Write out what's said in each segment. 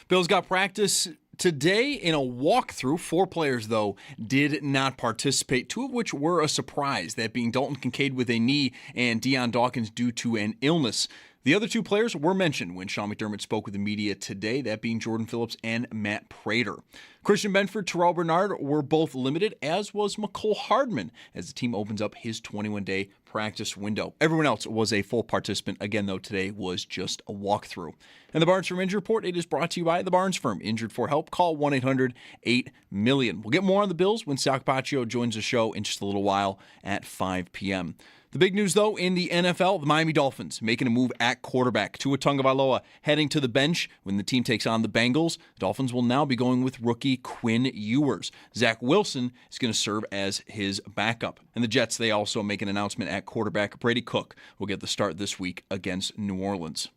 Bills got practice today in a walkthrough. 4 players, though, did not participate, 2 of which were a surprise, that being Dalton Kincaid with a knee and Deion Dawkins due to an illness. The other 2 players were mentioned when Sean McDermott spoke with the media today, that being Jordan Phillips and Matt Prater. Christian Benford, Terrell Bernard were both limited, as was McCole Hardman, as the team opens up his 21-day practice window. Everyone else was a full participant. Again, though, today was just a walkthrough. And the Barnes Firm Injury Report, it is brought to you by the Barnes Firm. Injured for help, call 1-800-8-MILLION. We'll get more on the Bills when Sal Capaccio joins the show in just a little while at 5 p.m. The big news, though, in the NFL, the Miami Dolphins making a move at quarterback. Tua Tagovailoa heading to the bench when the team takes on the Bengals. The Dolphins will now be going with rookie Quinn Ewers. Zach Wilson is going to serve as his backup. And the Jets, they also make an announcement at quarterback. Brady Cook will get the start this week against New Orleans.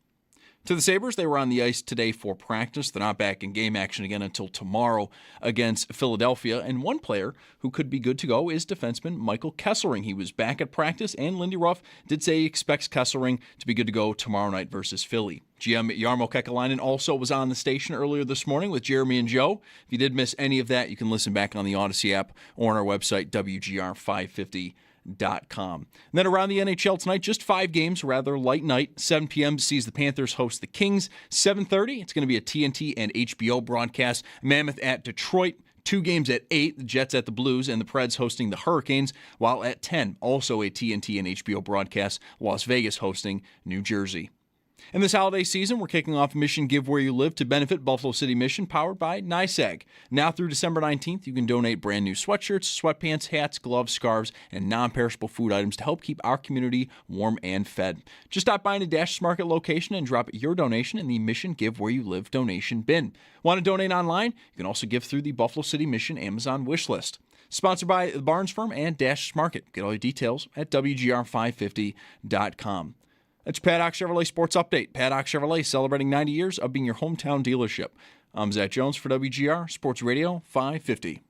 To the Sabres, they were on the ice today for practice. They're not back in game action again until tomorrow against Philadelphia. And one player who could be good to go is defenseman Michael Kesselring. He was back at practice, and Lindy Ruff did say he expects Kesselring to be good to go tomorrow night versus Philly. GM Jarmo Kekalainen also was on the station earlier this morning with Jeremy and Joe. If you did miss any of that, you can listen back on the Odyssey app or on our website, WGR550.com. And then around the NHL tonight, just 5 games, rather light night. 7 p.m. sees the Panthers host the Kings. 7:30, it's going to be a TNT and HBO broadcast. Mammoth at Detroit. 2 games at 8, the Jets at the Blues, and the Preds hosting the Hurricanes. While at 10, also a TNT and HBO broadcast, Las Vegas hosting New Jersey. And this holiday season, we're kicking off Mission Give Where You Live to benefit Buffalo City Mission, powered by NYSEG. Now through December 19th, you can donate brand new sweatshirts, sweatpants, hats, gloves, scarves, and non-perishable food items to help keep our community warm and fed. Just stop by a Dash's Market location and drop your donation in the Mission Give Where You Live donation bin. Want to donate online? You can also give through the Buffalo City Mission Amazon wish list. Sponsored by the Barnes Firm and Dash's Market. Get all your details at WGR550.com. That's your Paddock Chevrolet Sports Update. Paddock Chevrolet celebrating 90 years of being your hometown dealership. I'm Zach Jones for WGR Sports Radio 550.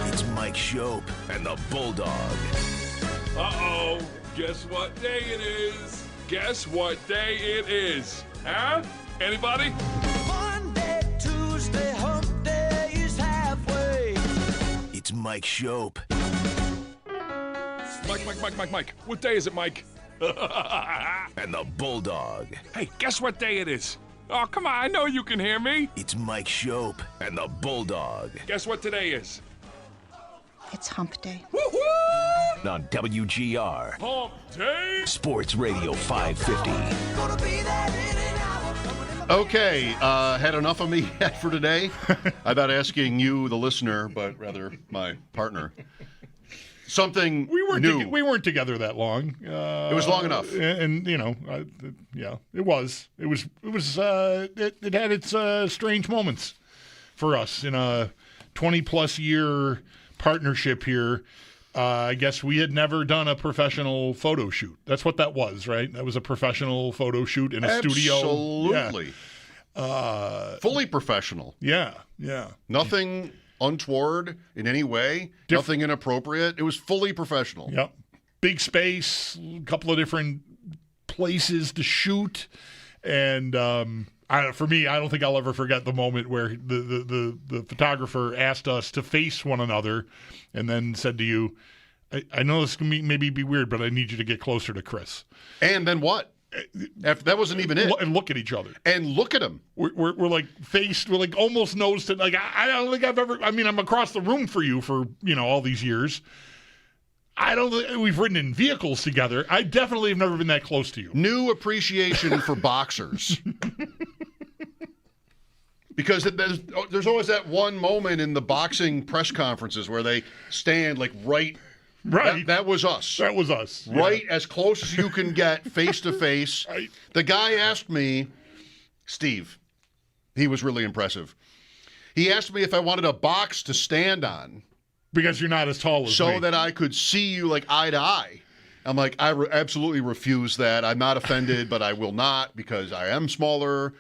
It's Mike Schopp and the Bulldog. Uh-oh. Guess what day it is? Guess what day it is? Huh? Anybody? Monday, Tuesday, hump day is halfway. It's Mike Schopp. Mike. What day is it, Mike? And the Bulldog. Hey, guess what day it is? Oh, come on, I know you can hear me. It's Mike Schopp and the Bulldog. Guess what today is? It's hump day. Woo-hoo! On WGR. Hump day! Sports Radio 550. Okay, had enough of me for today. I'm not asking you, the listener, but rather my partner. Something new. We weren't together that long. It was long enough, and you know, yeah, it was. It had its strange moments for us in a 20-plus year partnership here. I guess we had never done a professional photo shoot. That's what that was, right? That was a professional photo shoot in a studio. Absolutely. Yeah. Fully professional. Yeah. Nothing untoward in any way. Nothing inappropriate. It was fully professional. Yep. Big space, a couple of different places to shoot. And for me, I don't think I'll ever forget the moment where the photographer asked us to face one another and then said to you, I know this can maybe be weird, but I need you to get closer to Chris. And then what? After, that wasn't even it. And look at each other. And look at him. We're like faced, we're like almost nose to, like, I don't think I've ever, I mean, I'm across the room for you for, all these years. I don't think we've ridden in vehicles together. I definitely have never been that close to you. New appreciation for boxers. Because there's always that one moment in the boxing press conferences where they stand like right. That was us. That was us. Right, yeah. As close as you can get face to face. The guy asked me, Steve, he was really impressive. He asked me if I wanted a box to stand on. Because you're not as tall as me. So that I could see you like eye to eye. I'm like, I absolutely refuse that. I'm not offended, but I will not because I am smaller.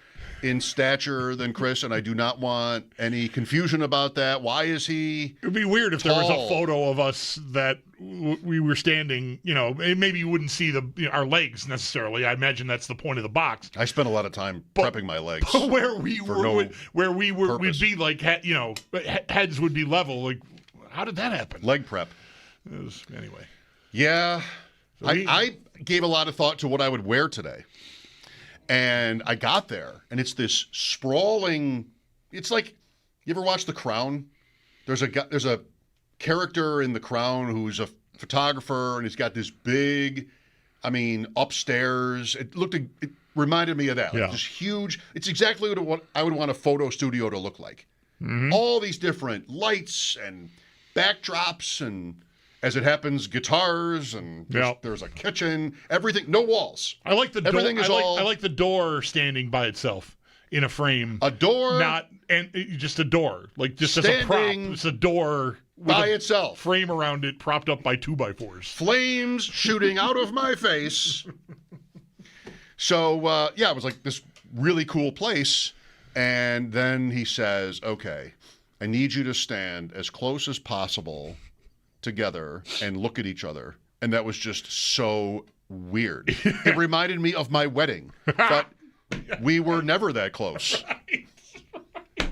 in stature than Chris, and I do not want any confusion about that. Why is he? It would be weird if there was a photo of us that we were standing. Maybe you wouldn't see our legs necessarily. I imagine that's the point of the box. I spent a lot of time prepping my legs. But where we were, we'd be like, heads would be level. Like, how did that happen? Leg prep. Anyway. Yeah. So I gave a lot of thought to what I would wear today. And I got there, and it's this sprawling. It's like, you ever watch The Crown? There's a character in The Crown who's a photographer, and he's got this big, upstairs. It reminded me of that. Like this huge. It's exactly what I would want a photo studio to look like. Mm-hmm. All these different lights and backdrops, and as it happens, guitars, and there's a kitchen, everything, no walls. I like the door. Everything is I like the door standing by itself in a frame. A door, just a door, like just as a prop. It's a door by itself, frame around it, propped up by 2x4s. Flames shooting out of my face. So it was like this really cool place, and then he says, "Okay, I need you to stand as close as possible together and look at each other." And that was just so weird. It reminded me of my wedding, but we were never that close. Right.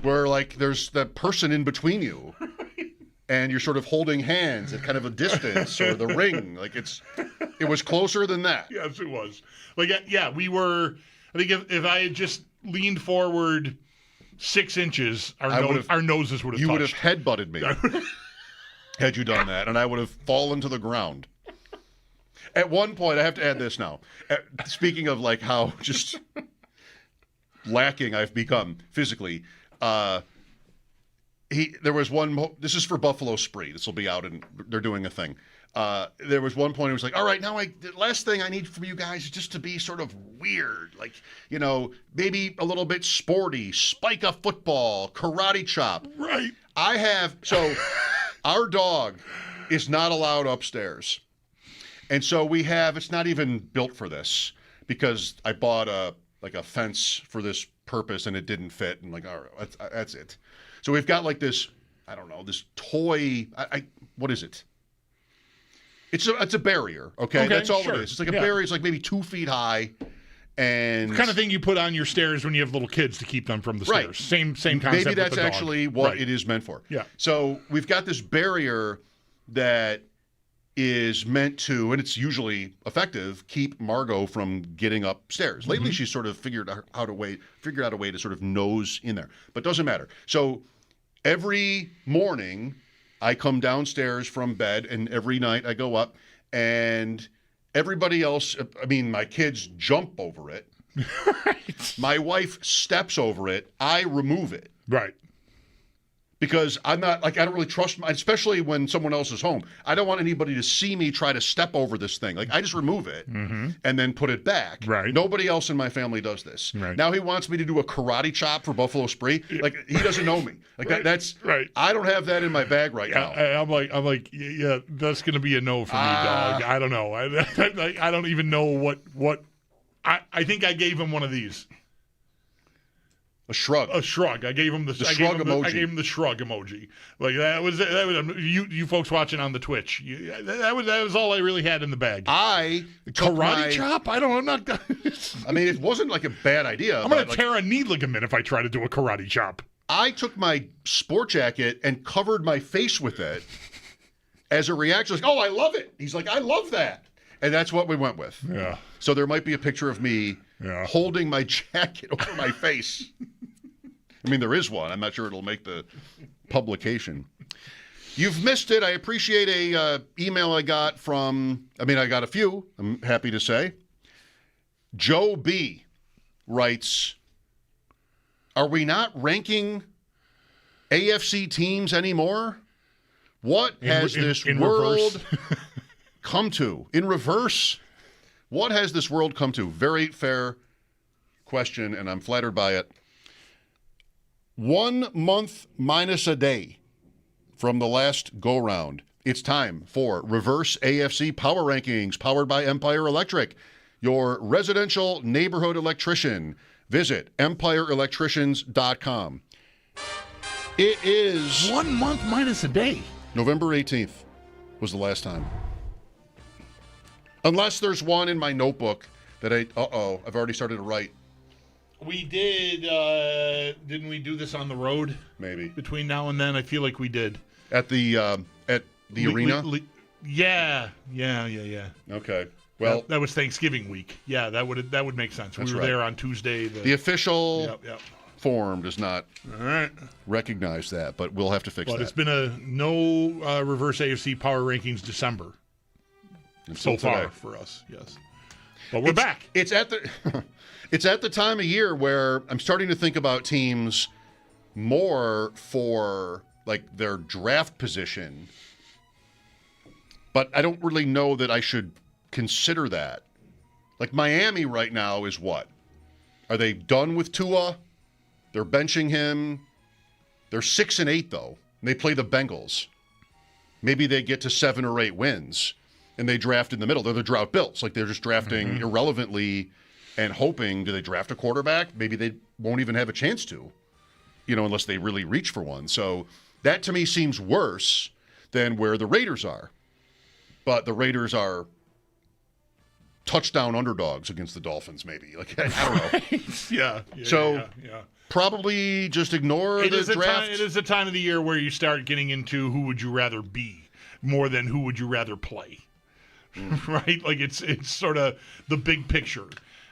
Where like there's that person in between you, and you're sort of holding hands at kind of a distance, or the ring. Like it was closer than that. Yes, it was. Like we were. I think if I had just leaned forward 6 inches, our noses would have. You touched. would have headbutted me. Had you done that, and I would have fallen to the ground. At one point, I have to add this now. Speaking of like how just lacking I've become physically, there was one. This is for Buffalo Spree. This will be out, and they're doing a thing. There was one point he was like, "All right, now the last thing I need from you guys is just to be sort of weird, like maybe a little bit sporty, spike a football, karate chop." Right. I have so. Our dog is not allowed upstairs. And so it's not even built for this, because I bought a fence for this purpose and it didn't fit. And like, all right, that's it. So we've got like this, I don't know, this toy. What is it? It's a barrier. Okay. That's all it is. It's like a barrier. It's like maybe 2 feet high. And the kind of thing you put on your stairs when you have little kids to keep them from the stairs. Same concept. Maybe that's with the dog. actually what it is meant for. Yeah. So we've got this barrier that is meant to, and it's usually effective, keep Margot from getting upstairs. Lately, she's sort of figured out a way to sort of nose in there, but doesn't matter. So every morning, I come downstairs from bed, and every night I go up, and everybody else, my kids jump over it. Right. My wife steps over it. I remove it. Right. Because I'm not, I don't really trust, especially when someone else is home. I don't want anybody to see me try to step over this thing. Like, I just remove it and then put it back. Right. Nobody else in my family does this. Right. Now he wants me to do a karate chop for Buffalo Spree. Like, he doesn't know me. Like, that's, right. I don't have that in my bag right now. I'm like, yeah, that's going to be a no for me, dog. I don't know. I don't even know what, I think I gave him one of these. A shrug. I gave him the shrug emoji. I gave him the shrug emoji. Like that was you folks watching on the Twitch. That was all I really had in the bag. Karate chop? I don't know. I'm not. It wasn't like a bad idea. I'm gonna tear a knee ligament if I try to do a karate chop. I took my sport jacket and covered my face with it as a reaction. Like, oh, I love it. He's like, I love that. And that's what we went with. Yeah. So there might be a picture of me holding my jacket over my face. There is one. I'm not sure it'll make the publication. You've missed it. I appreciate a email I got from, I got a few, I'm happy to say. Joe B. writes, are we not ranking AFC teams anymore? What has this world come to? In reverse, what has this world come to? Very fair question, and I'm flattered by it. 1 month minus a day from the last go-round. It's time for Reverse AFC Power Rankings, powered by Empire Electric, your residential neighborhood electrician. Visit EmpireElectricians.com. It is 1 month minus a day. November 18th was the last time. Unless there's one in my notebook that I've already started to write. We did, didn't we do this on the road? Maybe. Between now and then? I feel like we did. At the arena? Yeah. Okay. Well, that was Thanksgiving week. Yeah, that would make sense. We were right. there on Tuesday. The official Yep. form does not All right. recognize that, but we'll have to fix But that. it's been no reverse AFC power rankings December so far today. for us. Yes, but we're back. It's at the it's at the time of year where I'm starting to think about teams more for like their draft position, but I don't really know that I should consider that. Like Miami right now is what? Are they done with Tua? They're benching him. They're 6-8 though. And they play the Bengals. Maybe they get to 7 or 8 wins and they draft in the middle. They're the drought Bills. Like they're just drafting irrelevantly and hoping. Do they draft a quarterback? Maybe they won't even have a chance to, unless they really reach for one. So that to me seems worse than where the Raiders are. But the Raiders are touchdown underdogs against the Dolphins, maybe. Like, I don't know. Yeah. So probably just ignore the draft. It is a time of the year where you start getting into who would you rather be more than who would you rather play. Right? Like it's sort of the big picture.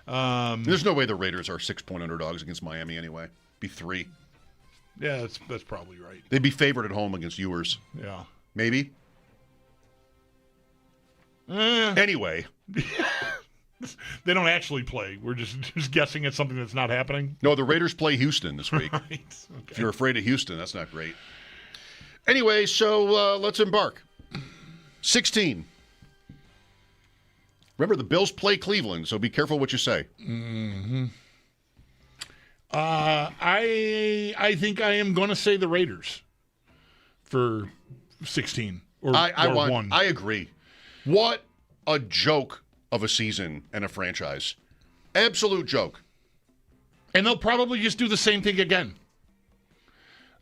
There's no way the Raiders are 6-point underdogs against Miami anyway. Be 3. Yeah, that's probably right. They'd be favored at home against Ewers. Yeah. Maybe. Anyway. They don't actually play. We're just guessing at something that's not happening. No, the Raiders play Houston this week. Right. Okay. If you're afraid of Houston, that's not great. Anyway, so let's embark. 16. Remember, the Bills play Cleveland, so be careful what you say. Mm-hmm. I think I am going to say the Raiders for 16 or 1. I agree. What a joke of a season and a franchise. Absolute joke. And they'll probably just do the same thing again.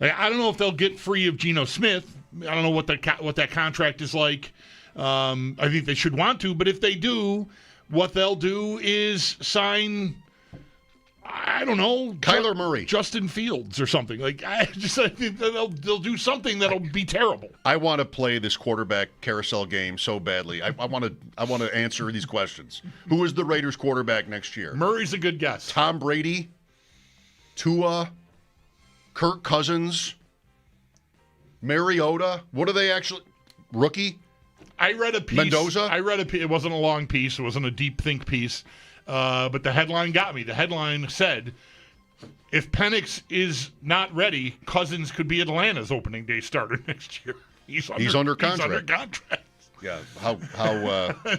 Like, I don't know if they'll get free of Geno Smith. I don't know what that contract is like. I think they should want to, but if they do, what they'll do is sign, I don't know, Kyler Murray, Justin Fields, or something. Like I think they'll do something that'll be terrible. I want to play this quarterback carousel game so badly. I want to answer these questions. Who is the Raiders quarterback next year? Murray's a good guess. Tom Brady, Tua, Kirk Cousins, Mariota. What are they actually? Rookie? I read a piece. Mendoza? It wasn't a long piece. It wasn't a deep think piece. But the headline got me. The headline said, if Penix is not ready, Cousins could be Atlanta's opening day starter next year. He's under contract. He's under contract. Yeah. How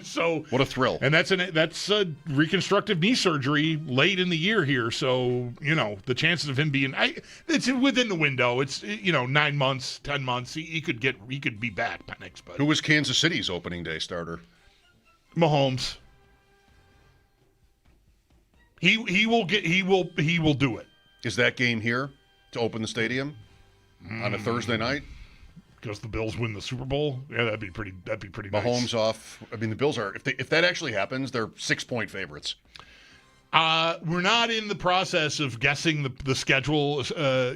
so what a thrill. And that's a reconstructive knee surgery late in the year here. So, the chances of him being it's within the window. It's 9 months, 10 months. He could be back, Penix. But who was Kansas City's opening day starter? Mahomes. He will do it. Is that game here to open the stadium on a Thursday night? Because the Bills win the Super Bowl? Yeah, that'd be pretty Mahomes nice. off. I mean, the Bills are if that actually happens, they're 6-point favorites. We're not in the process of guessing the schedule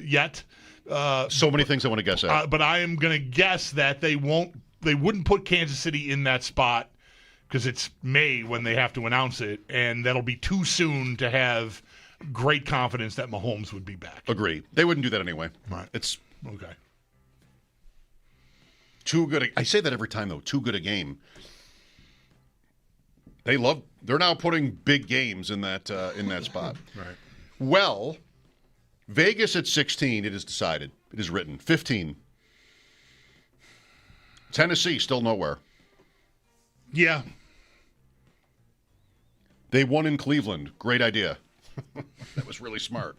yet. So many things I want to guess at. But I am going to guess that they wouldn't put Kansas City in that spot because it's May when they have to announce it, and that'll be too soon to have great confidence that Mahomes would be back. Agree. They wouldn't do that anyway. Right. It's okay. Too good. I say that every time though. Too good a game. They're now putting big games in that spot. Right. Well, Vegas at 16. It is decided. It is written. 15. Tennessee still nowhere. Yeah. They won in Cleveland. Great idea. That was really smart.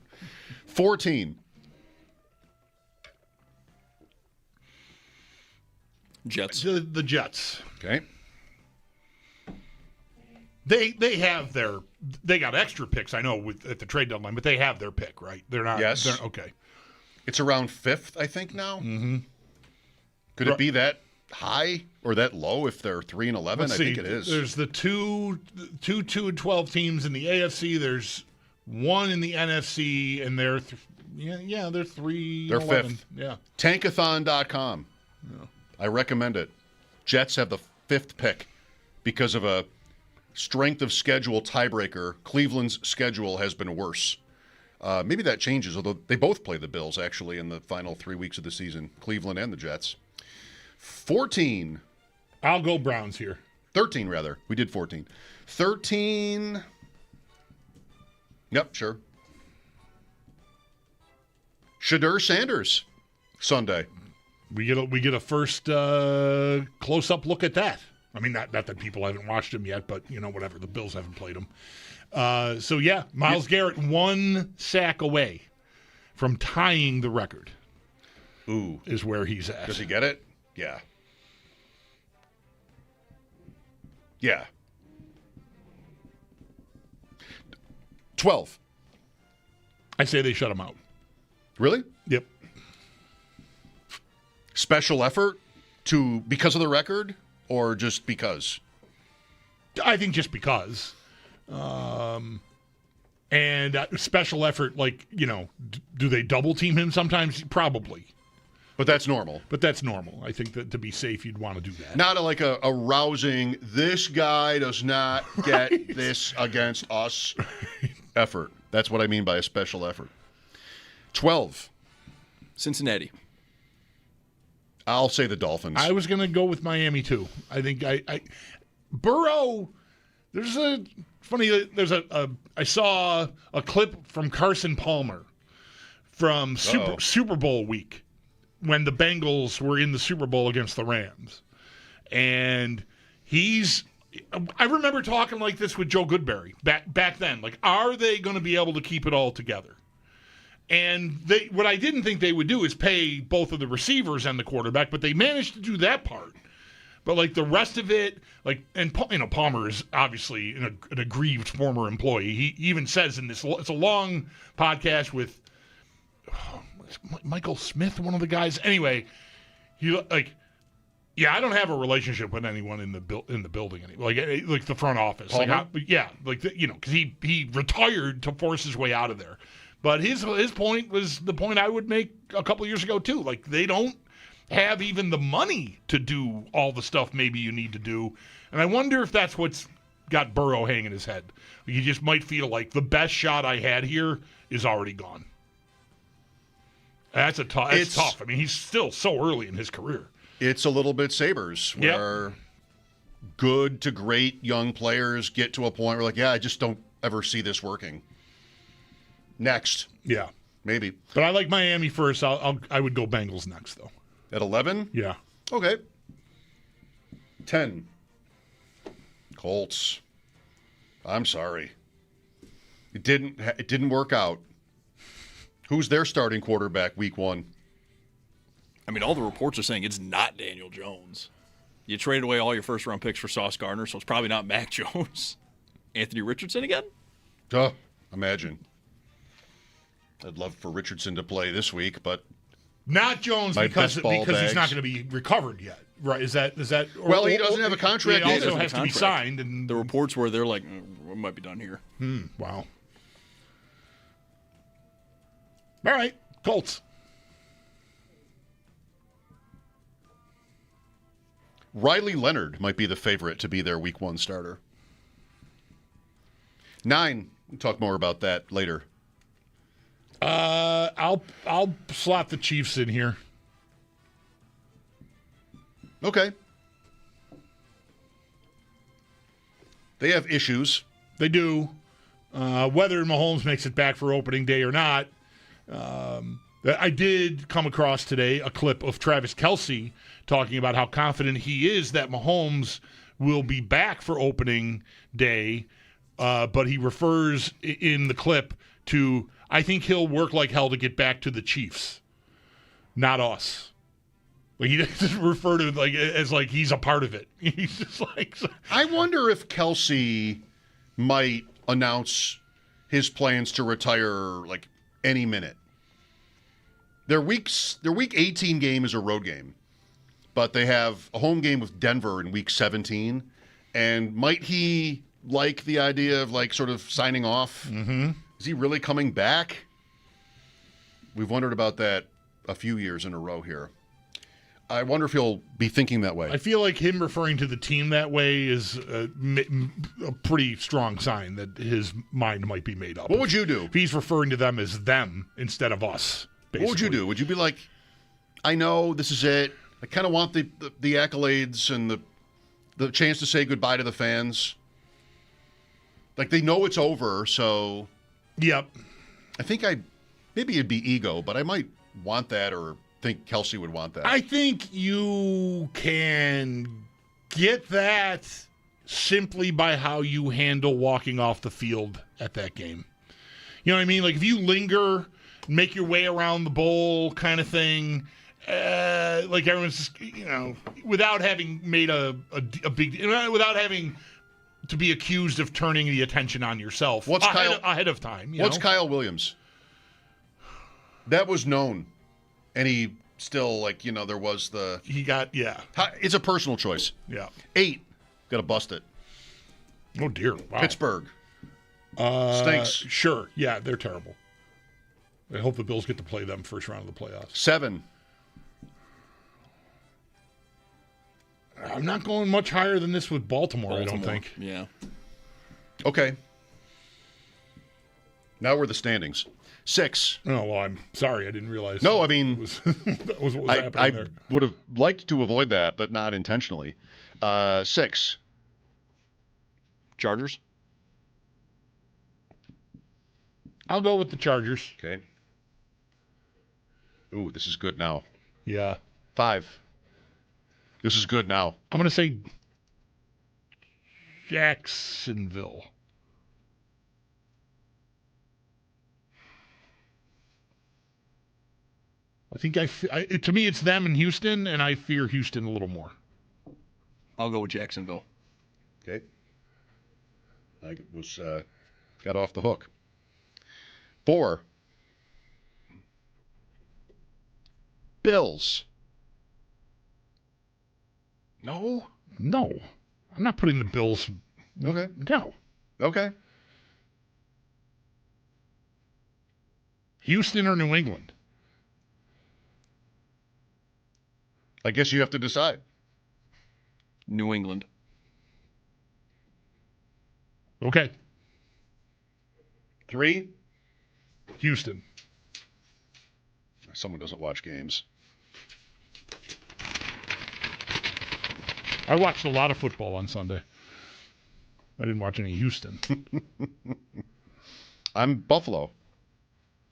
14. Jets. The Jets. Okay. They have their they got extra picks, I know, at the trade deadline, but they have their pick, right? They're not. Yes. Okay. It's around 5th, I think, now. Mm-hmm. Could it be that high or that low if they're 3-11? I think it is. There's the two 2-12 teams in the AFC. There's one in the NFC, and they're they're 3. They're 11. 5th. Yeah. Tankathon.com. Yeah. I recommend it. Jets have the 5th pick because of a strength of schedule tiebreaker. Cleveland's schedule has been worse. Maybe that changes, although they both play the Bills, actually, in the final 3 weeks of the season, Cleveland and the Jets. 14. I'll go Browns here. 13, rather. We did 14. 13. Yep, sure. Shadur Sanders, Sunday. We get a first close-up look at that. I mean, not that people haven't watched him yet, but, whatever. The Bills haven't played him. Myles Garrett 1 sack away from tying the record. Ooh. Is where he's at. Does he get it? Yeah. Yeah. 12. I say they shut him out. Really? Yep. Special effort because of the record or just because? I think just because. And special effort, do they double team him sometimes? Probably. But that's normal. I think that to be safe, you'd want to do that. Not a rousing, this guy does not get this against us effort. That's what I mean by a special effort. 12. Cincinnati. I'll say the Dolphins. I was going to go with Miami, too. I think Burrow, I saw a clip from Carson Palmer from Super Bowl week when the Bengals were in the Super Bowl against the Rams. And I remember talking like this with Joe Goodberry back then. Like, are they going to be able to keep it all together? And what I didn't think they would do is pay both of the receivers and the quarterback, but they managed to do that part. But the rest of it, Palmer is obviously an aggrieved former employee. He even says in this, it's a long podcast with Michael Smith, one of the guys. Anyway, I don't have a relationship with anyone in the building anymore. Like the front office. Because he retired to force his way out of there. But his point was the point I would make a couple of years ago too. They don't have even the money to do all the stuff maybe you need to do. And I wonder if that's what's got Burrow hanging his head. He just might feel like the best shot I had here is already gone. That's tough. I mean, he's still so early in his career. It's a little bit Sabres, where good to great young players get to a point where I just don't ever see this working. Next. Yeah. Maybe. But I like Miami first. I would go Bengals next, though. At 11? Yeah. Okay. 10. Colts. I'm sorry. It didn't work out. Who's their starting quarterback week 1? I mean, all the reports are saying it's not Daniel Jones. You traded away all your first-round picks for Sauce Gardner, so it's probably not Mac Jones. Anthony Richardson again? Imagine. I'd love for Richardson to play this week, but not Jones because he's not going to be recovered yet, right? Is that? Well, he doesn't have a contract. He He also has to be signed, and the reports were they're like, we might be done here. Wow. All right, Colts. Riley Leonard might be the favorite to be their week 1 starter. 9. We'll talk more about that later. I'll slot the Chiefs in here. Okay. They have issues. They do. Whether Mahomes makes it back for opening day or not. I did come across today a clip of Travis Kelce talking about how confident he is that Mahomes will be back for opening day, but he refers in the clip to, I think he'll work like hell to get back to the Chiefs, not us. He doesn't refer to it as he's a part of it. He's just I wonder if Kelce might announce his plans to retire like any minute. Their week 18 game is a road game, but they have a home game with Denver in week 17. And might he like the idea of like sort of signing off? Mm-hmm. Is he really coming back? We've wondered about that a few years in a row here. I wonder if he'll be thinking that way. I feel like him referring to the team that way is a pretty strong sign that his mind might be made up. What would you do? If he's referring to them as them instead of us, basically. What would you do? Would you be like, I know this is it. I kind of want the accolades and the chance to say goodbye to the fans. Like, they know it's over, so... Yep. I think maybe it'd be ego, but I might want that or think Kelsey would want that. I think you can get that simply by how you handle walking off the field at that game. You know what I mean? Like, if you linger, make your way around the bowl kind of thing, like everyone's just, without having made a big, without having to be accused of turning the attention on yourself ahead of time. What's Kyle Williams? That was known. And he still, there was the... He got, yeah. It's a personal choice. Yeah. 8. Got to bust it. Oh, dear. Wow. Pittsburgh. Stinks. Sure. Yeah, they're terrible. I hope the Bills get to play them first round of the playoffs. 7. I'm not going much higher than this with Baltimore, I don't think. Yeah. Okay. Now we're the standings. 6. Oh, well, I'm sorry. I didn't realize. No, I mean, that was what was happening there. I would have liked to avoid that, but not intentionally. 6. Chargers. I'll go with the Chargers. Okay. Ooh, this is good now. Yeah. 5. This is good now. I'm going to say Jacksonville. I think to me it's them and Houston, and I fear Houston a little more. I'll go with Jacksonville. Okay. I was got off the hook. 4. Bills. No. I'm not putting the Bills. Okay. No. Okay. Houston or New England? I guess you have to decide. New England. Okay. 3. Houston. Someone doesn't watch games. I watched a lot of football on Sunday. I didn't watch any Houston. I'm Buffalo.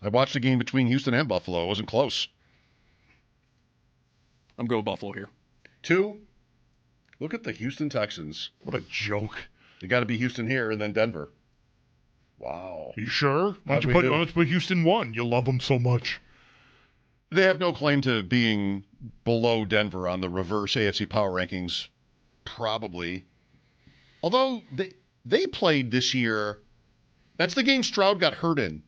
I watched a game between Houston and Buffalo. It wasn't close. I'm going with Buffalo here. 2. Look at the Houston Texans. What a joke. You got to be Houston here and then Denver. Wow. Are you sure? Why don't you put Houston 1? You love them so much. They have no claim to being below Denver on the reverse AFC power rankings. Probably. Although they played this year. That's the game Stroud got hurt in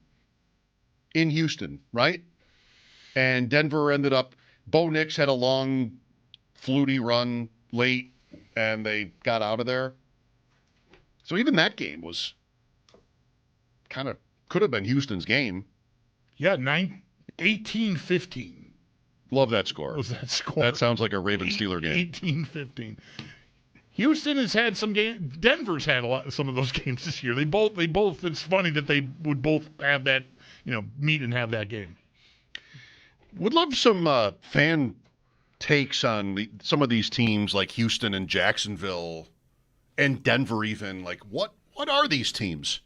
Houston, right? And Denver ended up... Bo Nix had a long, fluty run late, and they got out of there. So even that game was kind of... could have been Houston's game. Yeah, 18-15. Love that score. Was that score? That sounds like a Ravens-Steeler game. 18-15. Houston has had some games. Denver's had some of those games this year. They both. It's funny that they would both have that, meet and have that game. Would love some fan takes on some of these teams like Houston and Jacksonville and Denver even. Like, what are these teams?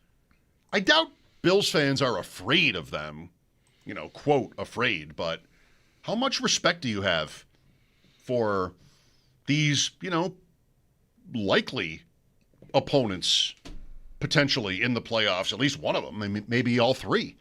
I doubt Bills fans are afraid of them, quote, afraid. But how much respect do you have for these, likely opponents potentially in the playoffs, at least one of them, maybe all 3?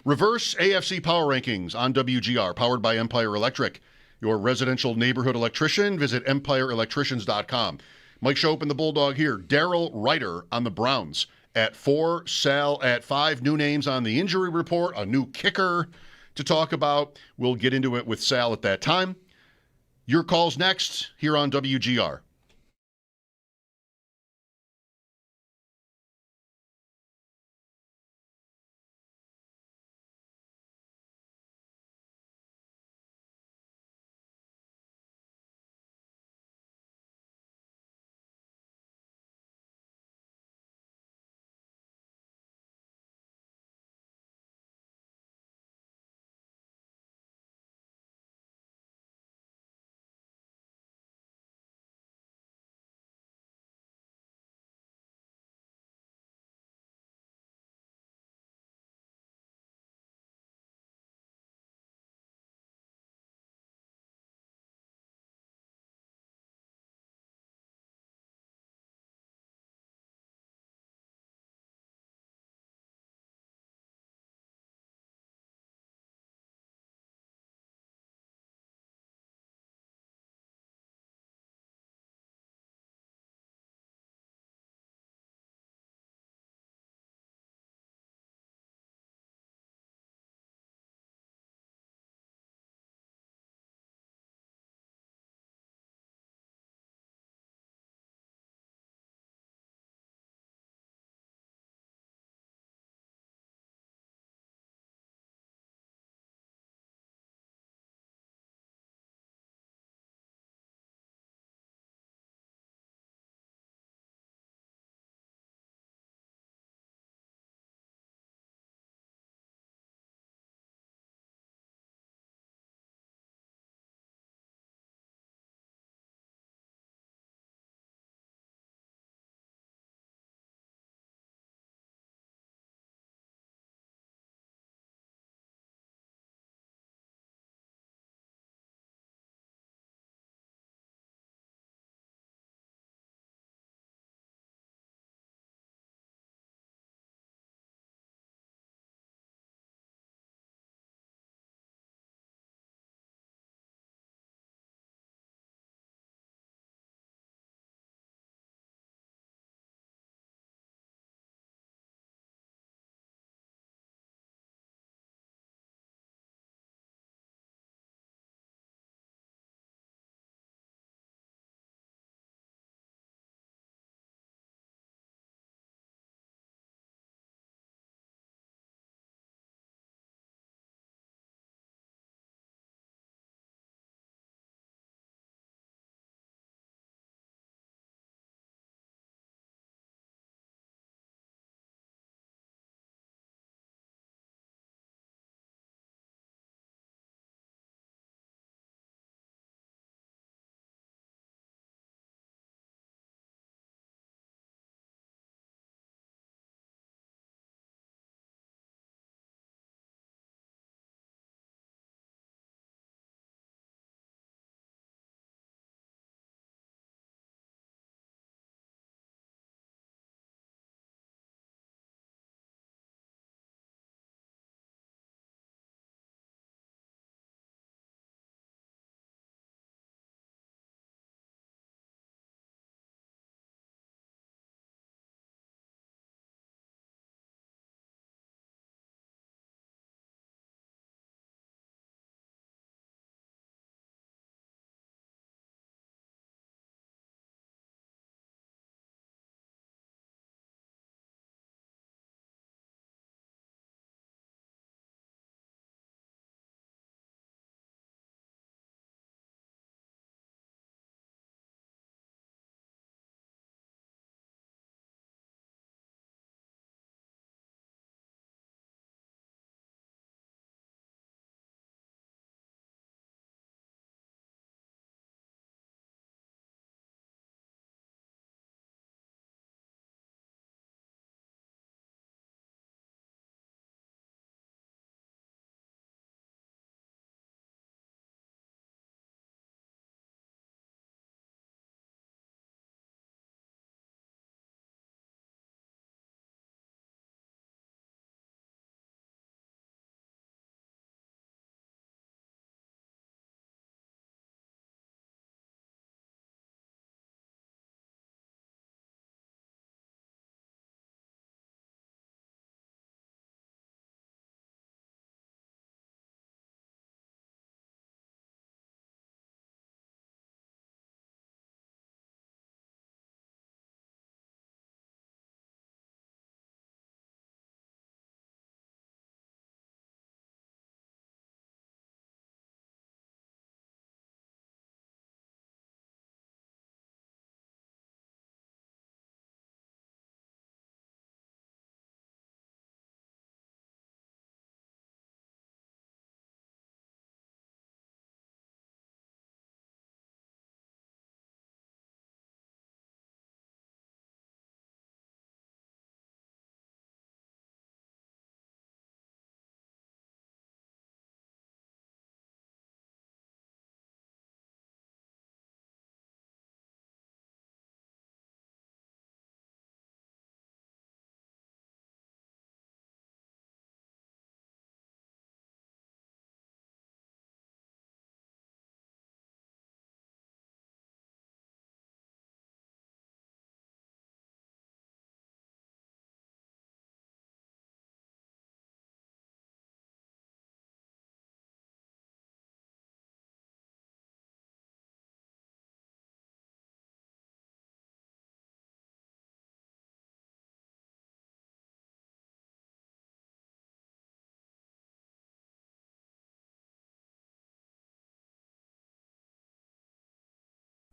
Reverse AFC Power Rankings on WGR, powered by Empire Electric. Your residential neighborhood electrician, visit EmpireElectricians.com. Mike Schopp and the Bulldog here. Daryl Ryder on the Browns at 4, Sal at 5. New names on the injury report, a new kicker to talk about. We'll get into it with Sal at that time. Your calls next here on WGR.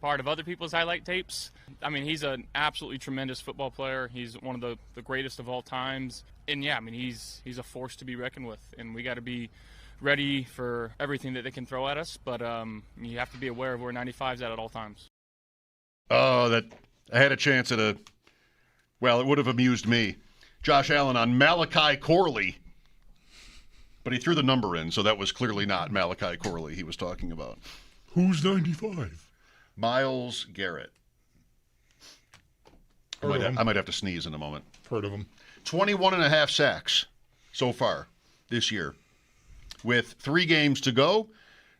part of other people's highlight tapes. I mean, he's an absolutely tremendous football player. He's one of the greatest of all times. And yeah, I mean, he's a force to be reckoned with, and we got to be ready for everything that they can throw at us. But you have to be aware of where 95's at all times. Oh, I had a chance at well, it would have amused me. Josh Allen on Malachi Corley. But he threw the number in, so that was clearly not Malachi Corley he was talking about. Who's 95? Myles Garrett. I might have to sneeze in a moment. Heard of him. 21 and a half sacks so far this year. With 3 games to go,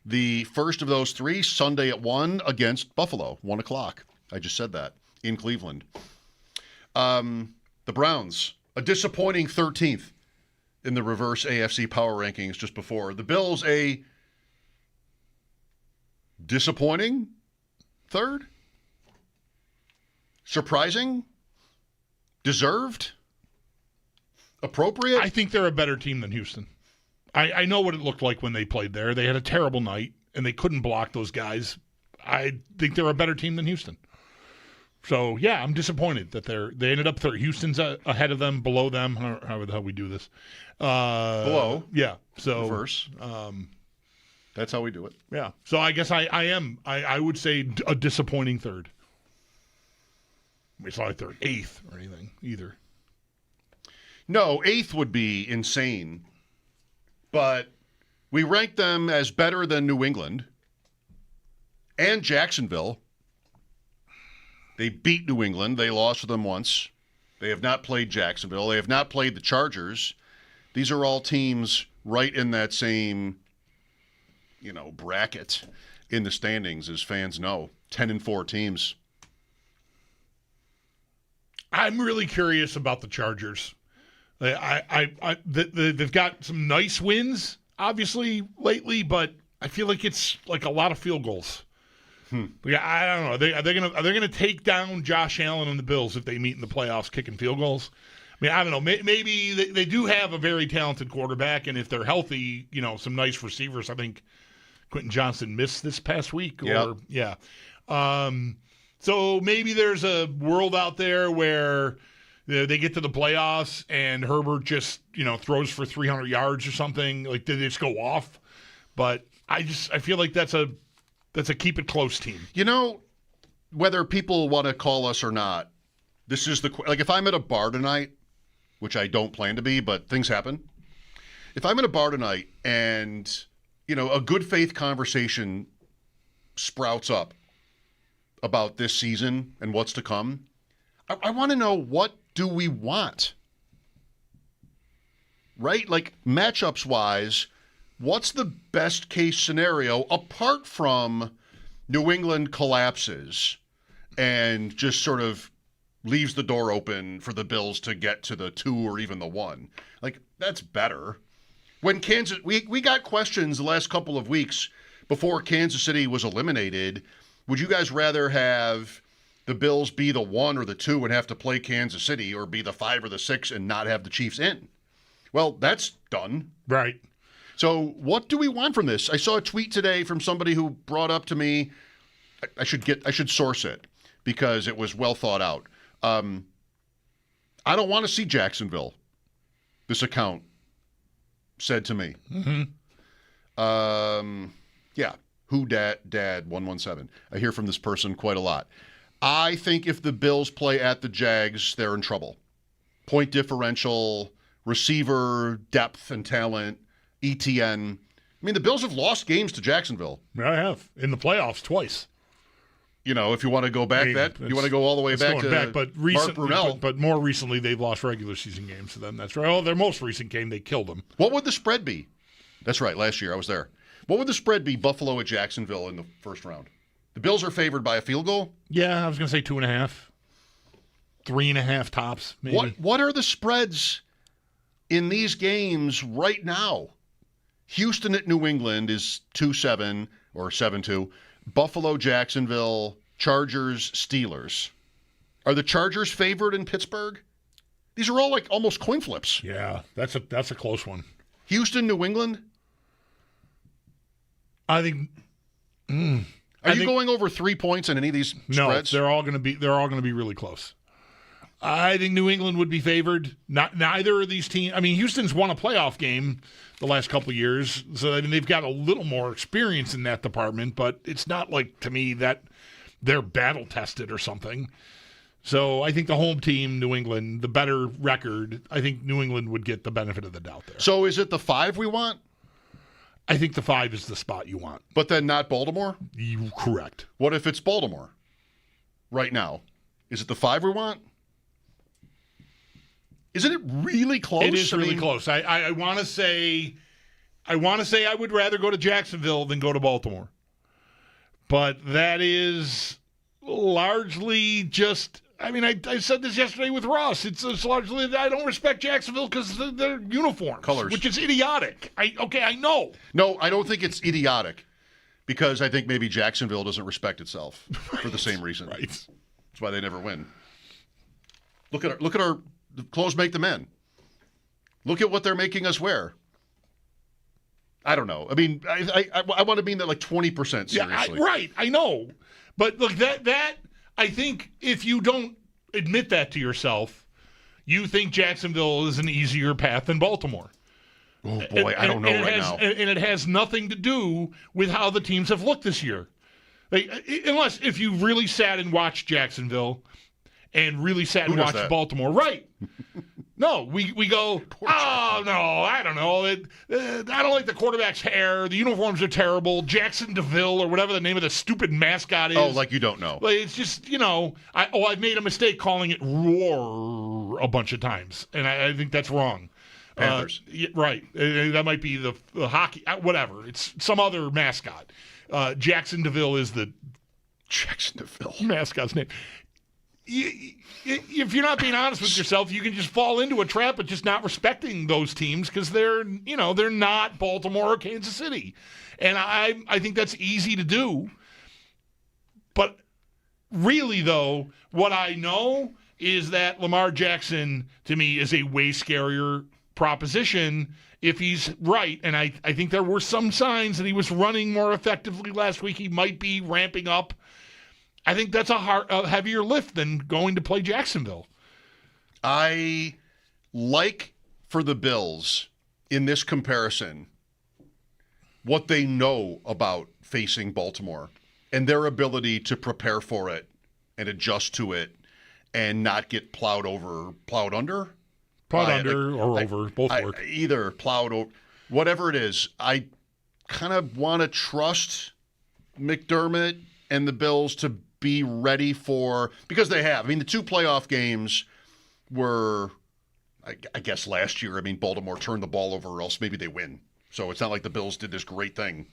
the first of those 3, Sunday at 1 against Buffalo, 1 o'clock. I just said that, in Cleveland. The Browns, a disappointing 13th in the reverse AFC power rankings just before. The Bills, a disappointing 3rd? Surprising? Deserved? Appropriate? I think they're a better team than Houston. I know what it looked like when they played there. They had a terrible night, and they couldn't block those guys. I think they're a better team than Houston. So, yeah, I'm disappointed that they ended up third. Houston's ahead of them, below them. How the hell we do this? Below? Yeah. So Reverse. That's how we do it. Yeah. So I guess I would say a disappointing 3rd. It's not like they're 8th or anything either. No, 8th would be insane. But we rank them as better than New England and Jacksonville. They beat New England. They lost to them once. They have not played Jacksonville. They have not played the Chargers. These are all teams right in that same, bracket in the standings, as fans know. 10-4 teams. I'm really curious about the Chargers. They've got some nice wins, obviously, lately, but I feel like it's like a lot of field goals. Yeah, I don't know. Are they gonna take down Josh Allen and the Bills if they meet in the playoffs kicking field goals? I mean, I don't know. Maybe they do have a very talented quarterback, and if they're healthy, some nice receivers. I think Quentin Johnson missed this past week. Yeah. So maybe there's a world out there where they get to the playoffs and Herbert just, throws for 300 yards or something. Like, they just go off. But I feel like that's a keep it close team. Whether people want to call us or not, this is if I'm at a bar tonight, which I don't plan to be, but things happen. If I'm at a bar tonight and, a good faith conversation sprouts up about this season and what's to come, I want to know, what do we want? Right? Like, matchups wise, what's the best case scenario apart from New England collapses and just sort of leaves the door open for the Bills to get to the 2 or even the 1? Like, that's better. When Kansas, we got questions the last couple of weeks before Kansas City was eliminated. Would you guys rather have the Bills be the 1 or the 2 and have to play Kansas City, or be the 5 or the 6 and not have the Chiefs in? Well, that's done. Right. So what do we want from this? I saw a tweet today from somebody who brought up to me, I should source it because it was well thought out. I don't want to see Jacksonville, this account said to me. Mm-hmm. Yeah. Who dad 117. I hear from this person quite a lot. I think if the Bills play at the Jags, they're in trouble. Point differential, receiver, depth and talent, ETN. I mean, the Bills have lost games to Jacksonville. I have. In the playoffs twice. If you want to go back you want to go all the way back to Mark Brunell. But more recently, they've lost regular season games to them. That's right. Oh, their most recent game, they killed them. What would the spread be? That's right. Last year, I was there. What would the spread be, Buffalo at Jacksonville in the first round? The Bills are favored by a field goal? Yeah, I was going to say 2.5. 3.5 tops, maybe. What are the spreads in these games right now? Houston at New England is 2-7 or 7-2. Buffalo, Jacksonville, Chargers, Steelers. Are the Chargers favored in Pittsburgh? These are all like almost coin flips. Yeah, that's a close one. Houston, New England? I think Are you going over 3 points in any of these spreads? No, they're all going to be really close. I think New England would be favored. Neither of these teams. I mean, Houston's won a playoff game the last couple of years, so I mean they've got a little more experience in that department. But it's not like, to me, that they're battle tested or something. So I think the home team, New England, the better record. I think New England would get the benefit of the doubt there. So is it the 5 we want? I think the 5 is the spot you want. But then not Baltimore? Correct. What if it's Baltimore right now? Is it the 5 we want? Isn't it really close? It is really close. I want to say I would rather go to Jacksonville than go to Baltimore. But that is largely just, I mean, I said this yesterday with Ross. It's largely that I don't respect Jacksonville because of their uniforms. Colors. Which is idiotic. I know. No, I don't think it's idiotic because I think maybe Jacksonville doesn't respect itself for the same reason. Right. That's why they never win. Look at our the clothes make the men. Look at what they're making us wear. I don't know. I mean, I want to be in that like 20% seriously. Yeah, right. I know. But look, that I think if you don't admit that to yourself, you think Jacksonville is an easier path than Baltimore. Oh, boy, I don't know right now. And it has nothing to do with how the teams have looked this year. Unless if you really sat and watched Jacksonville and really sat and watched Baltimore. Right. No, we go, oh, no, I don't know. I don't like the quarterback's hair. The uniforms are terrible. Jackson DeVille or whatever the name of the stupid mascot is. Oh, like you don't know. Like, it's just, I've made a mistake calling it Roar a bunch of times. And I think that's wrong. Panthers. Right. That might be the hockey, whatever. It's some other mascot. Jackson DeVille is the Jackson DeVille mascot's name. If you're not being honest with yourself, you can just fall into a trap of just not respecting those teams because they're not Baltimore or Kansas City. And I think that's easy to do. But really, though, what I know is that Lamar Jackson, to me, is a way scarier proposition if he's right. And I think there were some signs that he was running more effectively last week. He might be ramping up. I think that's a heavier lift than going to play Jacksonville. I like for the Bills in this comparison what they know about facing Baltimore and their ability to prepare for it and adjust to it and not get plowed under. Over, both work. Either plowed over, whatever it is. I kind of want to trust McDermott and the Bills to be ready for, because they have. I mean, the 2 playoff games were, I guess, last year. I mean, Baltimore turned the ball over or else maybe they win. So it's not like the Bills did this great thing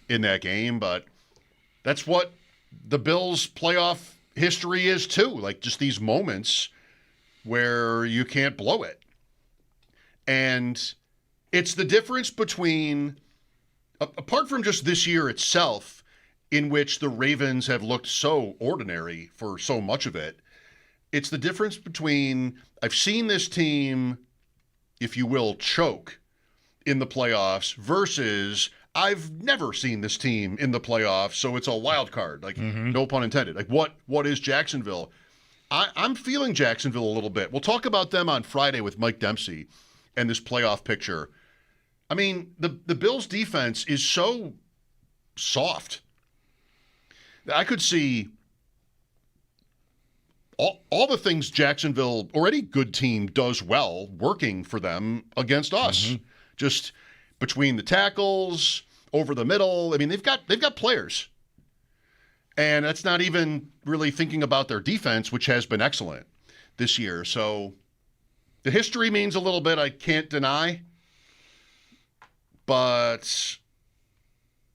in that game, but that's what the Bills' playoff history is too. Like just these moments where you can't blow it. And it's the difference between, apart from just this year itself, in which the Ravens have looked so ordinary for so much of it. It's the difference between, I've seen this team, if you will, choke in the playoffs versus I've never seen this team in the playoffs, so it's a wild card. Like, no pun intended. Like, what is Jacksonville? I'm feeling Jacksonville a little bit. We'll talk about them on Friday with Mike Dempsey and this playoff picture. I mean, the Bills' defense is so soft. I could see all the things Jacksonville or any good team does well working for them against us. Just between the tackles, over the middle. I mean, they've got players. And that's not even really thinking about their defense, which has been excellent this year. So the history means a little bit, I can't deny. But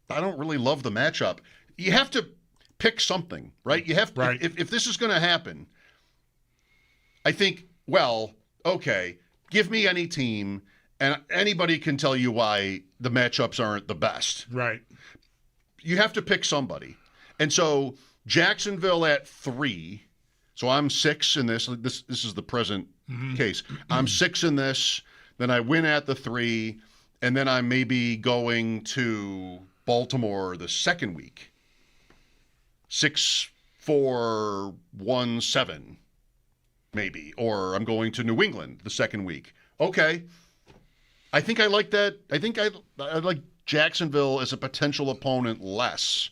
I don't really love the matchup. You have to pick something, right? You have to, if this is going to happen, I think, well, okay, give me any team, and anybody can tell you why the matchups aren't the best. Right. You have to pick somebody. And so Jacksonville at 3. So I'm 6 in this. This is the present case. I'm 6 in this. Then I win at the 3. And then I'm maybe going to Baltimore the second week. 6-4-1-7, maybe. Or I'm going to New England the second week. Okay. I think I like that. I think I like Jacksonville as a potential opponent less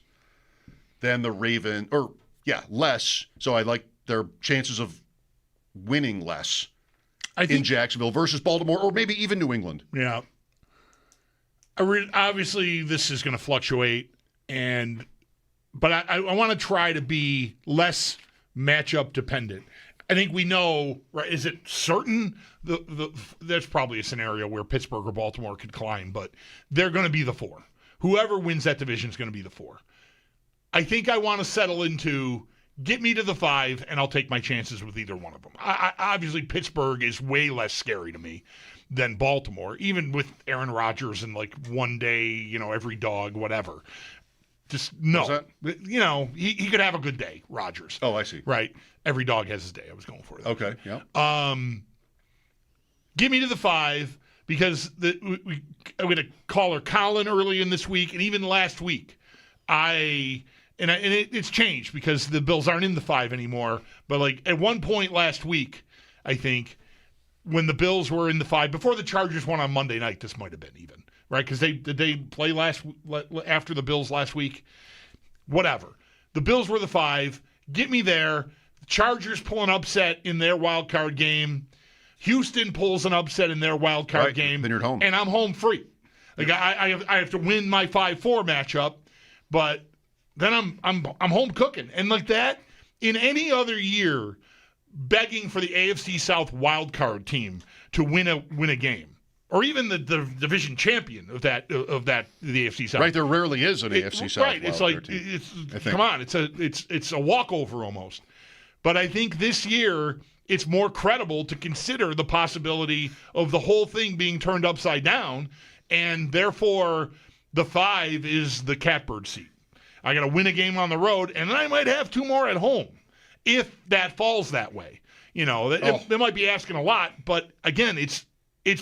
than the Raven, less. So I like their chances of winning less in Jacksonville versus Baltimore, or maybe even New England. Yeah. Obviously, this is going to fluctuate, but I want to try to be less matchup dependent. I think we know, right? Is it certain? There's probably a scenario where Pittsburgh or Baltimore could climb, but they're going to be the 4. Whoever wins that division is going to be the 4. I think I want to settle into get me to the 5, and I'll take my chances with either one of them. Obviously, Pittsburgh is way less scary to me than Baltimore, even with Aaron Rodgers and like one day, every dog, whatever. Just no. He could have a good day, Rodgers. Oh, I see. Right. Every dog has his day. I was going for that. Okay, yeah. Give me to the 5 because I'm going to call her Colin early in this week, and even last week, it's changed because the Bills aren't in the 5 anymore. But like at one point last week, I think when the Bills were in the 5 before the Chargers won on Monday night, this might have been even. Right, because did they play after the Bills last week? Whatever. The Bills were the 5. Get me there. The Chargers pull an upset in their wild card game. Houston pulls an upset in their wild card game. Then you're at home. And I'm home free. Like I have to win my 5-4 matchup, but then I'm home cooking. And like that, in any other year, begging for the AFC South wild card team to win a game. Or even the division champion of the AFC South. Right, there rarely is an AFC South. Right, it's like come on, it's a walkover almost. But I think this year it's more credible to consider the possibility of the whole thing being turned upside down, and therefore the 5 is the catbird seat. I got to win a game on the road, and then I might have 2 more at home if that falls that way. They might be asking a lot, but again, it's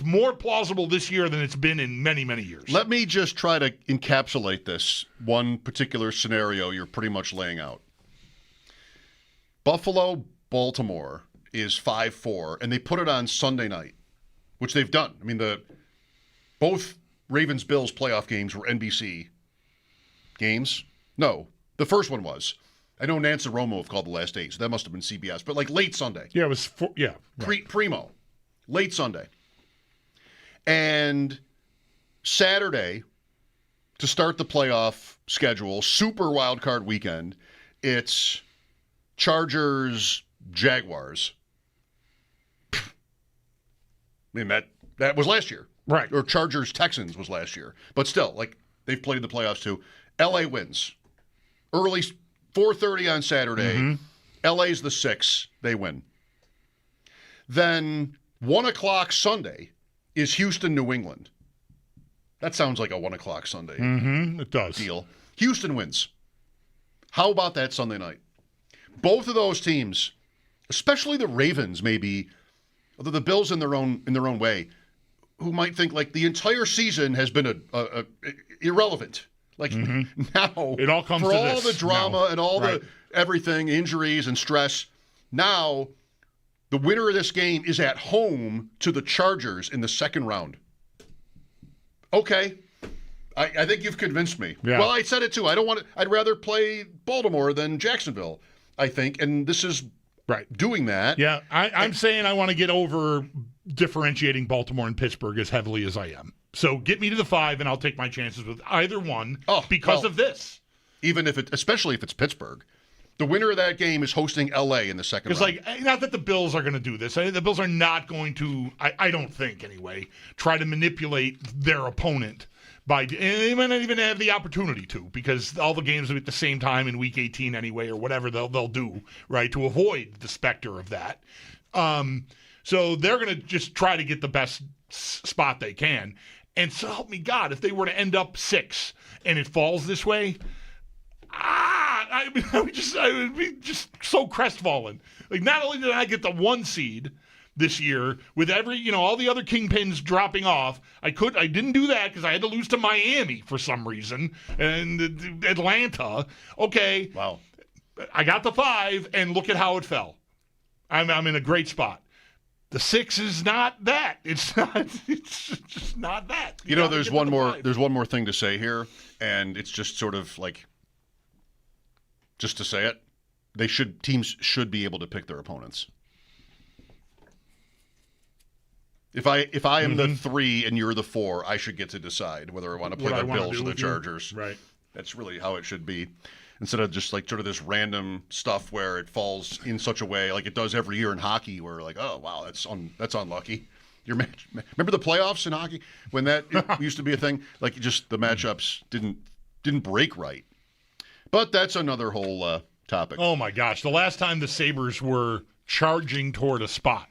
more plausible this year than it's been in many, many years. Let me just try to encapsulate this one particular scenario you're pretty much laying out. Buffalo, Baltimore is 5-4, and they put it on Sunday night, which they've done. I mean, both Ravens-Bills playoff games were NBC games. No, the first one was. I know Nance and Romo have called the last 8, so that must have been CBS, but like late Sunday. Yeah, it was Primo, late Sunday. And Saturday, to start the playoff schedule, super wild card weekend, it's Chargers, Jaguars. I mean, that was last year. Right. Or Chargers, Texans was last year. But still, like, they've played the playoffs too. LA wins. Early 4:30 on Saturday. Mm-hmm. LA's the 6. They win. Then 1 o'clock Sunday is Houston, New England. That sounds like a 1 o'clock Sunday it does. deal. Houston wins. How about that Sunday night? Both of those teams, especially the Ravens, maybe, although the Bills in their own way, who might think like the entire season has been a irrelevant. Like now, it all comes for to all this the drama now. and all Right. the everything, injuries and stress. Now, the winner of this game is at home to the Chargers in the second round. Okay. I think you've convinced me. Yeah. Well, I said it too. I'd rather play Baltimore than Jacksonville, I think. And this is doing that. Yeah, I'm saying I want to get over differentiating Baltimore and Pittsburgh as heavily as I am. So get me to the 5, and I'll take my chances with either one because of this. Especially if it's Pittsburgh. The winner of that game is hosting L.A. in the second round. It's like, not that the Bills are going to do this. The Bills are not going to, I don't think anyway, try to manipulate their opponent. And they might not even have the opportunity to, because all the games are at the same time in Week 18 anyway, or whatever they'll do, right, to avoid the specter of that. So they're going to just try to get the best spot they can. And so help me God, if they were to end up 6 and it falls this way, I would be just so crestfallen. Like, not only did I get the 1 seed this year with all the other kingpins dropping off, I didn't do that because I had to lose to Miami for some reason and Atlanta. Okay. Wow. I got the 5, and look at how it fell. I'm in a great spot. The 6 is not that. It's not. It's just not that. You know, there's one more. There's one more thing to say here, and it's just sort of like, just to say it, teams should be able to pick their opponents. If I am the 3 and you're the 4, I should get to decide whether I want to play the Bills or the Chargers. Right. That's really how it should be. Instead of just like sort of this random stuff where it falls in such a way like it does every year in hockey, where like, oh wow, that's unlucky. Remember the playoffs in hockey when that used to be a thing? Like just the matchups didn't break right. But that's another whole topic. Oh my gosh, the last time the Sabres were charging toward a spot,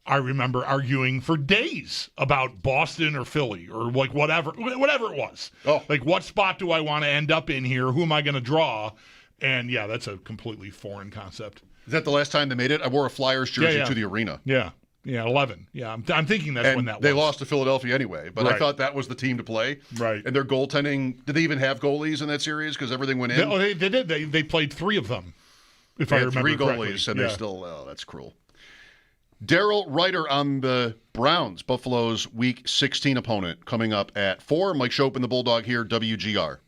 I remember arguing for days about Boston or Philly or like whatever it was. Oh. Like, what spot do I want to end up in here? Who am I going to draw? And, yeah, that's a completely foreign concept. Is that the last time they made it? I wore a Flyers jersey to the arena. Yeah, 11. Yeah, I'm thinking that's when that was. They lost to Philadelphia anyway, but Right. I thought that was the team to play. Right. And their goaltending, did they even have goalies in that series because everything went in? They did. They played 3 of them, if They I had remember 3 correctly. goalies, and Yeah. they still, that's cruel. Daryl Ryder on the Browns, Buffalo's Week 16 opponent, coming up at 4. Mike Schopp and the Bulldog here, WGR.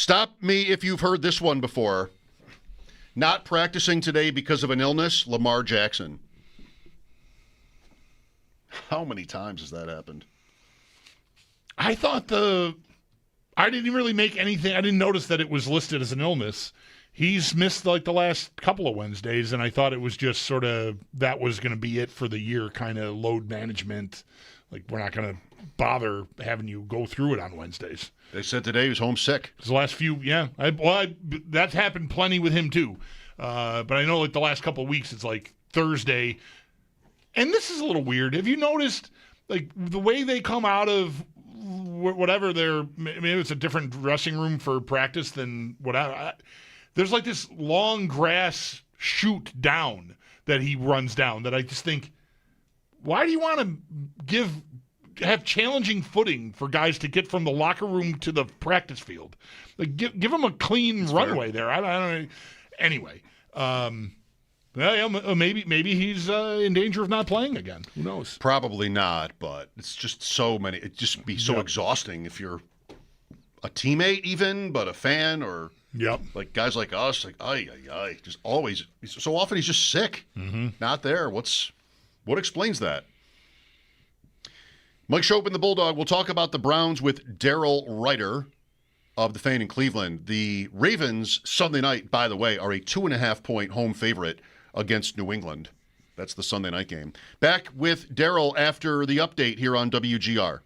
Stop me if you've heard this one before. Not practicing today because of an illness, Lamar Jackson. How many times has that happened? I thought I didn't really make anything. I didn't notice that it was listed as an illness. He's missed like the last couple of Wednesdays, and I thought it was just sort of that was going to be it for the year, kind of load management. Like, we're not going to bother having you go through it on Wednesdays. They said today he was homesick. The last few, yeah. That's happened plenty with him, too. But I know, like, the last couple of weeks, it's like Thursday. And this is a little weird. Have you noticed, like, the way they come out of whatever maybe it's a different dressing room for practice than whatever. There's, like, this long grass chute down that he runs down that I just think, why do you want to have challenging footing for guys to get from the locker room to the practice field? Like, give them a clean runway there. I don't know. Anyway, maybe he's in danger of not playing again. Who knows? Probably not, but it's just so many. It'd just be so exhausting if you're a teammate even, but a fan or like guys like us, like, just always. So often he's just sick, not there. What explains that? Mike Schopp and the Bulldog. We'll talk about the Browns with Daryl Ryder of the Fan in Cleveland. The Ravens, Sunday night, by the way, are a 2.5-point home favorite against New England. That's the Sunday night game. Back with Daryl after the update here on WGR.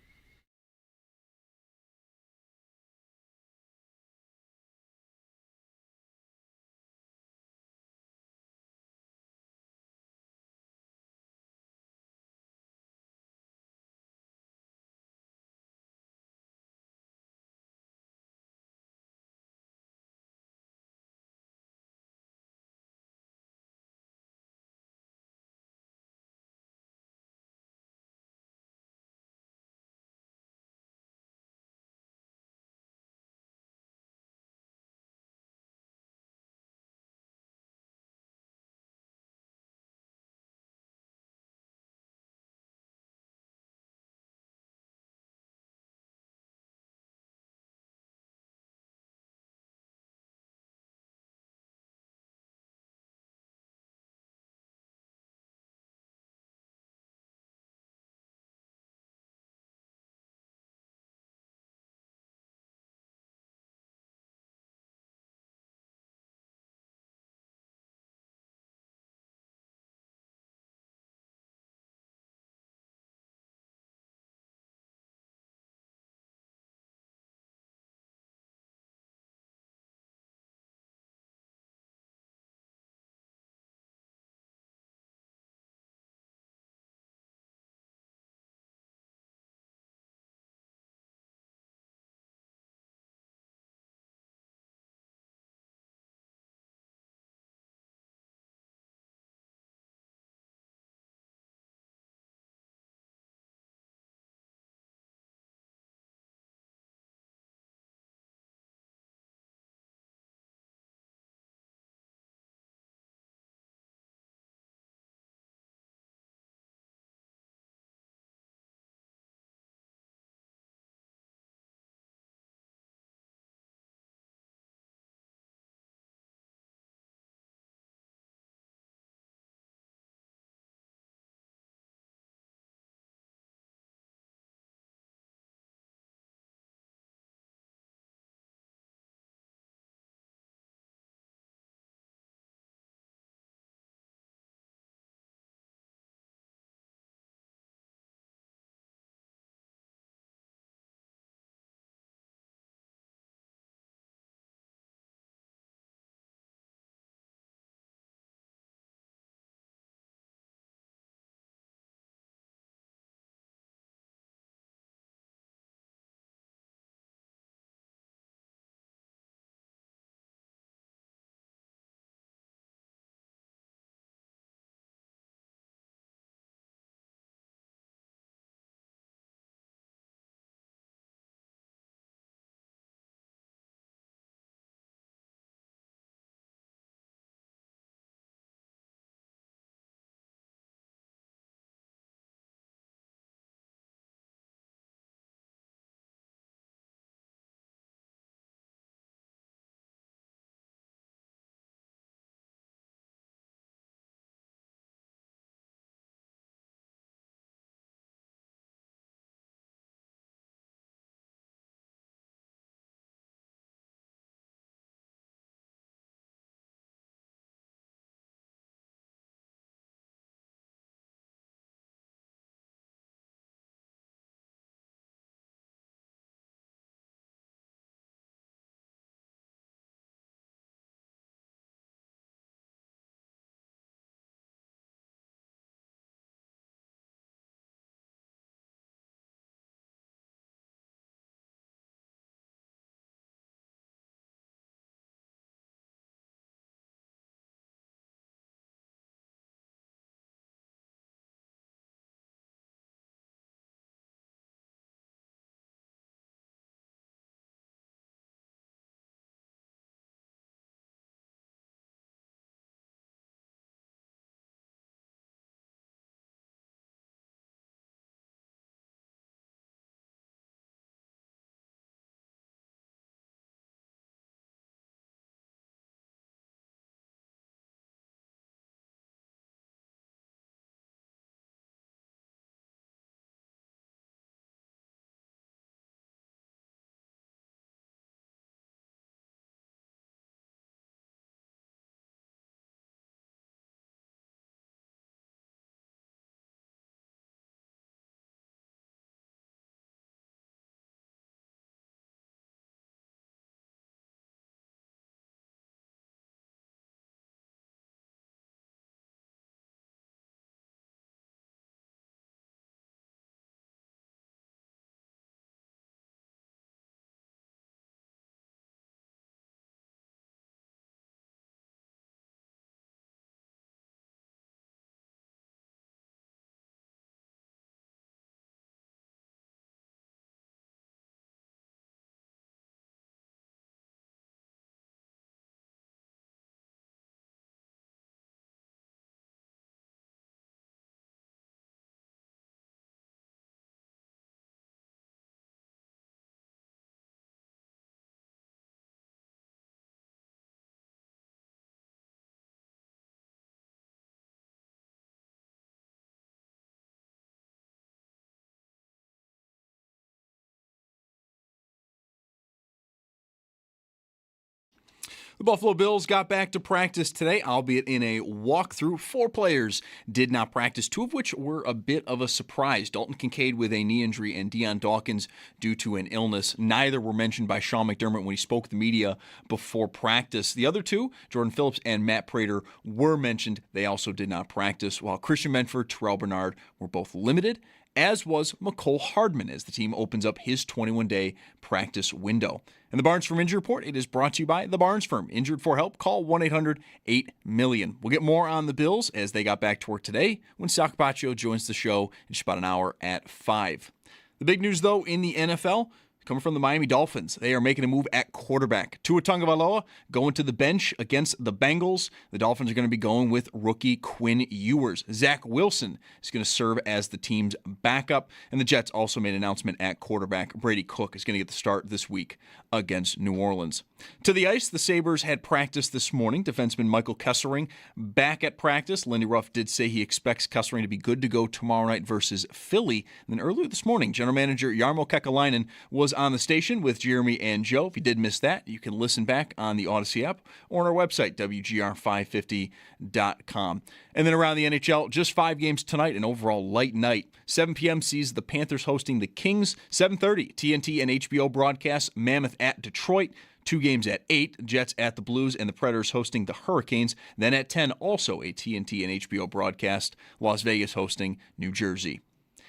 The Buffalo Bills got back to practice today, albeit in a walkthrough. 4 players did not practice, 2 of which were a bit of a surprise. Dalton Kincaid with a knee injury and Dion Dawkins due to an illness. Neither were mentioned by Sean McDermott when he spoke to the media before practice. The other 2, Jordan Phillips and Matt Prater, were mentioned. They also did not practice, while Christian Menford, Terrell Bernard were both limited, as was McCole Hardman, as the team opens up his 21-day practice window. And the Barnes Firm Injury Report, it is brought to you by the Barnes Firm. Injured for help? Call 1-800-8-MILLION. We'll get more on the Bills as they got back to work today when Sal Capaccio joins the show in just about an hour at 5. The big news, though, in the NFL, coming from the Miami Dolphins. They are making a move at quarterback. Tua Tagovailoa going to the bench against the Bengals. The Dolphins are going to be going with rookie Quinn Ewers. Zach Wilson is going to serve as the team's backup. And the Jets also made an announcement at quarterback. Brady Cook is going to get the start this week against New Orleans. To the ice, the Sabres had practice this morning. Defenseman Michael Kessering back at practice. Lindy Ruff did say he expects Kessering to be good to go tomorrow night versus Philly. And then earlier this morning, General Manager Jarmo Kekalainen was on the station with Jeremy and Joe. If you did miss that, you can listen back on the Odyssey app or on our website, WGR550.com. And then around the NHL, just 5 games tonight, an overall light night. 7 p.m. sees the Panthers hosting the Kings. 7:30, TNT and HBO broadcast Mammoth at Detroit. 2 games at 8, Jets at the Blues, and the Predators hosting the Hurricanes. Then at 10, also a TNT and HBO broadcast, Las Vegas hosting New Jersey.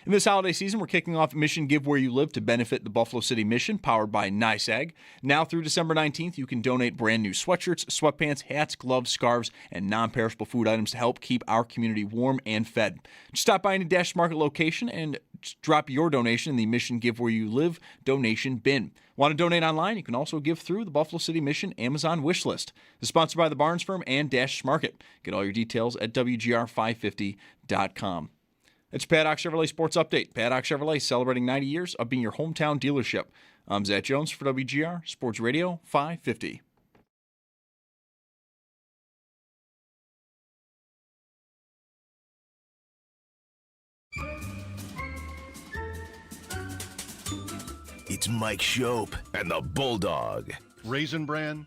In this holiday season, we're kicking off Mission Give Where You Live to benefit the Buffalo City Mission, powered by NYSAG. Now through December 19th, you can donate brand new sweatshirts, sweatpants, hats, gloves, scarves, and non-perishable food items to help keep our community warm and fed. Just stop by any Dash Market location and drop your donation in the Mission Give Where You Live donation bin. Want to donate online? You can also give through the Buffalo City Mission Amazon wish list. It's sponsored by the Barnes Firm and Dash Market. Get all your details at WGR550.com. It's Paddock Chevrolet Sports Update. Paddock Chevrolet celebrating 90 years of being your hometown dealership. I'm Zach Jones for WGR Sports Radio 550. It's Mike Schopp and the Bulldog. Raisin Bran.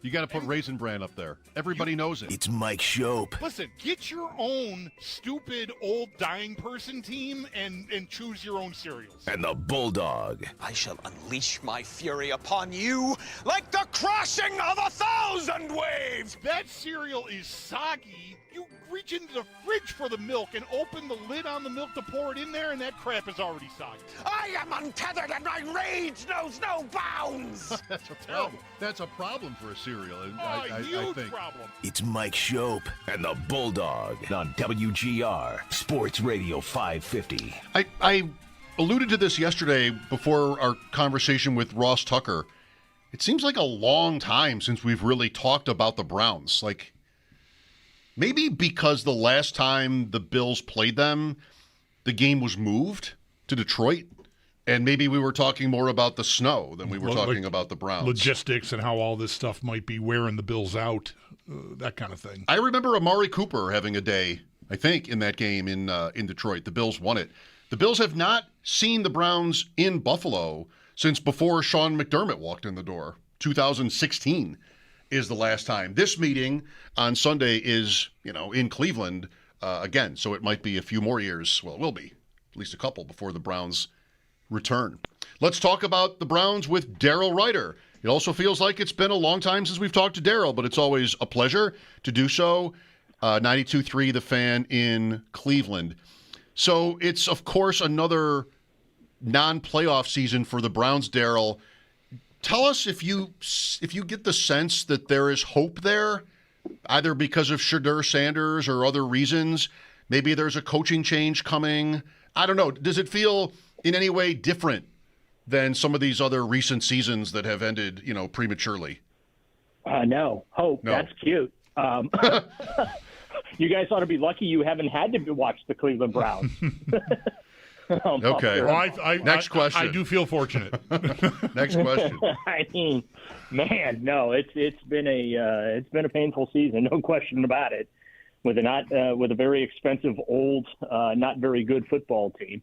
You got to put Raisin Bran up there. Everybody knows it. It's Mike Schopp. Listen, get your own stupid old dying person team and choose your own cereals. And the Bulldog. I shall unleash my fury upon you like the crashing of 1,000 waves! That cereal is soggy. You reach into the fridge for the milk and open the lid on the milk to pour it in there, and that crap is already soggy. I am untethered and my rage knows no bounds! That's a problem. That's a problem for a cereal. I Huge think. problem. It's Mike Schopp and the Bulldog on WGR Sports Radio 550. I alluded to this yesterday before our conversation with Ross Tucker. It seems like a long time since we've really talked about the Browns. Like, maybe because the last time the Bills played them, the game was moved to Detroit, and maybe we were talking more about the snow than we were talking about the Browns. Logistics and how all this stuff might be wearing the Bills out, that kind of thing. I remember Amari Cooper having a day, I think, in that game in Detroit. The Bills won it. The Bills have not seen the Browns in Buffalo since before Sean McDermott walked in the door. 2016 is the last time. This meeting on Sunday is, in Cleveland again, so it might be a few more years. Well, it will be at least a couple before the Browns return. Let's talk about the Browns with Daryl Ryder. It also feels like it's been a long time since we've talked to Daryl, but it's always a pleasure to do so. 92.3 The Fan in Cleveland. So it's, of course, another non-playoff season for the Browns, Daryl. Tell us if you get the sense that there is hope there, either because of Shadur Sanders or other reasons. Maybe there's a coaching change coming. I don't know. Does it feel in any way different than some of these other recent seasons that have ended, prematurely? No. Hope. No. That's cute. You guys ought to be lucky you haven't had to watch the Cleveland Browns. Okay. Well, Next question. I do feel fortunate. Next question. I mean, man, no, it's been a painful season, no question about it. With a very expensive, old, not very good football team.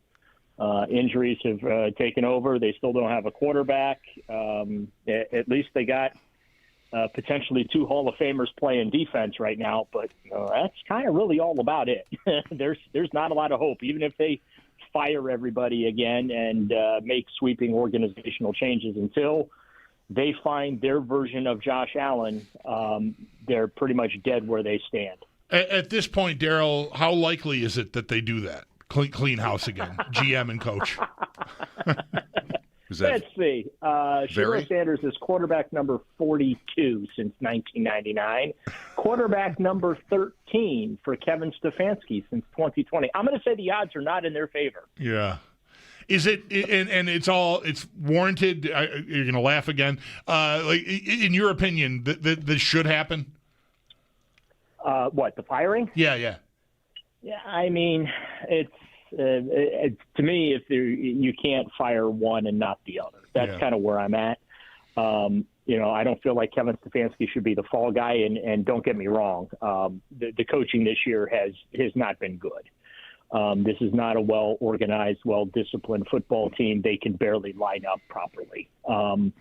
Injuries have taken over. They still don't have a quarterback. At least they got potentially 2 Hall of Famers playing defense right now, but that's kind of really all about it. There's not a lot of hope, even if they fire everybody again and make sweeping organizational changes until they find their version of Josh Allen. They're pretty much dead where they stand. At this point, Daryl, how likely is it that they do that? Clean house again, GM and coach. Let's see. Shedeur Sanders is quarterback number 42 since 1999. Quarterback number 13 for Kevin Stefanski since 2020. I'm going to say the odds are not in their favor. Yeah. Is it, and it's warranted, you're going to laugh again, like in your opinion, this should happen? What, the firing? Yeah. Yeah, I mean, it's to me, if you can't fire one and not the other. That's kind of where I'm at. I don't feel like Kevin Stefanski should be the fall guy, and don't get me wrong, the coaching this year has not been good. This is not a well-organized, well-disciplined football team. They can barely line up properly. And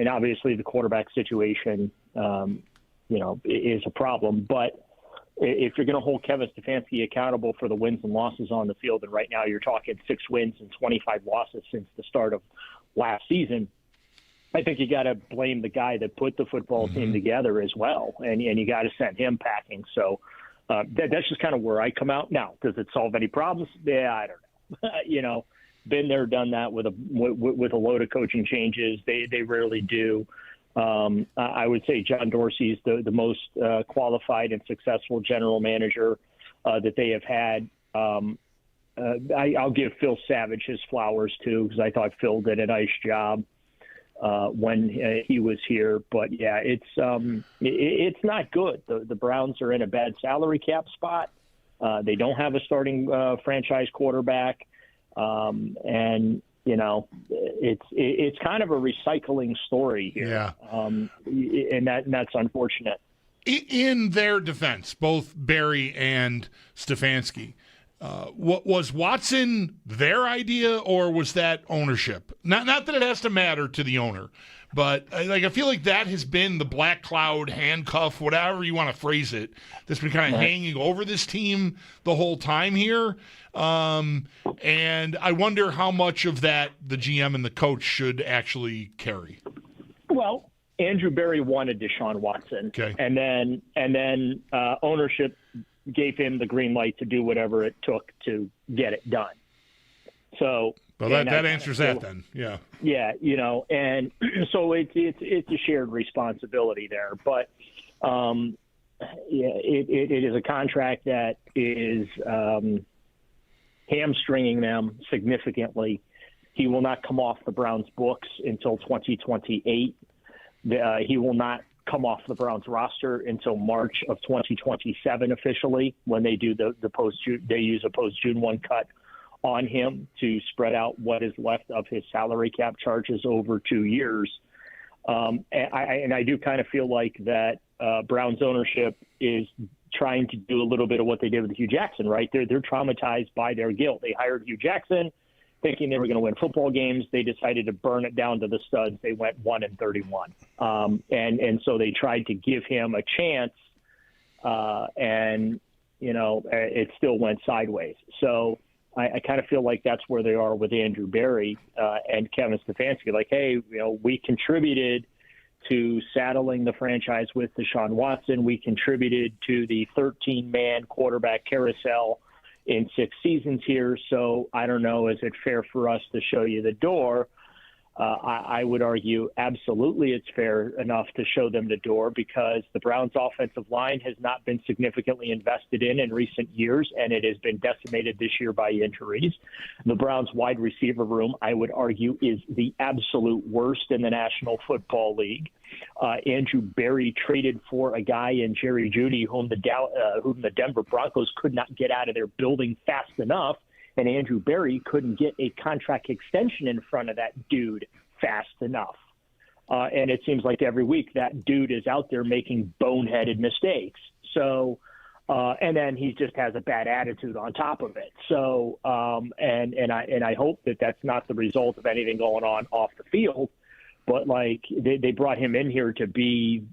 obviously the quarterback situation, is a problem. But if you're going to hold Kevin Stefanski accountable for the wins and losses on the field, and right now you're talking 6 wins and 25 losses since the start of last season, I think you got to blame the guy that put the football team together as well, and you got to send him packing. So that's just kind of where I come out. Now, does it solve any problems? Yeah, I don't know. Been there, done that with a load of coaching changes. They rarely do. I would say John Dorsey's the most qualified and successful general manager that they have had. I'll give Phil Savage his flowers too, because I thought Phil did a nice job when he was here. But yeah, it's not good. The Browns are in a bad salary cap spot. They don't have a starting franchise quarterback, and it's kind of a recycling story here. Yeah. And that's unfortunate. In their defense, both Barry and Stefanski, what was Watson their idea, or was that ownership? Not that it has to matter to the owner, but I feel like that has been the black cloud, handcuff, whatever you want to phrase it, that's been kind of hanging over this team the whole time here. And I wonder how much of that the GM and the coach should actually carry. Well, Andrew Berry wanted Deshaun Watson, and then ownership gave him the green light to do whatever it took to get it done. So, well, that answers that then. Yeah. Yeah, and so it's a shared responsibility there, but it is a contract that is hamstringing them significantly. He will not come off the Browns books until 2028. He will not come off the Browns roster until March of 2027 officially, when they do the they use a post-June 1 cut on him to spread out what is left of his salary cap charges over 2 years. And I do kind of feel like that Browns ownership is trying to do a little bit of what they did with Hugh Jackson, right? They're traumatized by their guilt. They hired Hugh Jackson thinking they were going to win football games. They decided to burn it down to the studs. They went 1-31. And so they tried to give him a chance, and it still went sideways. So I kind of feel like that's where they are with Andrew Berry and Kevin Stefanski. Like, hey, we contributed to saddling the franchise with Deshaun Watson. We contributed to the 13-man quarterback carousel in 6 seasons here. So I don't know, is it fair for us to show you the door? I would argue absolutely it's fair enough to show them the door, because the Browns' offensive line has not been significantly invested in recent years, and it has been decimated this year by injuries. The Browns' wide receiver room, I would argue, is the absolute worst in the National Football League. Andrew Berry traded for a guy in Jerry Jeudy, whom the Denver Broncos could not get out of their building fast enough. And Andrew Berry couldn't get a contract extension in front of that dude fast enough. And it seems like every week that dude is out there making boneheaded mistakes. So, and then he just has a bad attitude on top of it. So, and I hope that that's not the result of anything going on off the field. but like they brought him in here to be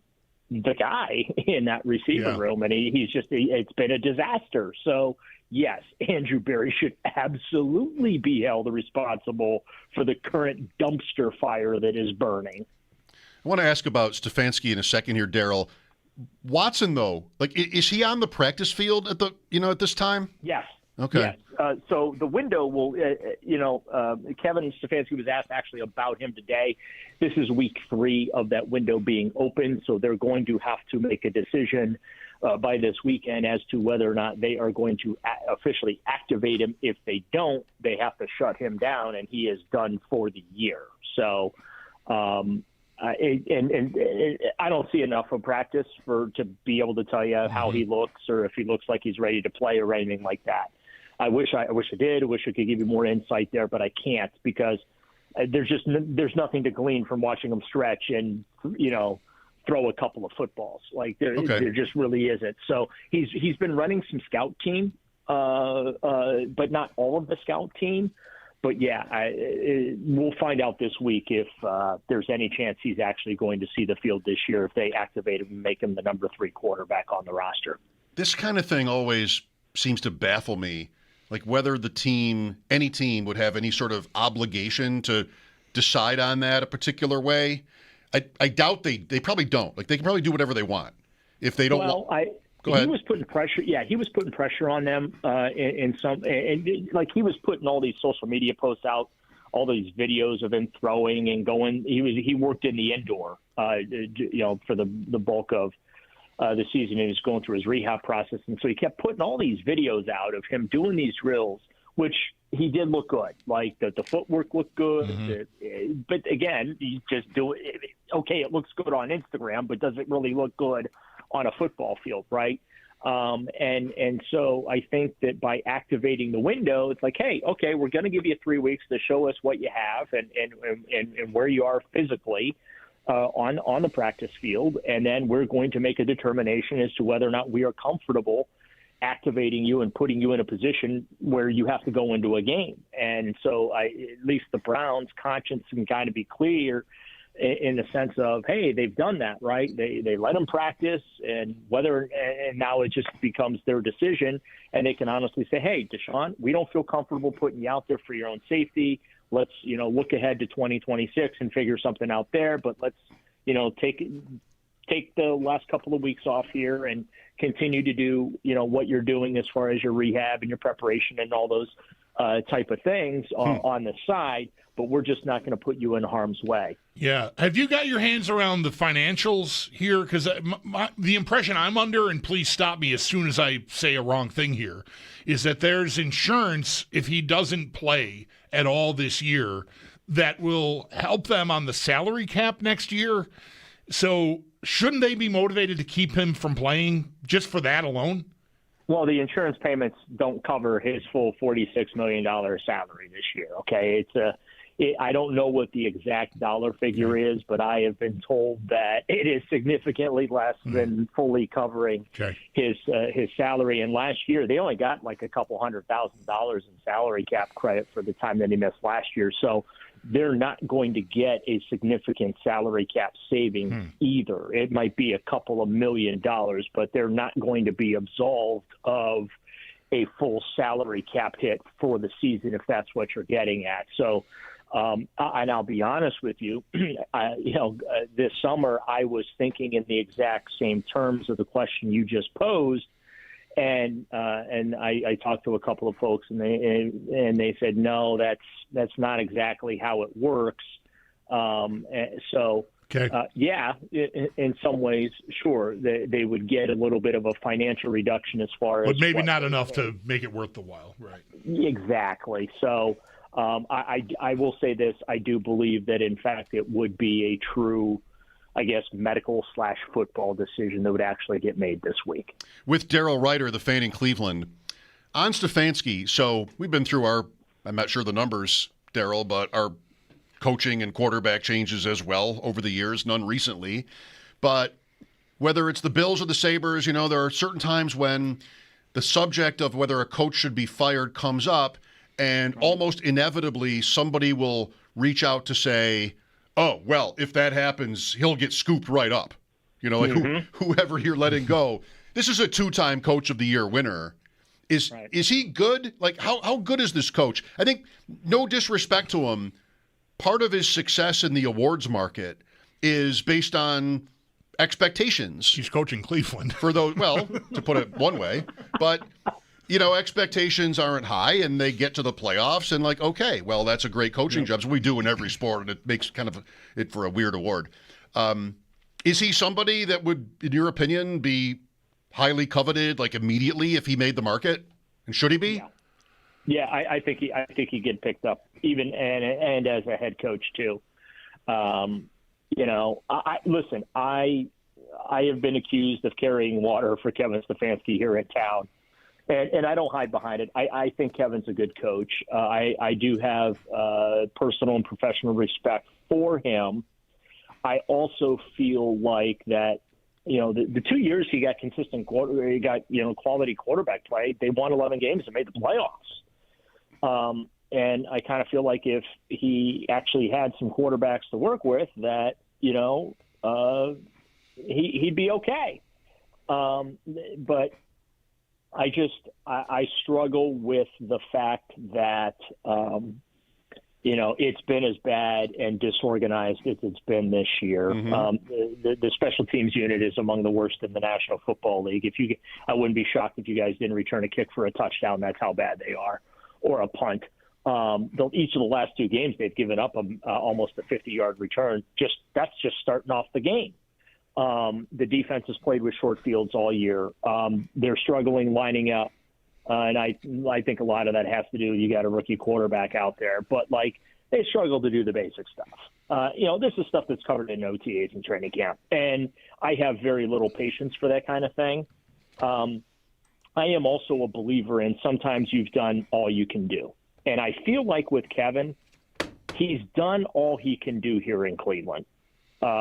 the guy in that receiver room, and it's been a disaster. So yes, Andrew Berry should absolutely be held responsible for the current dumpster fire that is burning. I want to ask about Stefanski in a second here, Daryl. Watson, though, like, is he on the practice field at this time? Yes. Okay. Yes. So the window will, Kevin Stefanski was asked actually about him today. This is week 3 of that window being open, so they're going to have to make a decision by this weekend as to whether or not they are going to officially activate him. If they don't, they have to shut him down, and he is done for the year. So, and I don't see enough of practice to be able to tell you how he looks or if he looks like he's ready to play or anything like that. I wish I did. I wish I could give you more insight there, but I can't because there's nothing to glean from watching him stretch and throw a couple of footballs. Like there just really isn't. So he's been running some scout team, but not all of the scout team. But yeah, we'll find out this week if there's any chance he's actually going to see the field this year if they activate him and make him the number 3 quarterback on the roster. This kind of thing always seems to baffle me, like whether any team would have any sort of obligation to decide on that a particular way. I doubt they probably don't. Like they can probably do whatever they want if they don't. Well, Go ahead. He was putting pressure. Yeah, he was putting pressure on them in some, and like he was putting all these social media posts out, all these videos of him throwing and going. He worked in the indoor, for the bulk of the season, and he was going through his rehab process, and so he kept putting all these videos out of him doing these drills, which he did look good. Like the footwork looked good, but again, you just do it. Okay, it looks good on Instagram, but does it really look good on a football field, right? And so I think that by activating the window, it's like, hey, okay, we're going to give you 3 weeks to show us what you have and where you are physically on the practice field, and then we're going to make a determination as to whether or not we are comfortable activating you and putting you in a position where you have to go into a game. And so at least the Browns' conscience can kind of be clear in the sense of, hey, they've done that, right? They let them practice, and now it just becomes their decision, and they can honestly say, hey, Deshaun, we don't feel comfortable putting you out there for your own safety. Let's, look ahead to 2026 and figure something out there, but let's, take the last couple of weeks off here and continue to do, what you're doing as far as your rehab and your preparation and all those type of things on the side, but we're just not going to put you in harm's way. Yeah. Have you got your hands around the financials here? Because the impression I'm under, and please stop me as soon as I say a wrong thing here, is that there's insurance if he doesn't play at all this year that will help them on the salary cap next year. So shouldn't they be motivated to keep him from playing just for that alone? Well, the insurance payments don't cover his full $46 million salary this year. Okay. I don't know what the exact dollar figure is, but I have been told that it is significantly less than fully covering his salary. And last year, they only got like a couple $100,000 in salary cap credit for the time that he missed last year. So they're not going to get a significant salary cap savings either. It might be a couple of $1 million, but they're not going to be absolved of a full salary cap hit for the season if that's what you're getting at. So, and I'll be honest with you, this summer I was thinking in the exact same terms of the question you just posed, and I talked to a couple of folks, and they said no, that's not exactly how it works. Yeah, in some ways, sure, they would get a little bit of a financial reduction as far as, but maybe not enough to make it worth the while, right? Exactly. So. I will say this. I do believe that, in fact, it would be a true, I guess, medical/football decision that would actually get made this week. With Daryl Ryder, the fan in Cleveland, on Stefanski, so we've been through I'm not sure the numbers, Daryl, but our coaching and quarterback changes as well over the years, none recently. But whether it's the Bills or the Sabres, there are certain times when the subject of whether a coach should be fired comes up, and almost inevitably, somebody will reach out to say, oh, well, if that happens, he'll get scooped right up. You know, like whoever you're letting go. This is a 2-time Coach of the Year winner. Is he good? Like, how good is this coach? I think, no disrespect to him, part of his success in the awards market is based on expectations. He's coaching Cleveland. For those, well, to put it one way. But, you know, expectations aren't high, and they get to the playoffs, and like, okay, well, that's a great coaching job. So we do in every sport, and it makes kind of it for a weird award. Is he somebody that would, in your opinion, be highly coveted, like immediately, if he made the market? And should he be? Yeah, I think he'd get picked up, even and as a head coach too. You know, listen. I have been accused of carrying water for Kevin Stefanski here in town, and I don't hide behind it. I think Kevin's a good coach. I do have personal and professional respect for him. I also feel like that. You know, the 2 years he got consistent quality quarterback play, they won 11 games and made the playoffs. And I kind of feel like if he actually had some quarterbacks to work with, that, you know, he'd be okay. But I struggle with the fact that, you know, it's been as bad and disorganized as it's been this year. The special teams unit is among the worst in the National Football League. I wouldn't be shocked if you guys didn't return a kick for a touchdown. That's how bad they are, or a punt. Each of the last 2 games, they've given up almost a 50-yard return. That's just starting off the game. The defense has played with short fields all year. They're struggling lining up. And I think a lot of that has to do with you got a rookie quarterback out there. But, like, they struggle to do the basic stuff. You know, this is stuff that's covered in OTAs and training camp. And I have very little patience for that kind of thing. I am also a believer in sometimes you've done all you can do. And I feel like with Kevin, he's done all he can do here in Cleveland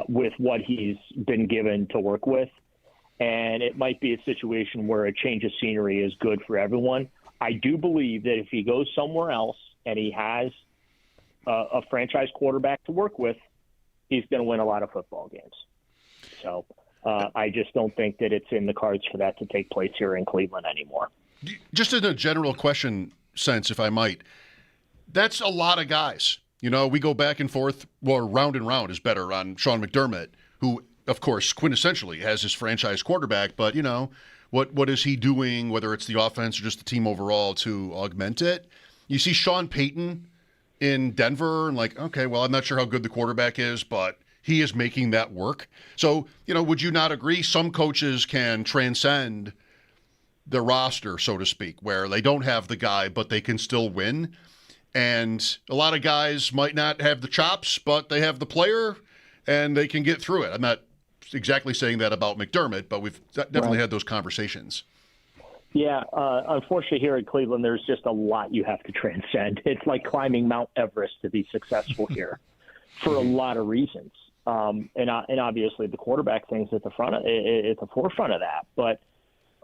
with what he's been given to work with. And it might be a situation where a change of scenery is good for everyone. I do believe that if he goes somewhere else and he has a franchise quarterback to work with, he's going to win a lot of football games. So I just don't think that it's in the cards for that to take place here in Cleveland anymore. Just in a general question sense, if I might, that's a lot of guys. You know, we go back and forth, well, round and round is better on Sean McDermott, who, of course, quintessentially has his franchise quarterback, but, you know, what is he doing, whether it's the offense or just the team overall, to augment it? You see Sean Payton in Denver, and like, okay, well, I'm not sure how good the quarterback is, but he is making that work. So, you know, would you not agree some coaches can transcend the roster, so to speak, where they don't have the guy, but they can still win? And a lot of guys might not have the chops, but they have the player, and they can get through it. I'm not exactly saying that about McDermott, but we've definitely had those conversations. Yeah, unfortunately here in Cleveland, there's just a lot you have to transcend. It's like climbing Mount Everest to be successful here for a lot of reasons. And obviously the quarterback thing's at the forefront of that. But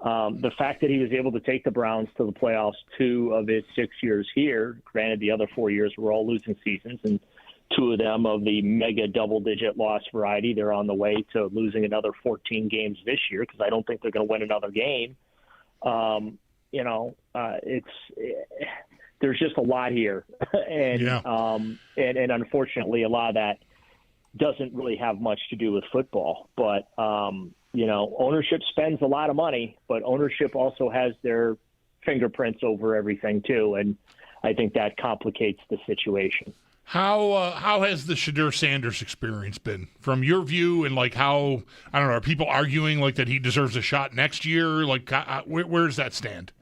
the fact that he was able to take the Browns to the playoffs 2 of his 6 years here, granted the other 4 years were all losing seasons, and 2 of them of the mega double-digit loss variety. They're on the way to losing another 14 games this year because I don't think they're going to win another game. You know, there's just a lot here, and unfortunately, a lot of that doesn't really have much to do with football. But you know, ownership spends a lot of money, but ownership also has their fingerprints over everything too, and I think that complicates the situation. How has the Shedeur Sanders experience been from your view, and like how, I don't know, are people arguing like that he deserves a shot next year? Like where does that stand?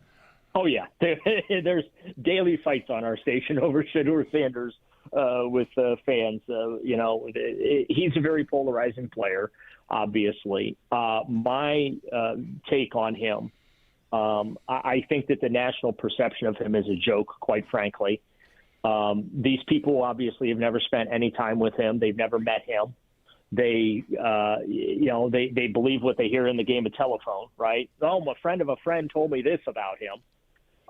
Oh yeah, there's daily fights on our station over Shedeur Sanders with fans. You know, he's a very polarizing player, obviously. My take on him, I think that the national perception of him is a joke, quite frankly. These people obviously have never spent any time with him. They've never met him. They, you know, they believe what they hear in the game of telephone, right? Oh, a friend of a friend told me this about him.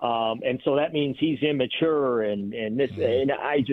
And so that means he's immature and this, and I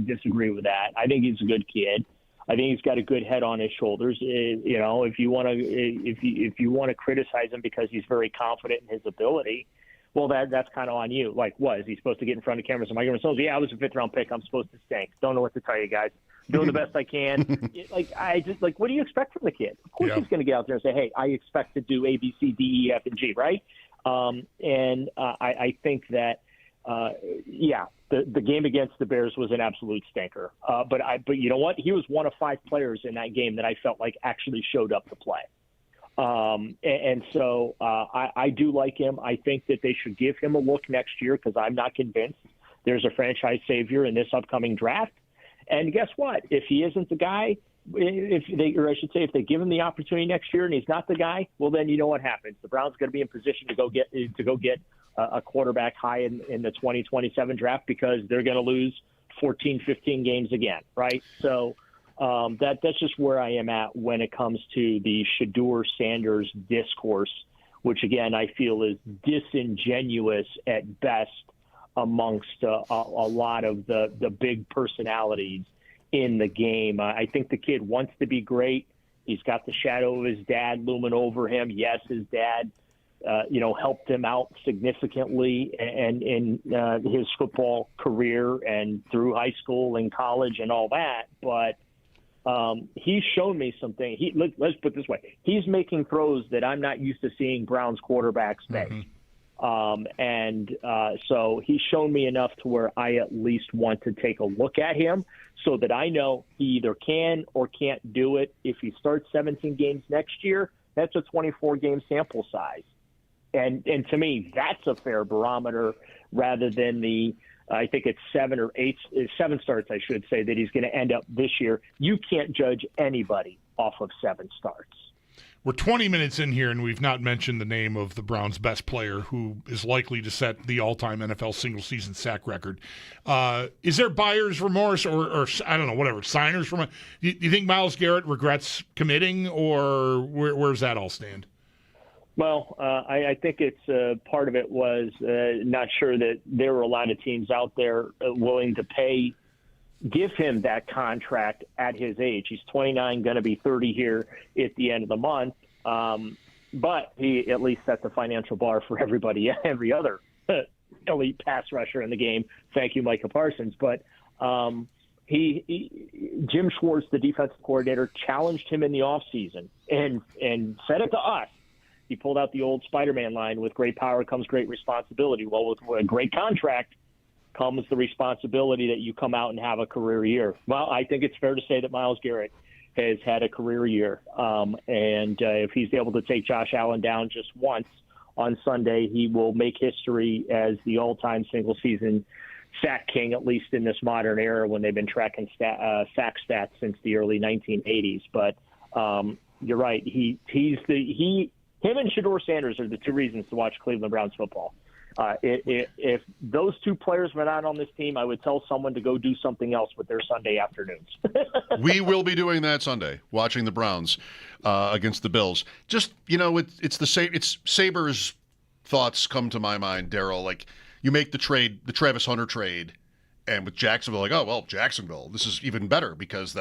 disagree with that. I think he's a good kid. I think he's got a good head on his shoulders. You know, if you want to criticize him because he's very confident in his ability, well, that's kind of on you. Like, what is he supposed to get in front of cameras? Am I going to say, yeah, I was a 5th-round pick. I'm supposed to stink. Don't know what to tell you guys. Doing the best I can. What do you expect from the kid? Of course he's going to get out there and say, hey, I expect to do A, B, C, D, E, F, and G, right? I think that, the game against the Bears was an absolute stinker. But you know what? He was one of 5 players in that game that I felt like actually showed up to play. So I do like him. I think that they should give him a look next year because I'm not convinced there's a franchise savior in this upcoming draft. And guess what? If he isn't the guy, if they give him the opportunity next year and he's not the guy, well, then you know what happens. The Browns are going to be in position to go get a quarterback high in the 2027 draft because they're going to lose 14, 15 games again, right? So that's just where I am at when it comes to the Shedeur Sanders discourse, which, again, I feel is disingenuous at best amongst a lot of the big personalities in the game. I think the kid wants to be great. He's got the shadow of his dad looming over him. Yes, his dad, helped him out significantly and in his football career and through high school and college and all that. But he's shown me something. Let's put it this way. He's making throws that I'm not used to seeing Browns quarterbacks make. Mm-hmm. So he's shown me enough to where I at least want to take a look at him so that I know he either can or can't do it. If he starts 17 games next year, that's a 24-game sample size. And to me, that's a fair barometer rather than I think it's 7 starts, I should say, that he's going to end up this year. You can't judge anybody off of 7 starts. We're 20 minutes in here, and we've not mentioned the name of the Browns' best player, who is likely to set the all-time NFL single-season sack record. Is there buyer's remorse or I don't know, whatever, signer's remorse? Do you think Myles Garrett regrets committing, or where's that all stand? Well, I think it's part of it was not sure that there were a lot of teams out there willing to give him that contract at his age. He's 29, going to be 30 here at the end of the month. But he at least set the financial bar for every other elite pass rusher in the game. Thank you, Micah Parsons. But Jim Schwartz, the defensive coordinator, challenged him in the offseason and said it to us. He pulled out the old Spider-Man line, with great power comes great responsibility. Well, with a great contract comes the responsibility that you come out and have a career year. Well, I think it's fair to say that Myles Garrett has had a career year. If he's able to take Josh Allen down just once on Sunday, he will make history as the all-time single-season sack king, at least in this modern era when they've been tracking sack stats since the early 1980s. But you're right. Him and Shedeur Sanders are the 2 reasons to watch Cleveland Browns football. If those 2 players were not on this team, I would tell someone to go do something else with their Sunday afternoons. We will be doing that Sunday, watching the Browns against the Bills. Just, it's the same. It's Sabres thoughts come to my mind, Daryl. Like, you make the trade, the Travis Hunter trade, and with Jacksonville, like, oh, well, Jacksonville, this is even better because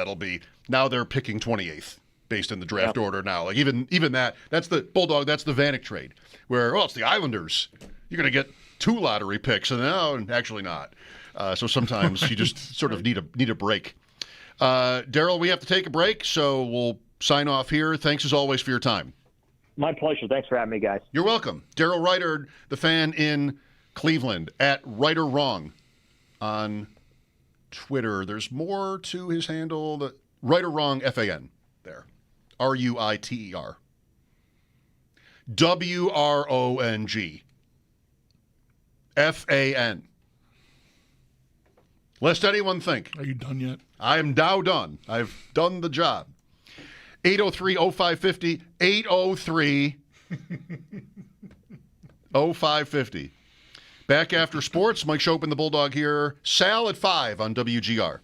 now they're picking 28th. Based in the draft order now. Like even that's the Bulldog, that's the Vanek trade, where, it's the Islanders. You're going to get 2 lottery picks, and actually not. So sometimes you just sort of need a break. Daryl, we have to take a break, so we'll sign off here. Thanks as always for your time. My pleasure. Thanks for having me, guys. You're welcome. Daryl Reiter, the fan in Cleveland, at Right or Wrong on Twitter. There's more to his handle, the Right or Wrong FAN there. RUITER. WRONG. FAN. Lest anyone think. Are you done yet? I am now done. I've done the job. 803-0550. 803-0550. Back after sports. Mike Schopp and the Bulldog here. Sal at 5 on WGR.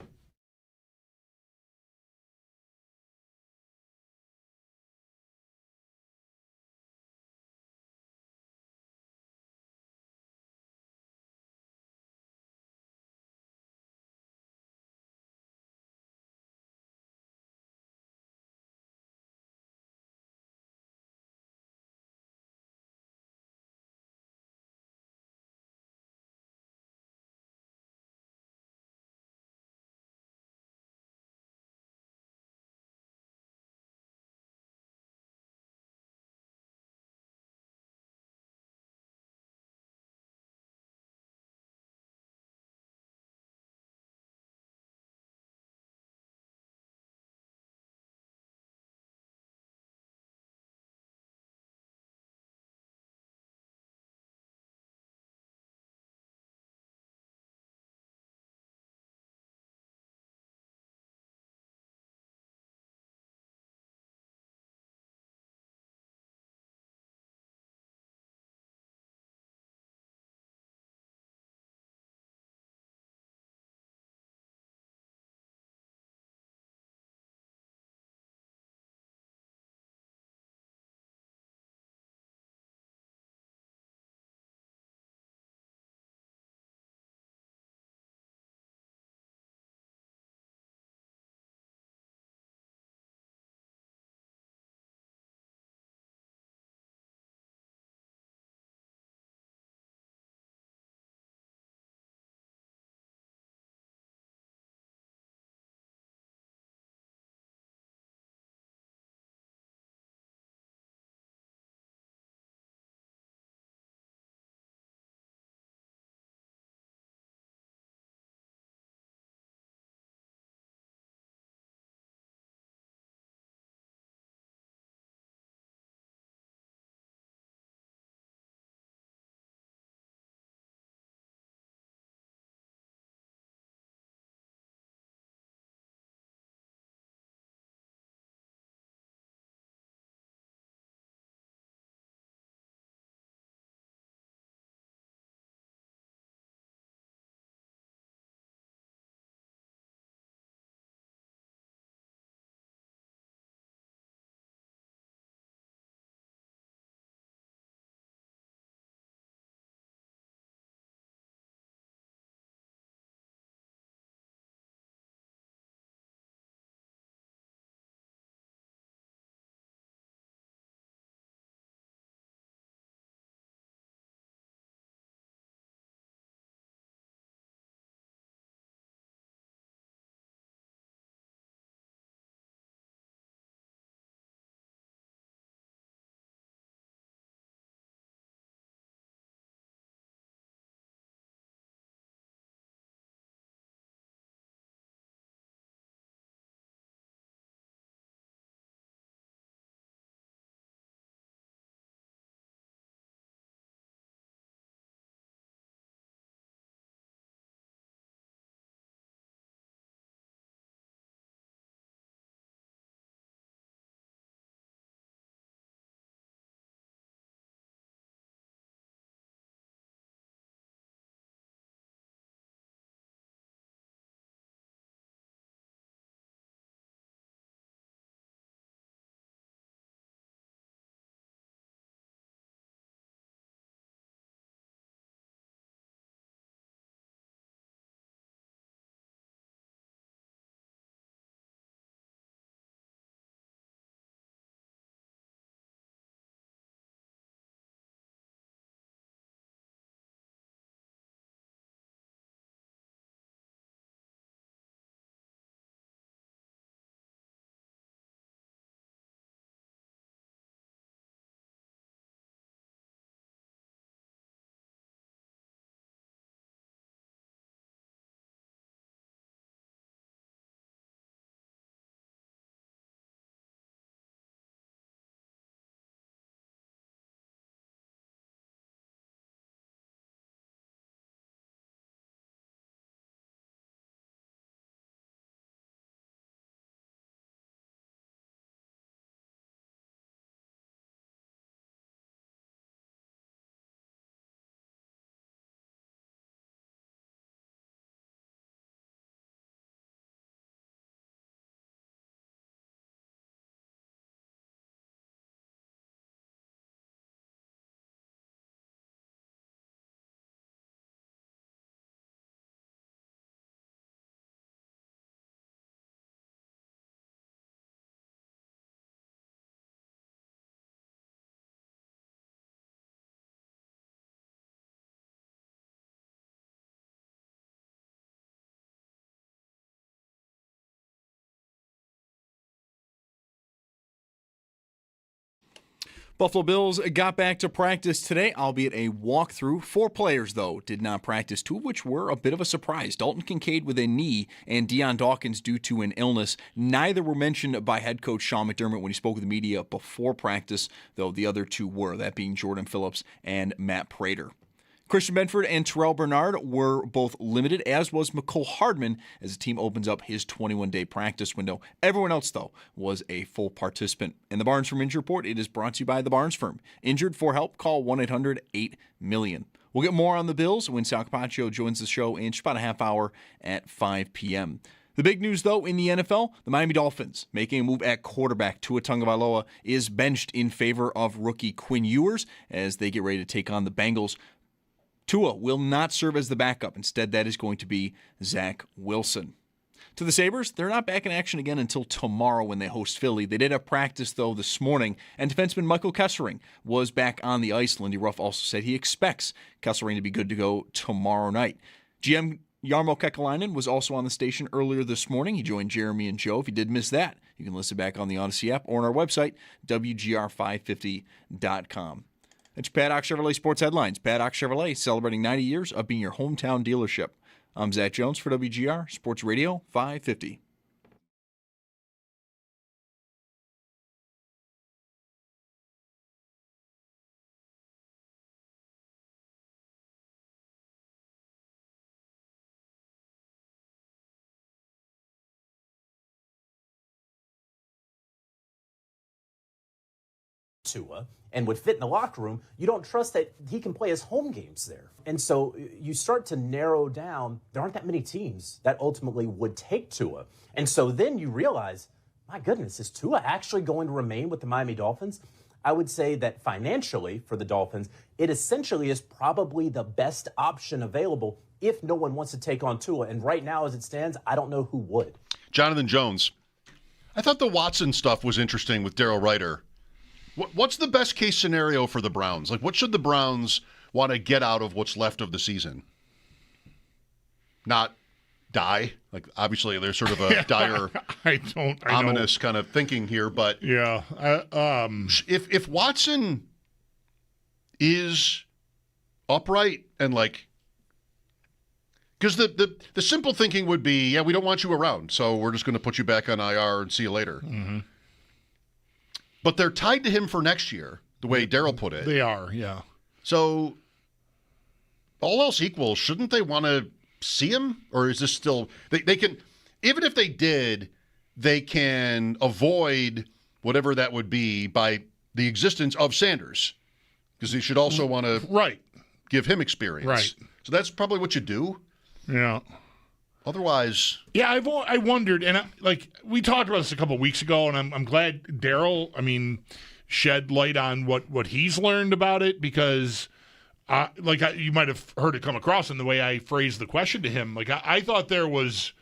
Buffalo Bills got back to practice today, albeit a walkthrough. 4 players, though, did not practice, 2 of which were a bit of a surprise. Dalton Kincaid with a knee and Dion Dawkins due to an illness. Neither were mentioned by head coach Sean McDermott when he spoke with the media before practice, though the other 2 were, that being Jordan Phillips and Matt Prater. Christian Benford and Terrell Bernard were both limited, as was McCole Hardman, as the team opens up his 21-day practice window. Everyone else, though, was a full participant. In the Barnes Firm Injury Report, it is brought to you by the Barnes Firm. Injured? For help, call 1-800-8-MILLION. We'll get more on the Bills when Sal Capaccio joins the show in just about a half hour at 5 p.m. The big news, though, in the NFL, the Miami Dolphins making a move at quarterback. Tua Tagovailoa is benched in favor of rookie Quinn Ewers as they get ready to take on the Bengals. Tua will not serve as the backup. Instead, that is going to be Zach Wilson. To the Sabres, they're not back in action again until tomorrow when they host Philly. They did have practice, though, this morning, and defenseman Michael Kessering was back on the ice. Lindy Ruff also said he expects Kessering to be good to go tomorrow night. GM Jarmo Kekalainen was also on the station earlier this morning. He joined Jeremy and Joe. If you did miss that, you can listen back on the Odyssey app or on our website, WGR550.com. That's Paddock Chevrolet Sports Headlines. Paddock Chevrolet celebrating 90 years of being your hometown dealership. I'm Zach Jones for WGR Sports Radio 550. Tua and would fit in the locker room, you don't trust that he can play his home games there. And so you start to narrow down, there aren't that many teams that ultimately would take Tua. And so then you realize, my goodness, is Tua actually going to remain with the Miami Dolphins? I would say that financially for the Dolphins, it essentially is probably the best option available if no one wants to take on Tua. And right now, as it stands, I don't know who would. Jonathan Jones. I thought the Watson stuff was interesting with Darryl Ryder. What's the best case scenario for the Browns? Like, what should the Browns want to get out of what's left of the season? Not die. Like, obviously, there's sort of a dire, ominous kind of thinking here. But yeah, if Watson is upright and like, because the simple thinking would be, yeah, we don't want you around, so we're just going to put you back on IR and see you later. Mm-hmm. But they're tied to him for next year, the way Darryl put it. They are, yeah. So, all else equal, shouldn't they want to see him? Or is this still... They can... Even if they did, they can avoid whatever that would be by the existence of Sanders. Because they should also want to give him experience. Right. So that's probably what you do. Yeah. Otherwise... Yeah, I wondered, and we talked about this a couple of weeks ago, and I'm glad Darryl, shed light on what he's learned about it, because, you might have heard it come across in the way I phrased the question to him. I thought there was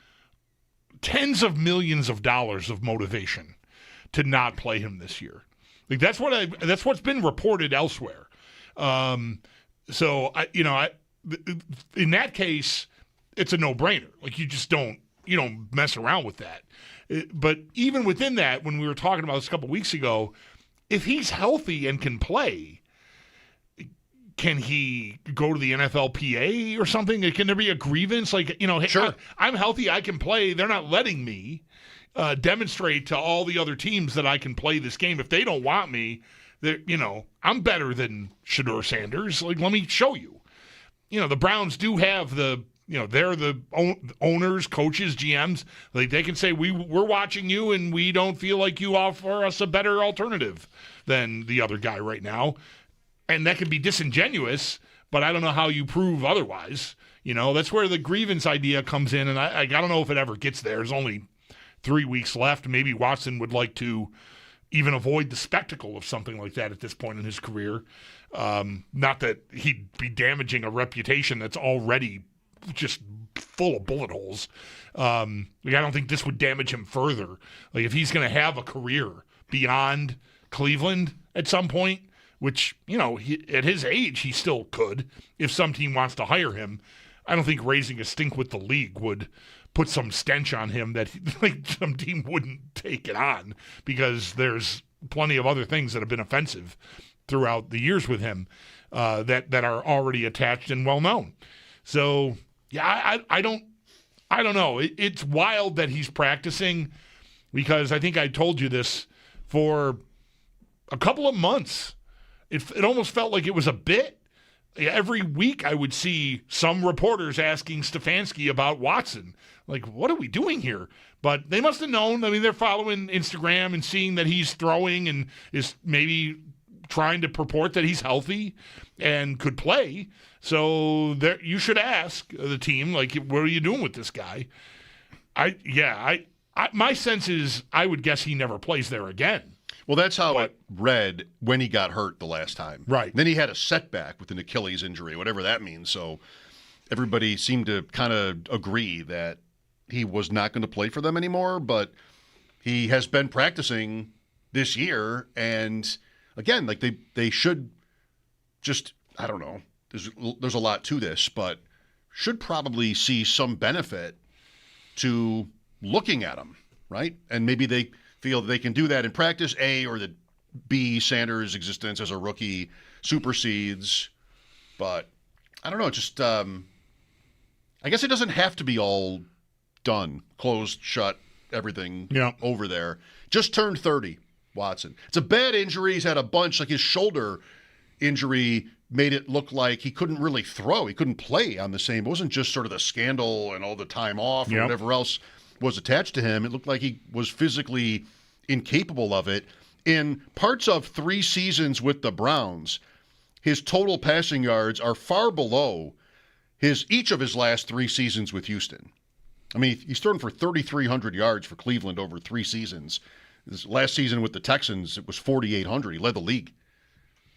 tens of millions of dollars of motivation to not play him this year. That's what's been reported elsewhere. In that case, it's a no-brainer. You don't mess around with that. But even within that, when we were talking about this a couple weeks ago, if he's healthy and can play, can he go to the NFLPA or something? Can there be a grievance? Hey, sure. I'm healthy, I can play. They're not letting me demonstrate to all the other teams that I can play this game. If they don't want me, I'm better than Shedeur Sanders. Let me show you. The Browns do have they're the owners, coaches, GMs. They can say, we're watching you and we don't feel like you offer us a better alternative than the other guy right now. And that can be disingenuous, but I don't know how you prove otherwise. That's where the grievance idea comes in, and I don't know if it ever gets there. There's only 3 weeks left. Maybe Watson would like to even avoid the spectacle of something like that at this point in his career. Not that he'd be damaging a reputation that's already just full of bullet holes. I don't think this would damage him further. If he's going to have a career beyond Cleveland at some point, which, at his age, he still could, if some team wants to hire him, I don't think raising a stink with the league would put some stench on him that some team wouldn't take it on, because there's plenty of other things that have been offensive throughout the years with him that are already attached and well known. So yeah, I don't know. It's wild that he's practicing, because I think I told you this for a couple of months. It almost felt like it was a bit. Every week I would see some reporters asking Stefanski about Watson. Like, what are we doing here? But they must have known. I mean, they're following Instagram and seeing that he's throwing and is maybe trying to purport that he's healthy and could play. So there, you should ask the team, like, what are you doing with this guy? My sense is I would guess he never plays there again. Well, that's how it read when he got hurt the last time. Right. Then he had a setback with an Achilles injury, whatever that means. So everybody seemed to kind of agree that he was not going to play for them anymore, but he has been practicing this year. And again, like they should just, I don't know, there's a lot to this, but should probably see some benefit to looking at him, right? And maybe they feel that they can do that in practice, A, or that B, Sanders' existence as a rookie supersedes. But I don't know, just I guess it doesn't have to be all done, closed, shut, everything over there. Just turned 30, Watson. It's a bad injury. He's had a bunch, like his shoulder injury made it look like he couldn't really throw. He couldn't play on the same. It wasn't just sort of the scandal and all the time off or whatever else was attached to him. It looked like he was physically incapable of it. In parts of 3 seasons with the Browns, his total passing yards are far below each of his last 3 seasons with Houston. I mean, he's thrown for 3,300 yards for Cleveland over 3 seasons. This last season with the Texans, it was 4,800. He led the league.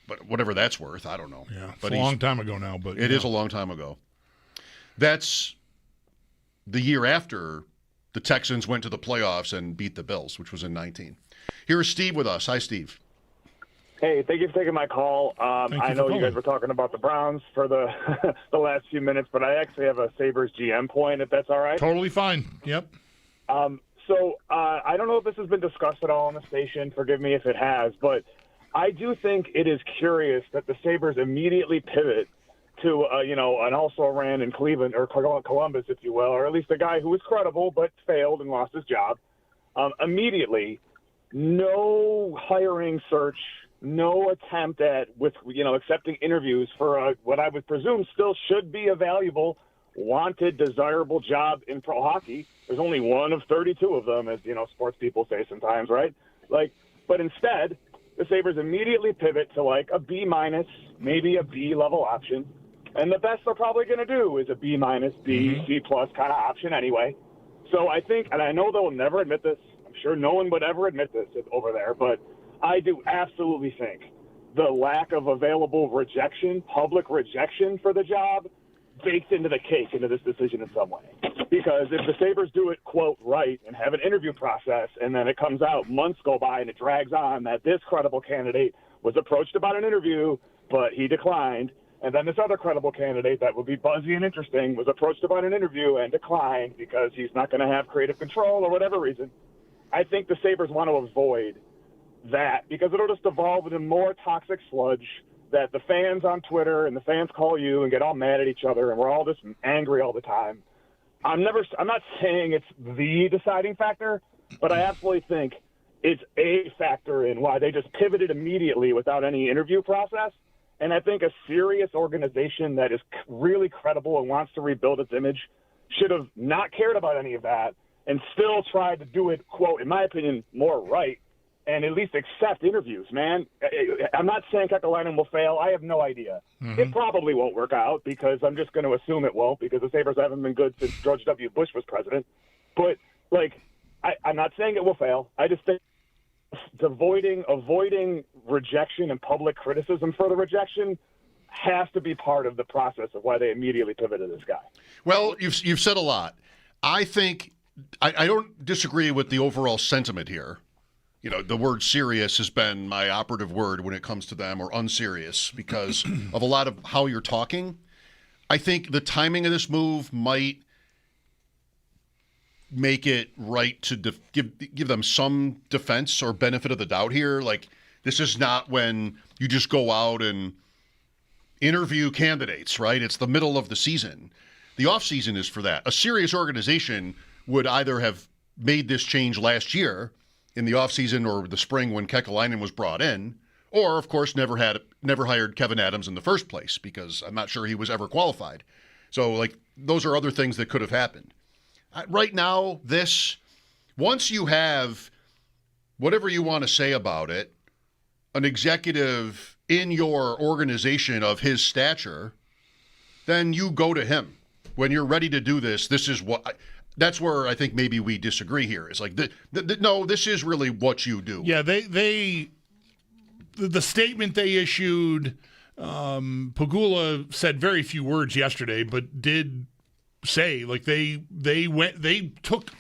But whatever that's worth, I don't know. Yeah, but it's a long time ago now. But it is a long time ago. That's the year after the Texans went to the playoffs and beat the Bills, which was in 19. Here is Steve with us. Hi, Steve. Hey, thank you for taking my call. I know you guys were talking about the Browns for the the last few minutes, but I actually have a Sabres GM point, if that's all right. Totally fine. Yep. So I don't know if this has been discussed at all on the station. Forgive me if it has, but I do think it is curious that the Sabres immediately pivot to, an also-ran in Cleveland or Columbus, if you will, or at least a guy who was credible but failed and lost his job. Immediately, no hiring search, no attempt at accepting interviews for what I would presume still should be a valuable, wanted, desirable job in pro hockey. There's only one of 32 of them, as sports people say sometimes, right? But instead, the Sabres immediately pivot to like a B-, maybe a B level option. And the best they're probably going to do is a B-, B, C+ kind of option anyway. So I think, and I know they'll never admit this, I'm sure no one would ever admit this over there, but I do absolutely think the lack of available public rejection for the job, baked into the cake into this decision in some way. Because if the Sabres do it, quote, right, and have an interview process, and then it comes out, months go by, and it drags on that this credible candidate was approached about an interview, but he declined, and then this other credible candidate that would be buzzy and interesting was approached about an interview and declined because he's not going to have creative control or whatever reason, I think the Sabres want to avoid that because it'll just evolve into more toxic sludge that the fans on Twitter and the fans call you and get all mad at each other, and we're all just angry all the time. I'm not saying it's the deciding factor, but I absolutely think it's a factor in why they just pivoted immediately without any interview process. And I think a serious organization that is really credible and wants to rebuild its image should have not cared about any of that and still tried to do it, quote, in my opinion, more right, and at least accept interviews, man. I'm not saying Kekalainen will fail. I have no idea. It probably won't work out because I'm just going to assume it won't because the Sabres haven't been good since George W. Bush was president. But, I'm not saying it will fail. I just think avoiding rejection and public criticism for the rejection has to be part of the process of why they immediately pivoted this guy. Well, you've said a lot. I think I don't disagree with the overall sentiment here. The word serious has been my operative word when it comes to them, or unserious, because of a lot of how you're talking. I think the timing of this move might make it right to give them some defense or benefit of the doubt here? Like, this is not when you just go out and interview candidates, right? It's the middle of the season. The offseason is for that. A serious organization would either have made this change last year in the offseason or the spring when Kekalainen was brought in, or, of course, never hired Kevin Adams in the first place, because I'm not sure he was ever qualified. So, like, those are other things that could have happened. Right now, once you have whatever you want to say about it, an executive in your organization of his stature, then you go to him. When you're ready to do this, that's where I think maybe we disagree here. It's like, no, this is really what you do. Yeah, the statement they issued, Pagula said very few words yesterday, but did say, like, they took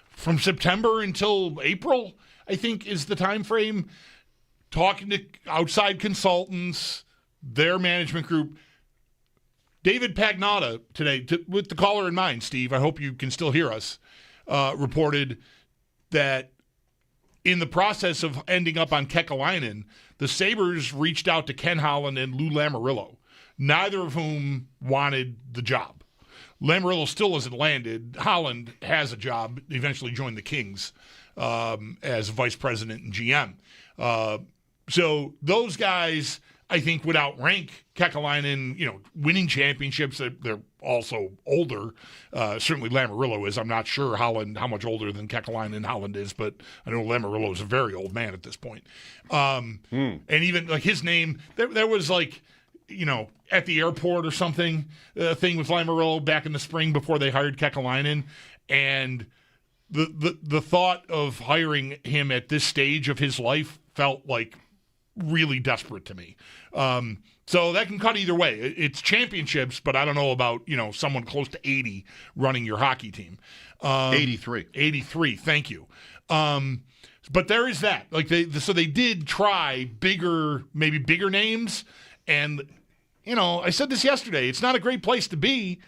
from September until April, I think is the time frame, talking to outside consultants, their management group. David Pagnotta today, with the caller in mind, Steve, I hope you can still hear us, reported that in the process of ending up on Kekalainen, the Sabres reached out to Ken Holland and Lou Lamoriello, neither of whom wanted the job. Lamoriello still hasn't landed. Holland has a job, eventually joined the Kings as vice president and GM. So those guys, I think, would outrank Kekalainen, winning championships. They're also older. Certainly Lamoriello is. I'm not sure Holland how much older than Kekalainen Holland is, but I know Lamoriello is a very old man at this point. And even like his name, there was like, at the airport or something, a thing with Lamoriello back in the spring before they hired Kekalainen, and the thought of hiring him at this stage of his life felt like really desperate to me. So that can cut either way. It's championships, but I don't know about, someone close to 80 running your hockey team. 83. 83, thank you. But there is that. Like so they did try maybe bigger names. And, I said this yesterday, it's not a great place to be.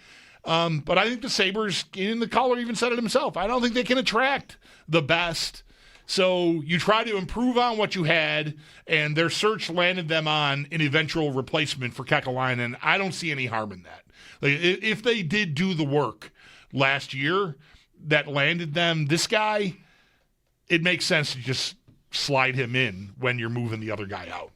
But I think the Sabres, and the caller even said it himself, I don't think they can attract the best. So you try to improve on what you had, and their search landed them on an eventual replacement for Kekalainen. I don't see any harm in that. Like, if they did do the work last year that landed them this guy, it makes sense to just slide him in when you're moving the other guy out.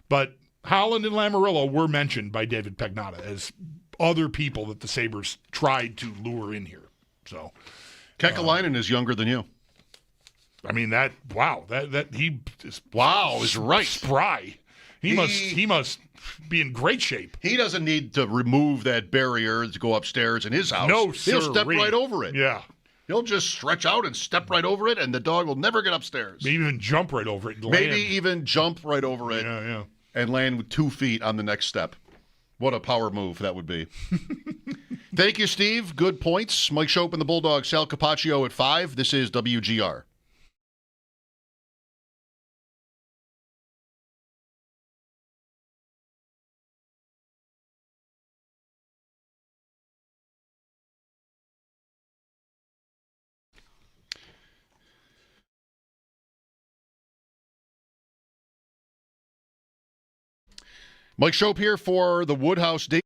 But Holland and Lamoriello were mentioned by David Pagnotta as other people that the Sabres tried to lure in here. So Kekalainen is younger than you. I mean, that he is is right. Spry. He must be in great shape. He doesn't need to remove that barrier to go upstairs in his house. No, he'll step right over it. Yeah. He'll just stretch out and step right over it, and the dog will never get upstairs. Maybe even jump right over it. Maybe even jump right over it. Yeah. And land with 2 feet on the next step. What a power move that would be. Thank you, Steve. Good points. Mike Schopp and the Bulldog, Sal Capaccio at 5. This is WGR. Mike Schopp here for the Woodhouse Day.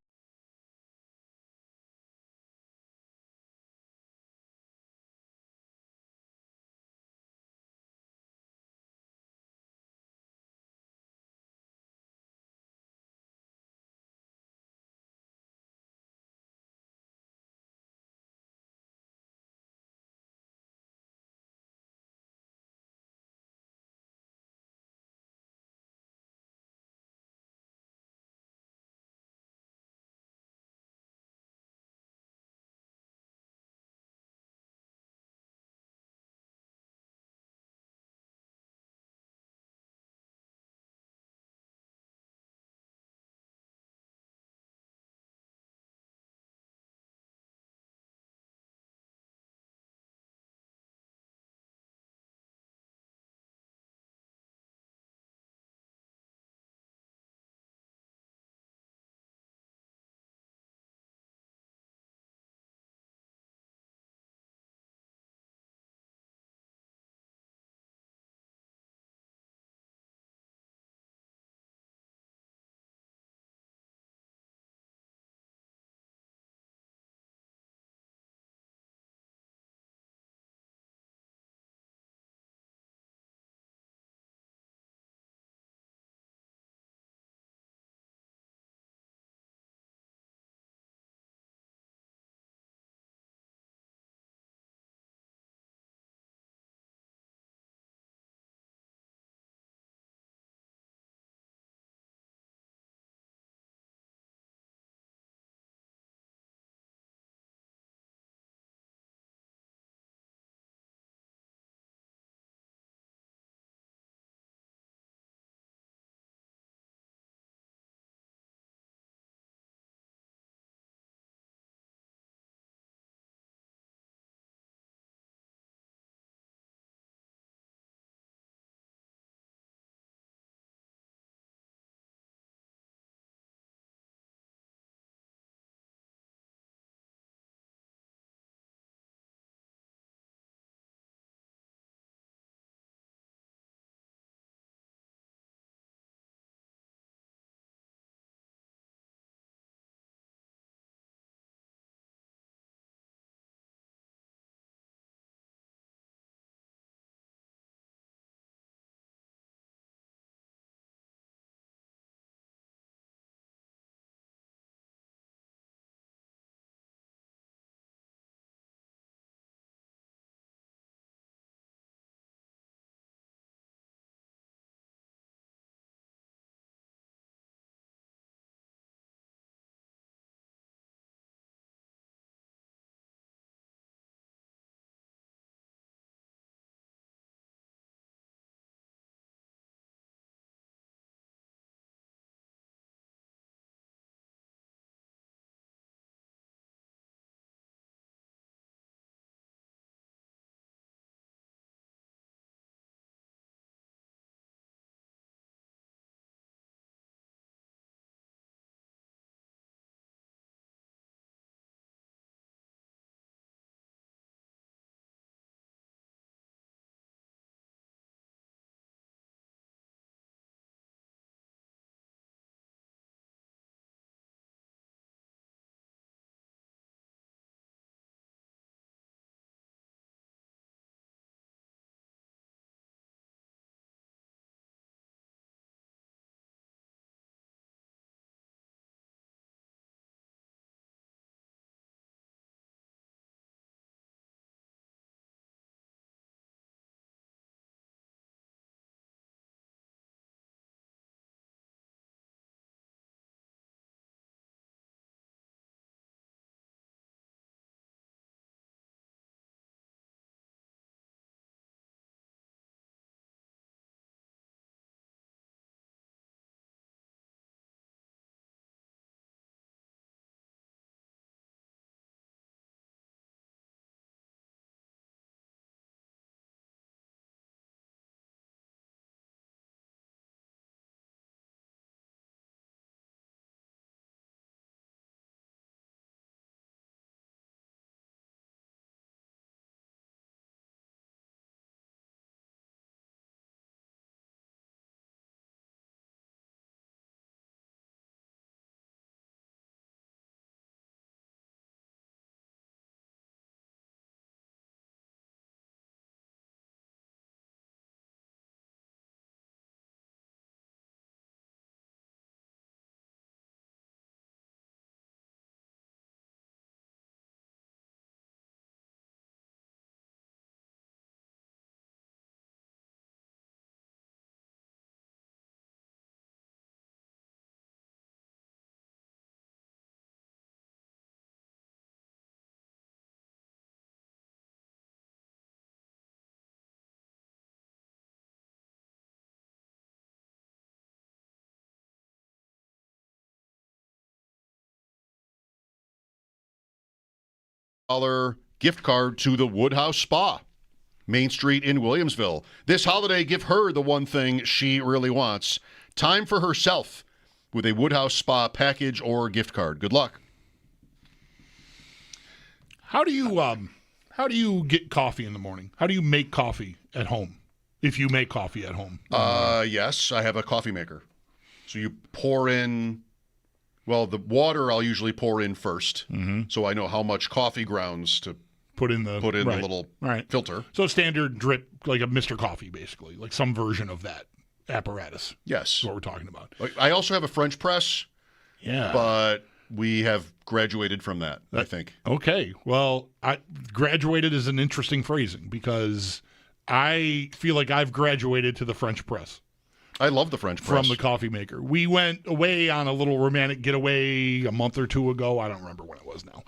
gift card to the Woodhouse Spa, Main Street in Williamsville. This holiday, give her the one thing she really wants. Time for herself with a Woodhouse Spa package or gift card. Good luck. How do you get coffee in the morning? How do you make coffee at home? If you make coffee at home. Yes, I have a coffee maker. So you pour in, well, the water I'll usually pour in first, so I know how much coffee grounds to put in the little filter. So standard drip, like a Mr. Coffee, basically, like some version of that apparatus. Yes. That's what we're talking about. I also have a French press. Yeah. But we have graduated from that, I think. Okay. Well, graduated is an interesting phrasing because I feel like I've graduated to the French press. I love the French press. From the coffee maker. We went away on a little romantic getaway a month or two ago. I don't remember when it was now.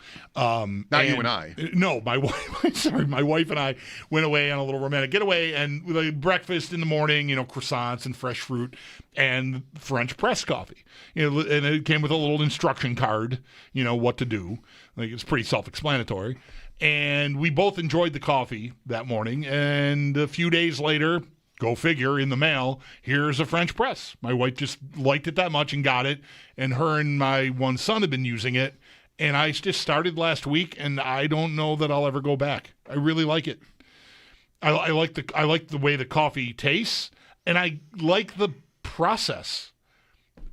Not you and I. No, my wife. My wife and I went away on a little romantic getaway, and we had breakfast in the morning. Croissants and fresh fruit and French press coffee. And it came with a little instruction card. What to do. Like it's pretty self-explanatory. And we both enjoyed the coffee that morning. And a few days later, go figure, in the mail, here's a French press. My wife just liked it that much and got it. And her and my one son have been using it. And I just started last week, and I don't know that I'll ever go back. I really like it. I like the way the coffee tastes, and I like the process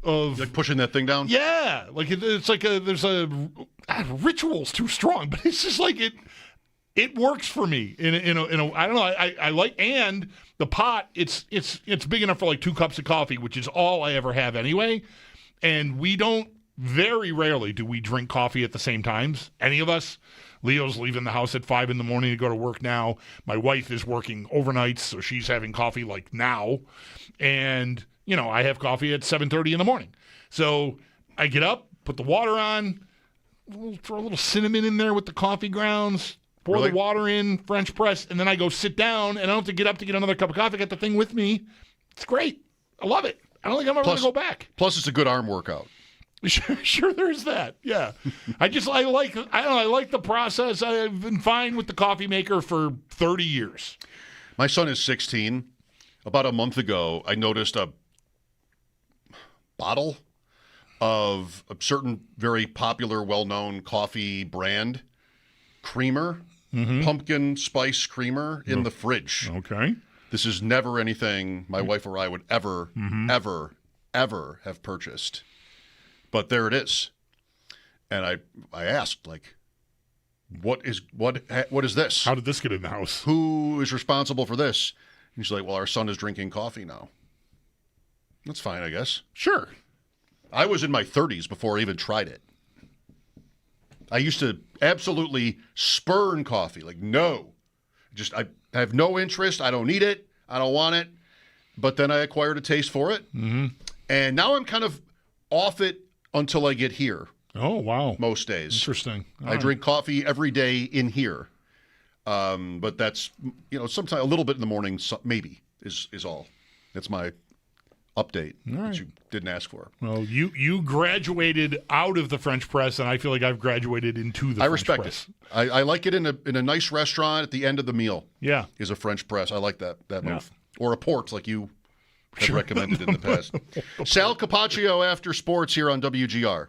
of like pushing that thing down. Yeah, like it's like ritual's too strong, but it's just like it works for me. In a I don't know. I like, and the pot. It's big enough for like 2 cups of coffee, which is all I ever have anyway. And we don't. Very rarely do we drink coffee at the same times. Any of us. Leo's leaving the house at 5 a.m. to go to work now. My wife is working overnights, so she's having coffee like now. And I have coffee at 7:30 in the morning. So I get up, put the water on, throw a little cinnamon in there with the coffee grounds. Pour the water in, French press, and then I go sit down, and I don't have to get up to get another cup of coffee. I got the thing with me. It's great. I love it. I don't think I'm ever going to go back. Plus, it's a good arm workout. Sure, there's that. Yeah. I like the process. I've been fine with the coffee maker for 30 years. My son is 16. About a month ago, I noticed a bottle of a certain very popular, well-known coffee brand creamer, pumpkin spice creamer in the fridge. Okay. This is never anything my wife or I would ever have purchased. But there it is. And I asked, like, what is this? How did this get in the house? Who is responsible for this? And she's like, well, our son is drinking coffee now. That's fine, I guess. Sure. I was in my 30s before I even tried it. I used to absolutely spurn coffee. Like, no. I have no interest. I don't need it. I don't want it. But then I acquired a taste for it. Mm-hmm. And now I'm kind of off it until I get here. Oh, wow. Most days. Interesting. I drink coffee every day in here. But that's, sometimes a little bit in the morning, maybe, is all. That's my update that you didn't ask for. Well, you graduated out of the French press, and I feel like I've graduated into the French press. I respect it. I like it in a nice restaurant at the end of the meal. Yeah. Is a French press. I like that move. Or a port like you have recommended in the past. Sal Capaccio after sports here on WGR.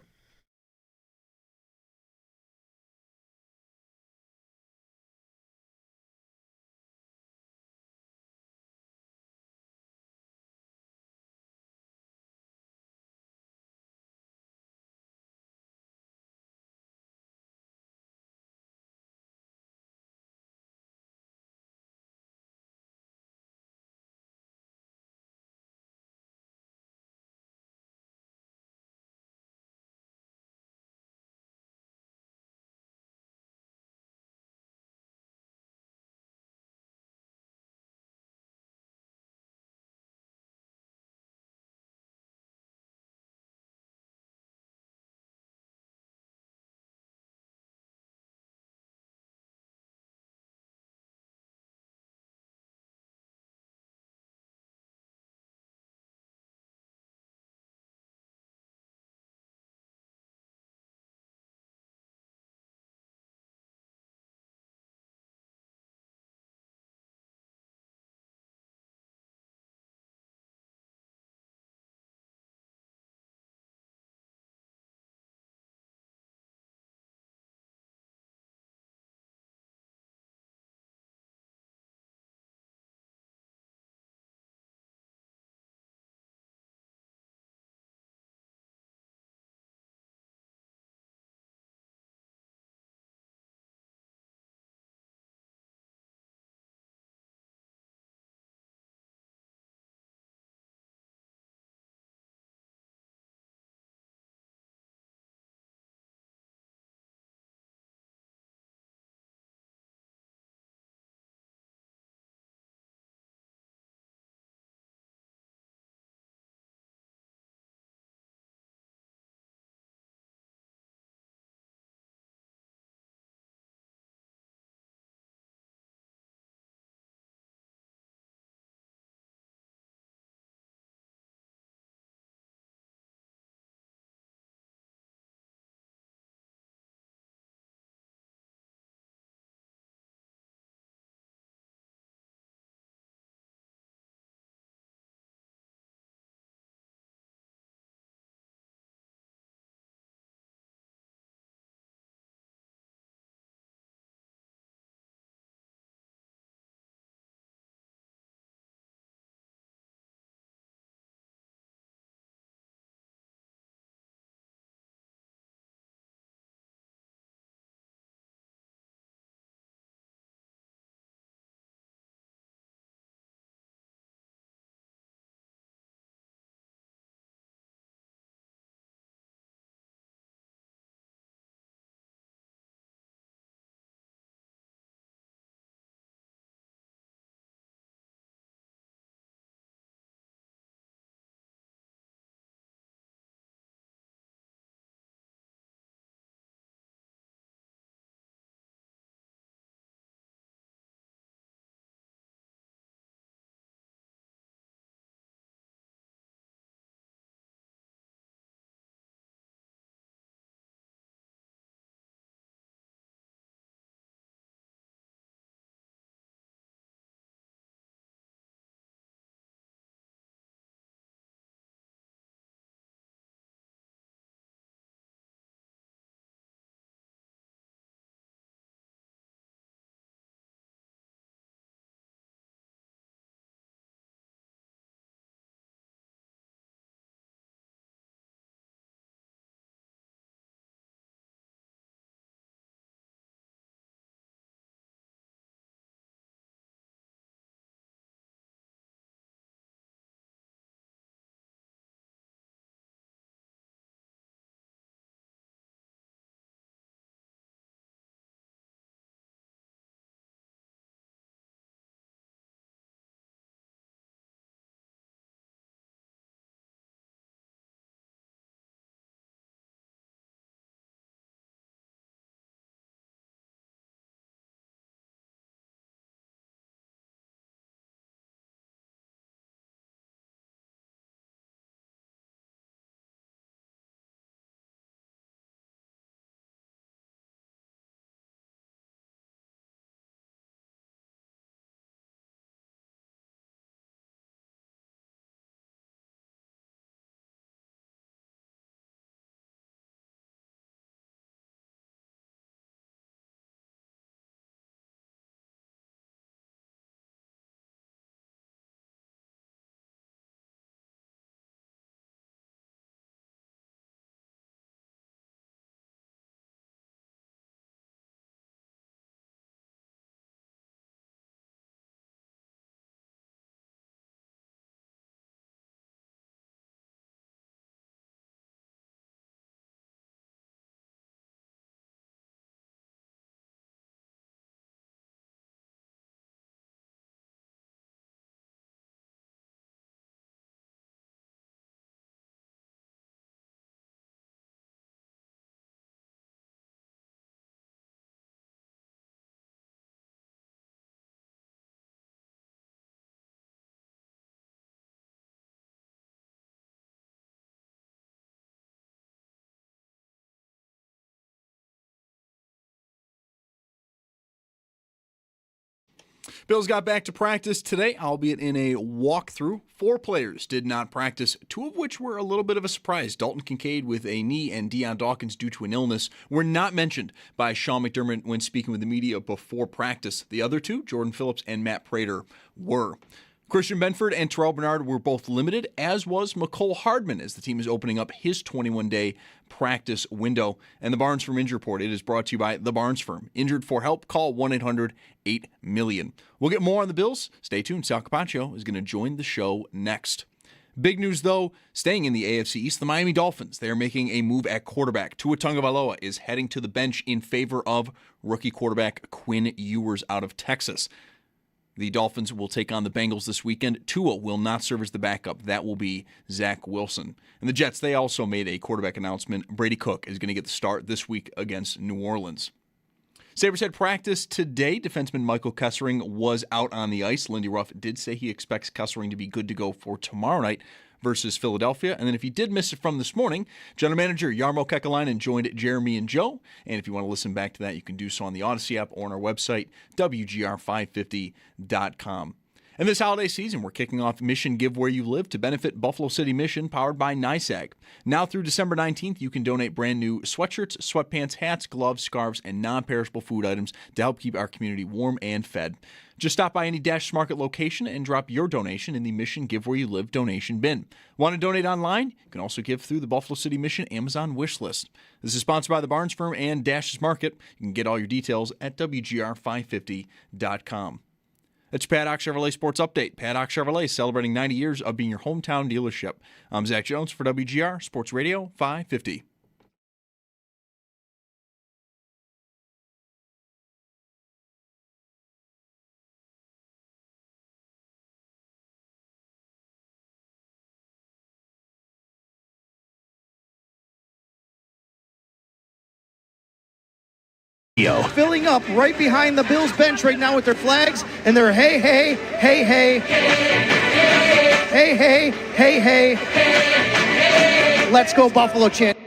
Bills got back to practice today, albeit in a walkthrough. 4 players did not practice, 2 of which were a little bit of a surprise. Dalton Kincaid with a knee and Deion Dawkins due to an illness were not mentioned by Sean McDermott when speaking with the media before practice. The other 2, Jordan Phillips and Matt Prater, were. Christian Benford and Terrell Bernard were both limited, as was McCole Hardman, as the team is opening up his 21-day practice window. And the Barnes Firm Injury Report, it is brought to you by the Barnes Firm. Injured for help? Call 1-800-8-MILLION. We'll get more on the Bills. Stay tuned. Sal Capaccio is going to join the show next. Big news, though, staying in the AFC East, the Miami Dolphins. They are making a move at quarterback. Tua Tagovailoa is heading to the bench in favor of rookie quarterback Quinn Ewers out of Texas. The Dolphins will take on the Bengals this weekend. Tua will not serve as the backup. That will be Zach Wilson. And the Jets, they also made a quarterback announcement. Brady Cook is going to get the start this week against New Orleans. Sabres had practice today. Defenseman Michael Kessering was out on the ice. Lindy Ruff did say he expects Kessering to be good to go for tomorrow night versus Philadelphia. And then if you did miss it from this morning, General Manager Jarmo Kekalainen joined Jeremy and Joe. And if you want to listen back to that, you can do so on the Odyssey app or on our website, WGR550.com. And this holiday season, we're kicking off Mission Give Where You Live to benefit Buffalo City Mission, powered by NYSAG. Now through December 19th, you can donate brand new sweatshirts, sweatpants, hats, gloves, scarves, and non-perishable food items to help keep our community warm and fed. Just stop by any Dash Market location and drop your donation in the Mission Give Where You Live donation bin. Want to donate online? You can also give through the Buffalo City Mission Amazon wish list. This is sponsored by the Barnes Firm and Dash's Market. You can get all your details at WGR550.com. That's your Paddock Chevrolet Sports Update. Paddock Chevrolet celebrating 90 years of being your hometown dealership. I'm Zach Jones for WGR Sports Radio 550. Filling up right behind the Bills bench right now with their flags and their hey, hey, hey, hey, hey, hey, hey, hey, let's go Buffalo chant.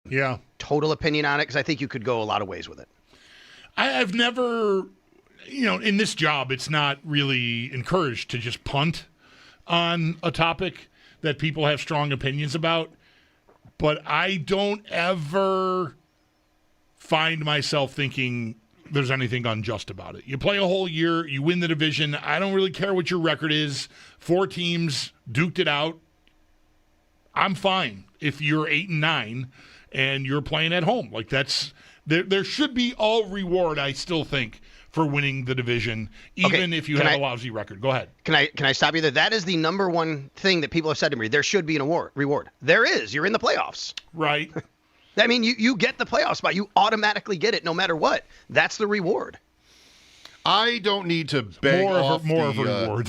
Yeah. Total opinion on it, because I think you could go a lot of ways with it. I've never, in this job, it's not really encouraged to just punt on a topic that people have strong opinions about. But I don't ever find myself thinking, there's anything unjust about it. You play a whole year, you win the division. I don't really care what your record is. 4 teams duked it out. I'm fine if you're 8-9 and you're playing at home. Like that's there should be all reward, I still think, for winning the division, even if you have a lousy record. Go ahead. Can I stop you there? That is the number one thing that people have said to me. There should be an reward. There is. You're in the playoffs. Right. I mean, you get the playoff spot. You automatically get it no matter what. That's the reward. I don't need to beg more off of a reward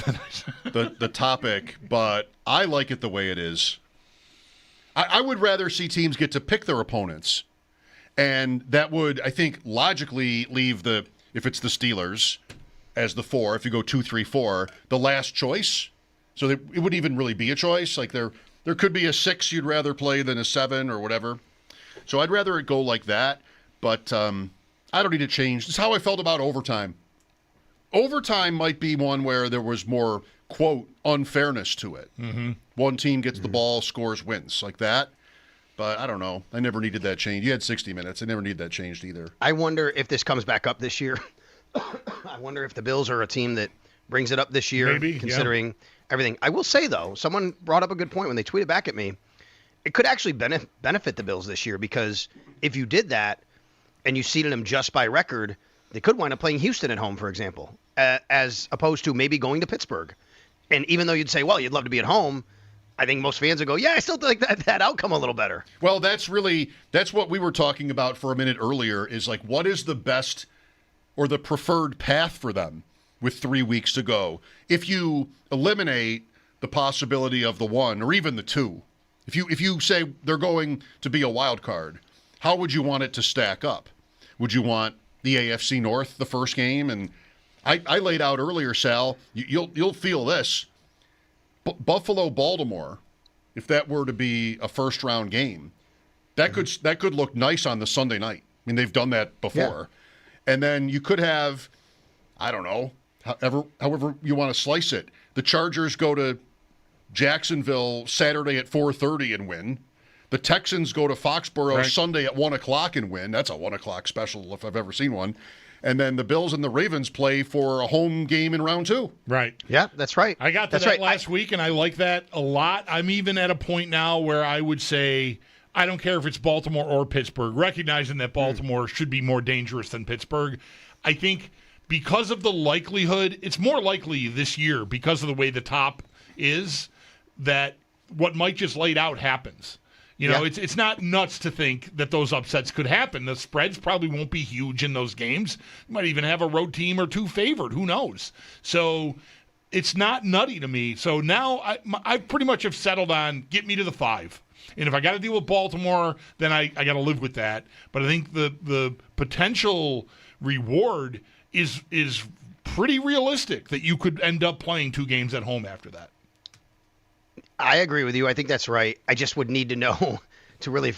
the topic, but I like it the way it is. I would rather see teams get to pick their opponents, and that would, I think, logically leave if it's the Steelers as the 4, if you go 2, 3, 4, the last choice. So it wouldn't even really be a choice. Like there could be a 6 you'd rather play than a 7 or whatever. So I'd rather it go like that, but I don't need to change. This is how I felt about overtime. Overtime might be one where there was more, quote, unfairness to it. Mm-hmm. One team gets the ball, scores, wins, like that. But I don't know. I never needed that change. You had 60 minutes. I never needed that changed either. I wonder if this comes back up this year. I wonder if the Bills are a team that brings it up this year, maybe, considering everything. I will say, though, someone brought up a good point when they tweeted back at me. It could actually benefit the Bills this year, because if you did that and you seeded them just by record, they could wind up playing Houston at home, for example, as opposed to maybe going to Pittsburgh. And even though you'd say, well, you'd love to be at home, I think most fans would go, yeah, I still like that outcome a little better. Well, that's what we were talking about for a minute earlier, is like, what is the best or the preferred path for them with 3 weeks to go? If you eliminate the possibility of the 1 or even the 2, if you say they're going to be a wild card, how would you want it to stack up? Would you want the AFC North the first game? And I laid out earlier, Sal, you'll feel this. Buffalo, Baltimore, if that were to be a first-round game, that could look nice on the Sunday night. I mean, they've done that before. Yeah. And then you could have, I don't know, however you want to slice it. The Chargers go to Jacksonville Saturday at 4:30 and win. The Texans go to Foxborough Sunday at 1 o'clock and win. That's a 1 o'clock special if I've ever seen one. And then the Bills and the Ravens play for a home game in round 2. Right. Yeah, that's right. I got to that last week, and I like that a lot. I'm even at a point now where I would say I don't care if it's Baltimore or Pittsburgh, recognizing that Baltimore should be more dangerous than Pittsburgh. I think because of the likelihood, it's more likely this year because of the way the top is that what Mike just laid out happens. You know, it's not nuts to think that those upsets could happen. The spreads probably won't be huge in those games. You might even have a road team or 2 favored. Who knows? So it's not nutty to me. So now I pretty much have settled on get me to the 5. And if I got to deal with Baltimore, then I got to live with that. But I think the potential reward is pretty realistic that you could end up playing 2 games at home after that. I agree with you. I think that's right. I just would need to know to really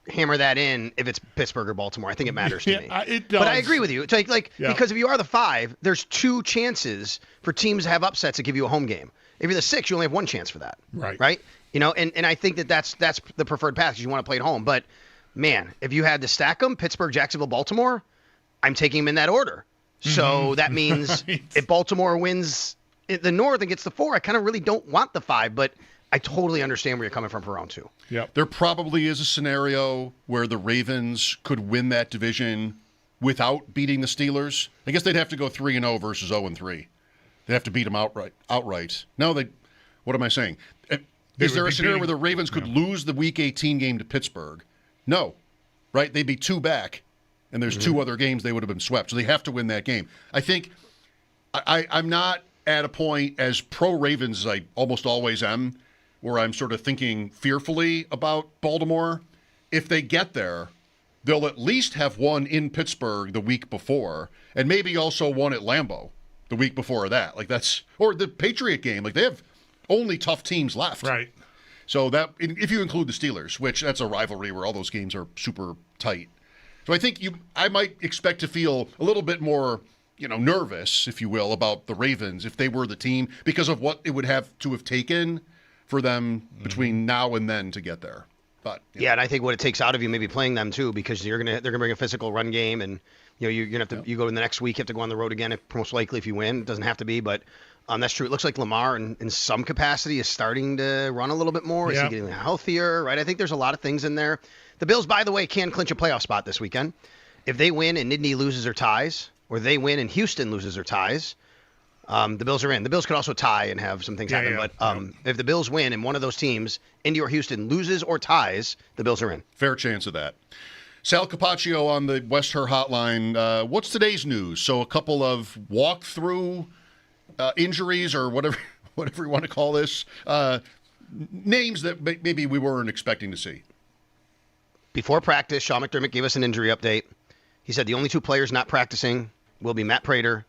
hammer that in if it's Pittsburgh or Baltimore. I think it matters to me. It does. But I agree with you. It's because if you are the 5, there's 2 chances for teams to have upsets that give you a home game. If you're the 6, you only have 1 chance for that. Right? You know, and I think that's the preferred path because you want to play at home. But, man, if you had to stack them, Pittsburgh, Jacksonville, Baltimore, I'm taking them in that order. So that means if Baltimore wins the North and gets the 4, I kind of really don't want the 5, but I totally understand where you're coming from for round 2. Yeah, there probably is a scenario where the Ravens could win that division without beating the Steelers. I guess they'd have to go 3-0 versus 0-3. They'd have to beat them outright. No, what am I saying? Is there a scenario where the Ravens could lose the Week 18 game to Pittsburgh? No, right? They'd be 2 back, and there's 2 other games they would have been swept. So they have to win that game. I think I'm not at a point as pro-Ravens as I almost always am, where I'm sort of thinking fearfully about Baltimore. If they get there, they'll at least have won in Pittsburgh the week before, and maybe also won at Lambeau the week before that. Or the Patriot game. They have only tough teams left. Right. So that, if you include the Steelers, which that's a rivalry where all those games are super tight. So I think I might expect to feel a little bit more, nervous, if you will, about the Ravens if they were the team because of what it would have to have taken for them between now and then to get there. But and I think what it takes out of you maybe playing them too, because they're gonna bring a physical run game, and you're gonna have to you go in the next week, you have to go on the road again. Most likely, if you win, it doesn't have to be, but that's true. It looks like Lamar, in some capacity, is starting to run a little bit more. Is he getting healthier? Right. I think there's a lot of things in there. The Bills, by the way, can clinch a playoff spot this weekend if they win and Nittany loses or ties, or they win and Houston loses or ties. The Bills are in. The Bills could also tie and have some things happen. But if the Bills win and one of those teams, Indy or Houston, loses or ties, the Bills are in. Fair chance of that. Sal Capaccio on the West Her Hotline. What's today's news? So a couple of walkthrough injuries or whatever you want to call this, names that maybe we weren't expecting to see. Before practice, Sean McDermott gave us an injury update. He said the only two players not practicing will be Matt Prater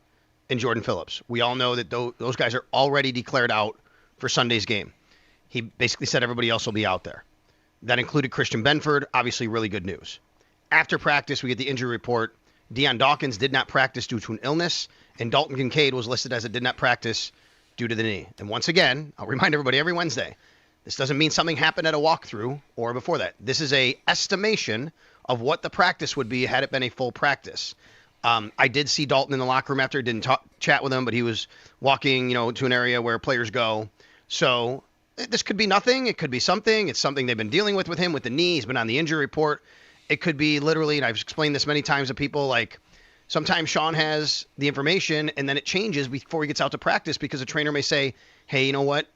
and Jordan Phillips. We all know that those guys are already declared out for Sunday's game. He basically said everybody else will be out there. That included Christian Benford, obviously really good news. After practice, we get the injury report. Deion Dawkins did not practice due to an illness, and Dalton Kincaid was listed as a did not practice due to the knee. And once again, I'll remind everybody every Wednesday, this doesn't mean something happened at a walkthrough or before that. This is a estimation of what the practice would be had it been a full practice. I did see Dalton in the locker room after. Didn't chat with him, but he was walking, to an area where players go. So this could be nothing. It could be something. It's something they've been dealing with him with the knee. He's been on the injury report. It could be literally, and I've explained this many times to people, like sometimes Sean has the information and then it changes before he gets out to practice because a trainer may say, hey, you know what?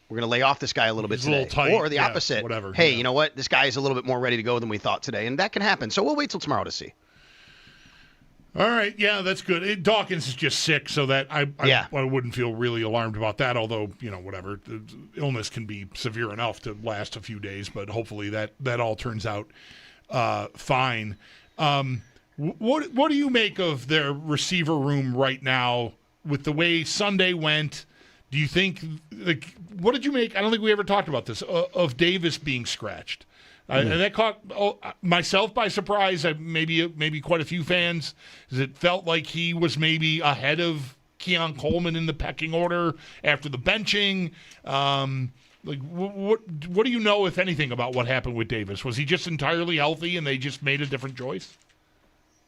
We're going to lay off this guy a little bit today. A little tight. Or the opposite. Whatever. Hey, you know what? This guy is a little bit more ready to go than we thought today. And that can happen. So we'll wait till tomorrow to see. All right, yeah, that's good. Dawkins is just sick, so that I wouldn't feel really alarmed about that. Although whatever, the illness can be severe enough to last a few days, but hopefully that all turns out fine. What do you make of their receiver room right now with the way Sunday went? Do you think what did you make? I don't think we ever talked about this of Davis being scratched. And that caught myself by surprise. Maybe quite a few fans, because it felt like he was maybe ahead of Keon Coleman in the pecking order after the benching. What do you know, if anything, about what happened with Davis? Was he just entirely healthy and they just made a different choice?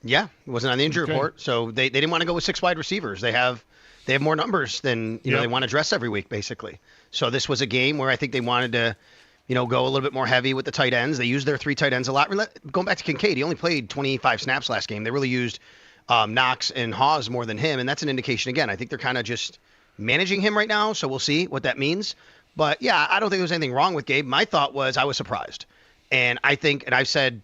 Yeah, it wasn't on the injury report, so they didn't want to go with 6 wide receivers. They have more numbers than they want to dress every week, basically. So this was a game where I think they wanted to. Go a little bit more heavy with the tight ends. They used their 3 tight ends a lot. Going back to Kincaid, he only played 25 snaps last game. They really used Knox and Hawes more than him, and that's an indication, again, I think they're kind of just managing him right now, so we'll see what that means. But, yeah, I don't think there was anything wrong with Gabe. My thought was I was surprised. And I think, and I've said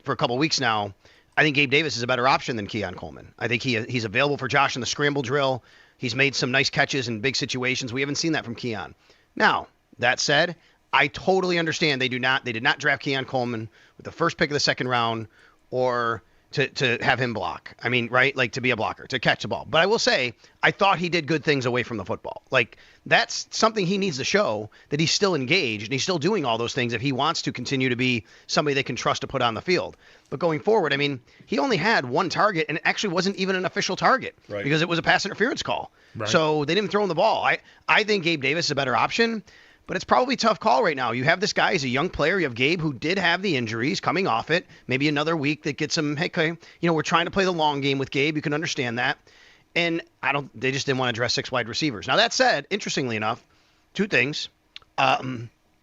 for a couple of weeks now, I think Gabe Davis is a better option than Keon Coleman. I think he's available for Josh in the scramble drill. He's made some nice catches in big situations. We haven't seen that from Keon. Now, that said, I totally understand they did not draft Keon Coleman with the first pick of the second round or to have him block. I mean, right? Like to be a blocker, to catch the ball. But I will say, I thought he did good things away from the football. Like that's something he needs to show, that he's still engaged and he's still doing all those things if he wants to continue to be somebody they can trust to put on the field. But going forward, I mean, he only had 1 target and it actually wasn't even an official target because it was a pass interference call. Right. So they didn't throw him the ball. I think Gabe Davis is a better option. But it's probably a tough call right now. You have this guy, he's a young player. You have Gabe, who did have the injuries, coming off it. Maybe another week that gets him, hey, we're trying to play the long game with Gabe. You can understand that. And they just didn't want to dress 6 wide receivers. Now, that said, interestingly enough, 2 things.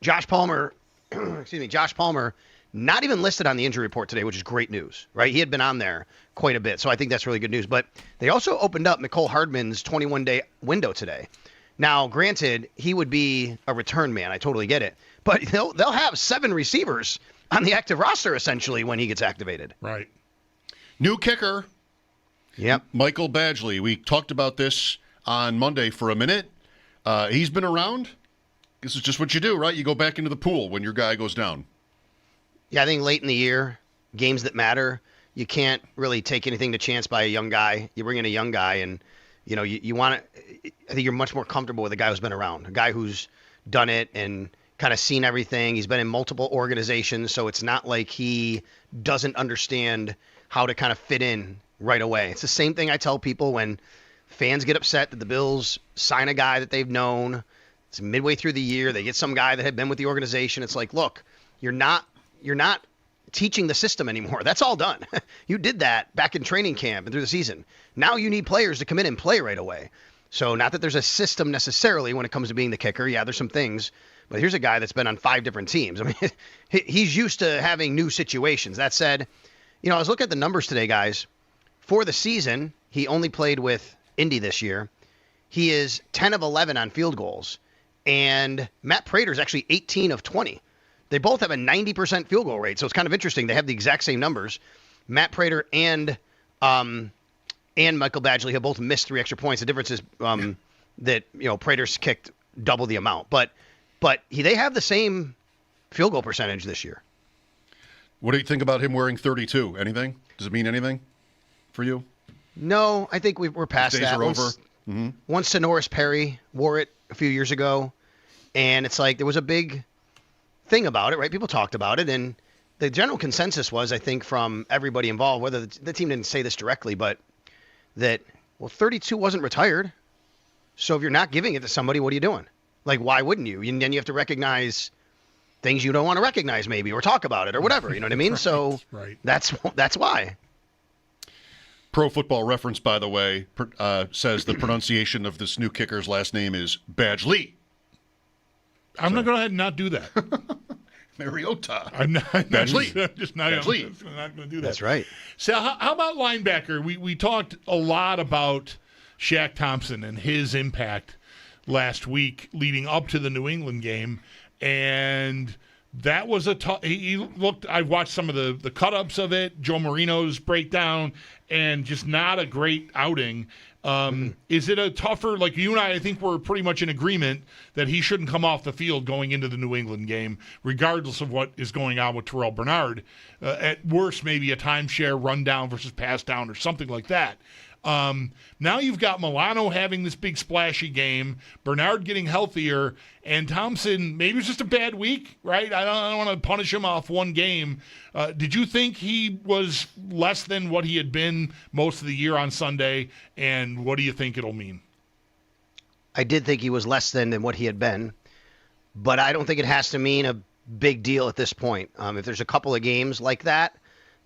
Josh Palmer, not even listed on the injury report today, which is great news, right? He had been on there quite a bit. So I think that's really good news. But they also opened up Mecole Hardman's 21-day window today. Now, granted, he would be a return man. I totally get it. But they'll have 7 receivers on the active roster, essentially, when he gets activated. Right. New kicker. Yep. Michael Badgley. We talked about this on Monday for a minute. He's been around. This is just what you do, right? You go back into the pool when your guy goes down. Yeah, I think late in the year, games that matter, you can't really take anything to chance by a young guy. You bring in a young guy and you want to. I think you're much more comfortable with a guy who's been around, a guy who's done it and kind of seen everything. He's been in multiple organizations, so it's not like he doesn't understand how to kind of fit in right away. It's the same thing I tell people when fans get upset that the Bills sign a guy that they've known. It's midway through the year. They get some guy that had been with the organization. It's like, look, you're not teaching the system anymore. That's all done. You did that back in training camp and through the season. Now you need players to come in and play right away. So not that there's a system necessarily when it comes to being the kicker. Yeah, there's some things. But here's a guy that's been on 5 different teams. I mean, he's used to having new situations. That said, I was looking at the numbers today, guys. For the season, he only played with Indy this year. He is 10 of 11 on field goals. And Matt Prater's actually 18 of 20. They both have a 90% field goal rate. So it's kind of interesting. They have the exact same numbers. Matt Prater and Michael Badgley have both missed 3 extra points. The difference is that Prater's kicked double the amount. But they have the same field goal percentage this year. What do you think about him wearing 32? Anything? Does it mean anything for you? No, I think we're past Days that. are over. Once Sonoris Perry wore it a few years ago, and it's like there was a big thing about it, right? People talked about it, and the general consensus was, I think, from everybody involved, whether the team didn't say this directly, but that, 32 wasn't retired. So if you're not giving it to somebody, what are you doing? Like, why wouldn't you? And then you have to recognize things you don't want to recognize, maybe, or talk about it, or whatever. You know what I mean? Right, so right. That's why. Pro Football Reference, by the way, says the pronunciation of this new kicker's last name is Badgley. I'm going to go ahead and not do that. Mariota. I'm not. Badgley. I'm just not going to do that. That's right. So how about linebacker? We talked a lot about Shaq Thompson and his impact last week leading up to the New England game, and that was a tough. He looked. I watched some of the cut-ups of it, Joe Marino's breakdown, and just not a great outing. Is it a tougher, like you and I think we're pretty much in agreement that he shouldn't come off the field going into the New England game, regardless of what is going on with Terrell Bernard. At worst, maybe a timeshare rundown versus pass down or something like that. Now you've got Milano having this big splashy game, Bernard getting healthier, and Thompson, maybe it's just a bad week, right? I don't want to punish him off one game. Did you think he was less than what he had been most of the year on Sunday, and what do you think it'll mean? I did think he was less than what he had been, but I don't think it has to mean a big deal at this point. If there's a couple of games like that,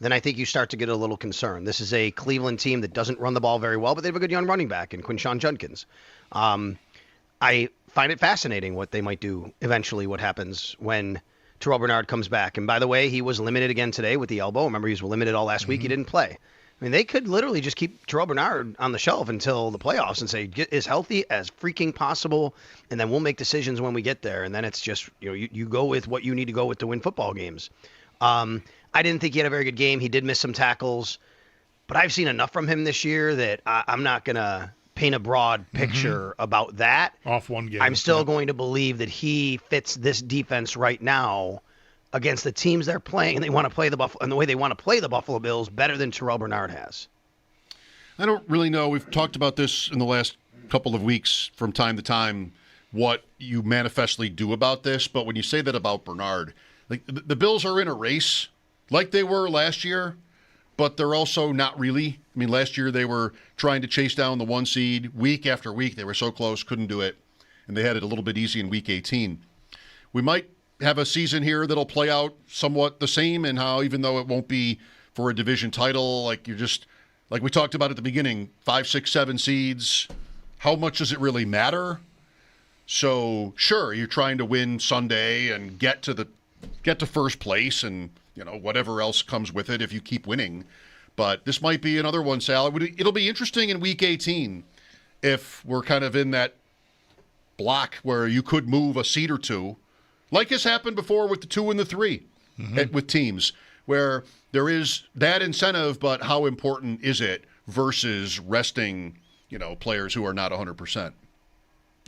then I think you start to get a little concerned. This is a Cleveland team that doesn't run the ball very well, but they have a good young running back in Quinshon Judkins. I find it fascinating what they might do eventually, what happens when Terrell Bernard comes back. And by the way, he was limited again today with the elbow. Remember, he was limited all last week. He didn't play. I mean, they could literally just keep Terrell Bernard on the shelf until the playoffs and say, get as healthy as freaking possible, and then we'll make decisions when we get there. And then it's just, you go with what you need to go with to win football games. I didn't think he had a very good game. He did miss some tackles, but I've seen enough from him this year that I'm not going to paint a broad picture about that. Off one game. I'm still going to believe that he fits this defense right now against the teams they're playing, and they want to play the way they want to play the Buffalo Bills better than Terrell Bernard has. I don't really know. We've talked about this in the last couple of weeks from time to time, what you manifestly do about this. But when you say that about Bernard, like the Bills are in a race like they were last year, but they're also not really. I mean, last year they were trying to chase down the 1 seed week after week. They were so close, couldn't do it, and they had it a little bit easy in week 18. We might have a season here that'll play out somewhat the same, and how even though it won't be for a division title, like we talked about at the beginning, 5, 6, 7 seeds, how much does it really matter? So sure, you're trying to win Sunday and get to first place, and whatever else comes with it if you keep winning. But this might be another one, Sal. It'll be interesting in week 18 if we're kind of in that block where you could move a seed or two, like has happened before with the 2 and the 3 with teams, where there is that incentive, but how important is it versus resting, players who are not 100%?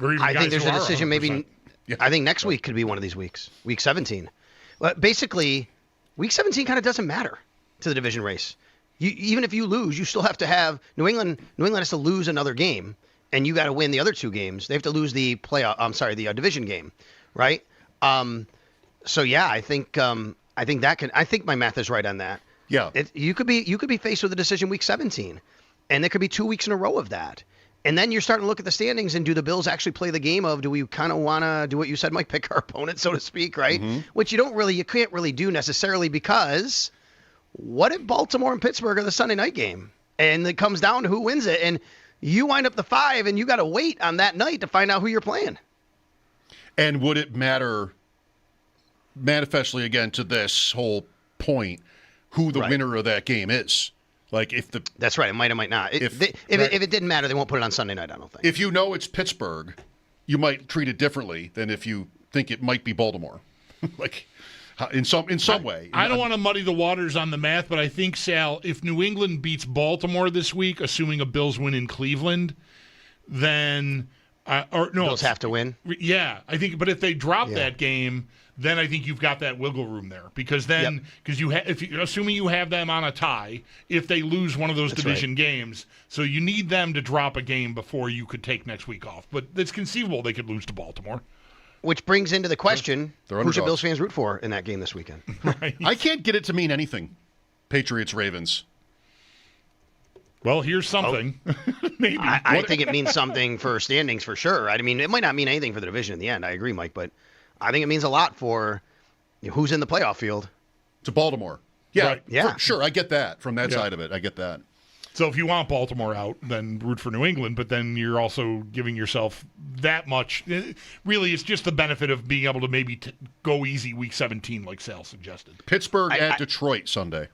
I think there's a decision 100%. maybe. Yeah. I think next week could be one of these weeks, week 17. But basically, week 17 kind of doesn't matter to the division race. Even if you lose, you still have to have New England has to lose another game, and you got to win the other 2 games. They have to lose the division game, right? So yeah, I think my math is right on that. Yeah, you could be faced with a decision week 17, and there could be 2 weeks in a row of that. And then you're starting to look at the standings and do the Bills actually play the game of, do we kind of want to do what you said, Mike, pick our opponent, so to speak, right? Mm-hmm. Which you can't really do necessarily, because what if Baltimore and Pittsburgh are the Sunday night game? And it comes down to who wins it. And you wind up the 5 and you got to wait on that night to find out who you're playing. And would it matter manifestly, again, to this whole point, who the winner of that game is? Like that's right. It might or might not. If it didn't matter, they won't put it on Sunday night, I don't think. If you know it's Pittsburgh, you might treat it differently than if you think it might be Baltimore. Like in some way. I don't want to muddy the waters on the math, but I think, Sal, if New England beats Baltimore this week, assuming a Bills win in Cleveland, then Bills have to win. Yeah, I think. But if they drop that game, then I think you've got that wiggle room there, because assuming you have them on a tie, if they lose one of those division games, so you need them to drop a game before you could take next week off. But it's conceivable they could lose to Baltimore. Which brings into the question, They're who should Bills fans root for in that game this weekend? Right. I can't get it to mean anything. Patriots-Ravens. Well, here's something. Maybe. I think it means something for standings for sure. I mean, it might not mean anything for the division in the end. I agree, Mike, but I think it means a lot for who's in the playoff field. To Baltimore. Yeah, right. Yeah. Sure, I get that from that side of it. I get that. So if you want Baltimore out, then root for New England, but then you're also giving yourself that much. Really, it's just the benefit of being able to maybe go easy week 17, like Sal suggested. Pittsburgh at Detroit Sunday,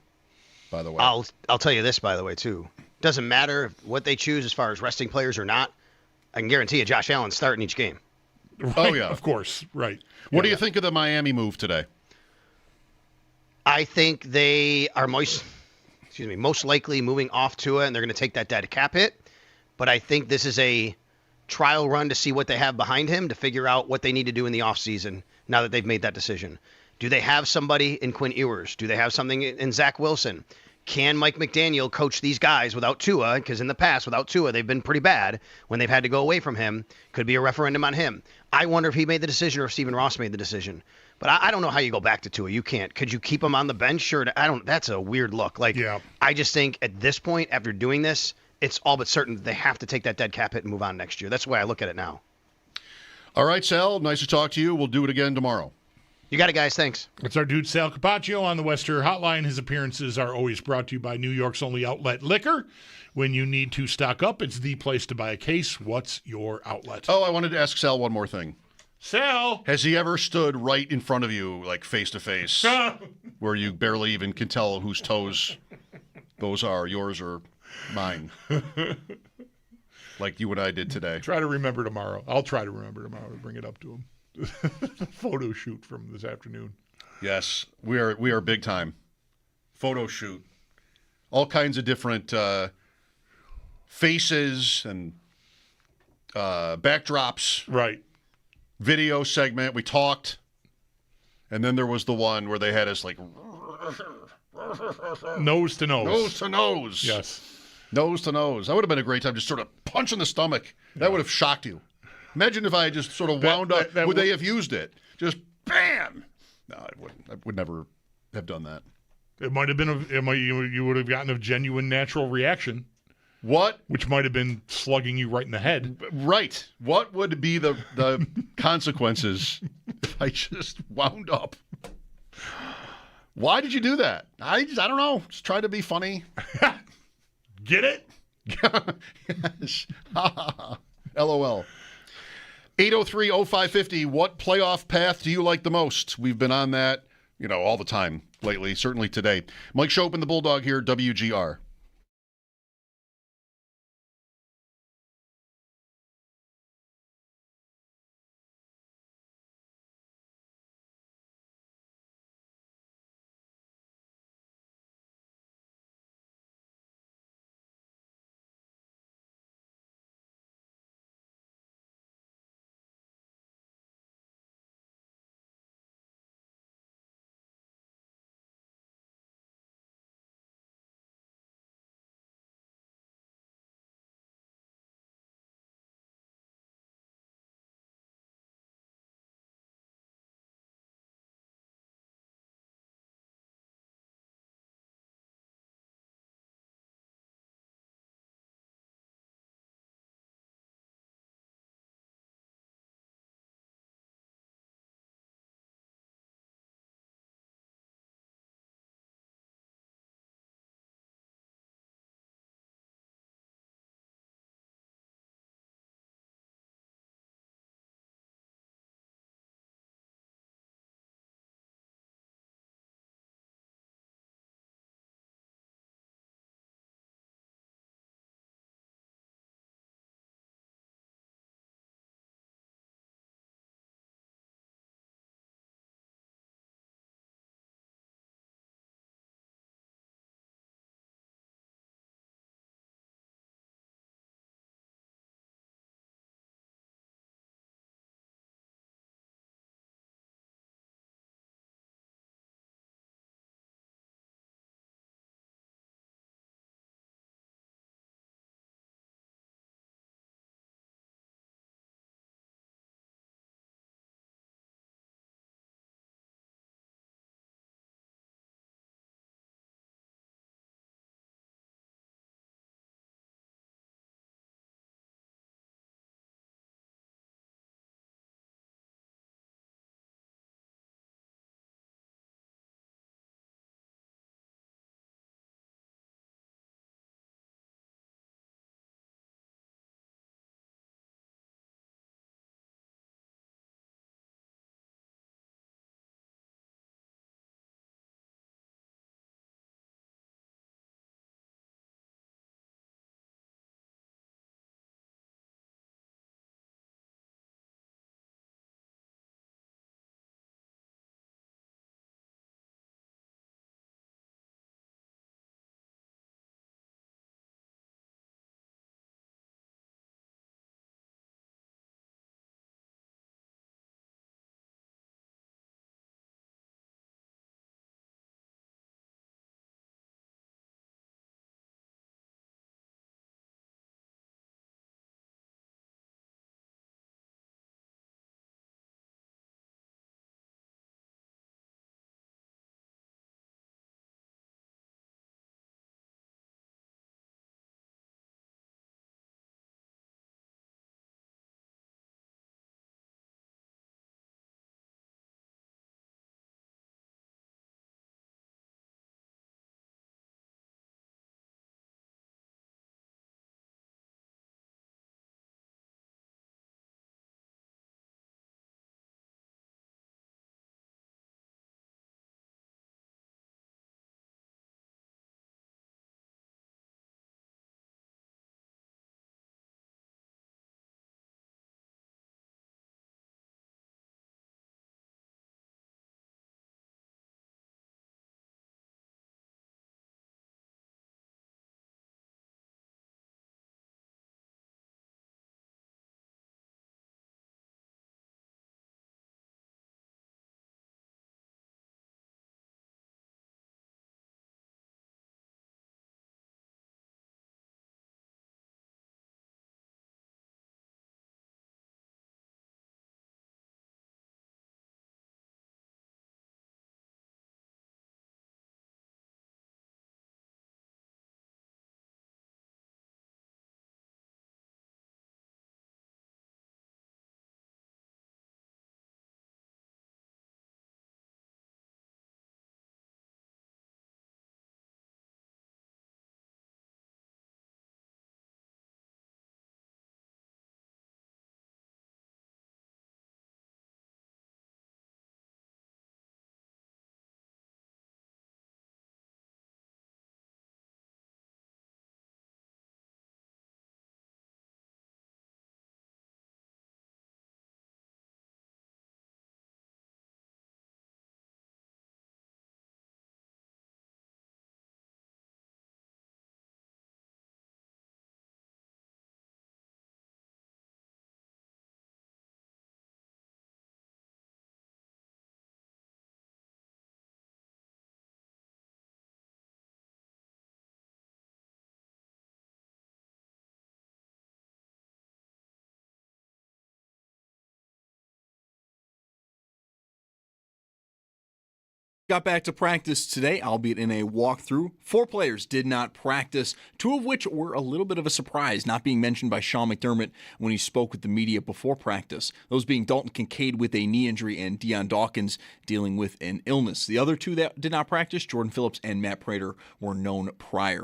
by the way. I'll tell you this, by the way, too. Doesn't matter what they choose as far as resting players or not. I can guarantee you Josh Allen's starting each game. Right, oh, yeah. Of course, right. What do you think of the Miami move today? I think they are most likely moving off Tua, and they're going to take that dead cap hit. But I think this is a trial run to see what they have behind him, to figure out what they need to do in the offseason now that they've made that decision. Do they have somebody in Quinn Ewers? Do they have something in Zach Wilson? Can Mike McDaniel coach these guys without Tua? Because in the past, without Tua, they've been pretty bad when they've had to go away from him. Could be a referendum on him. I wonder if he made the decision or if Stephen Ross made the decision. But I don't know how you go back to Tua. You can't. Could you keep him on the bench? Sure. That's a weird look. I just think at this point, after doing this, it's all but certain that they have to take that dead cap hit and move on next year. That's the way I look at it now. All right, Sal. Nice to talk to you. We'll do it again tomorrow. You got it, guys. Thanks. It's our dude Sal Capaccio on the Wester Hotline. His appearances are always brought to you by New York's only outlet liquor. When you need to stock up, it's the place to buy a case. What's your outlet? Oh, I wanted to ask Sal one more thing. Sal! Has he ever stood right in front of you, like face to face, where you barely even can tell whose toes those are, yours or mine? Like you and I did today. Try to remember tomorrow. I'll try to remember tomorrow to bring it up to him. Photo shoot from this afternoon. Yes, we are big time. Photo shoot. All kinds of different faces and backdrops. Right. Video segment. We talked. And then there was the one where they had us like nose to nose. Nose to nose. Yes. Nose to nose. That would have been a great time. Just sort of punch in the stomach. That would have shocked you. Imagine if I had just sort of wound up. Would they have used it? Just bam. No, I wouldn't. I would never have done that. It might have been you would have gotten a genuine natural reaction. What? Which might have been slugging you right in the head. Right. What would be the consequences if I just wound up? Why did you do that? I don't know. Just try to be funny. Get it? Yes. LOL. 803-0550. What playoff path do you like the most? We've been on that, all the time lately, certainly today. Mike Schopp and the Bulldog here, WGR. Got back to practice today, albeit in a walkthrough. 4 players did not practice, 2 of which were a little bit of a surprise, not being mentioned by Sean McDermott when he spoke with the media before practice. Those being Dalton Kincaid with a knee injury and Dion Dawkins dealing with an illness. The other 2 that did not practice, Jordan Phillips and Matt Prater, were known prior.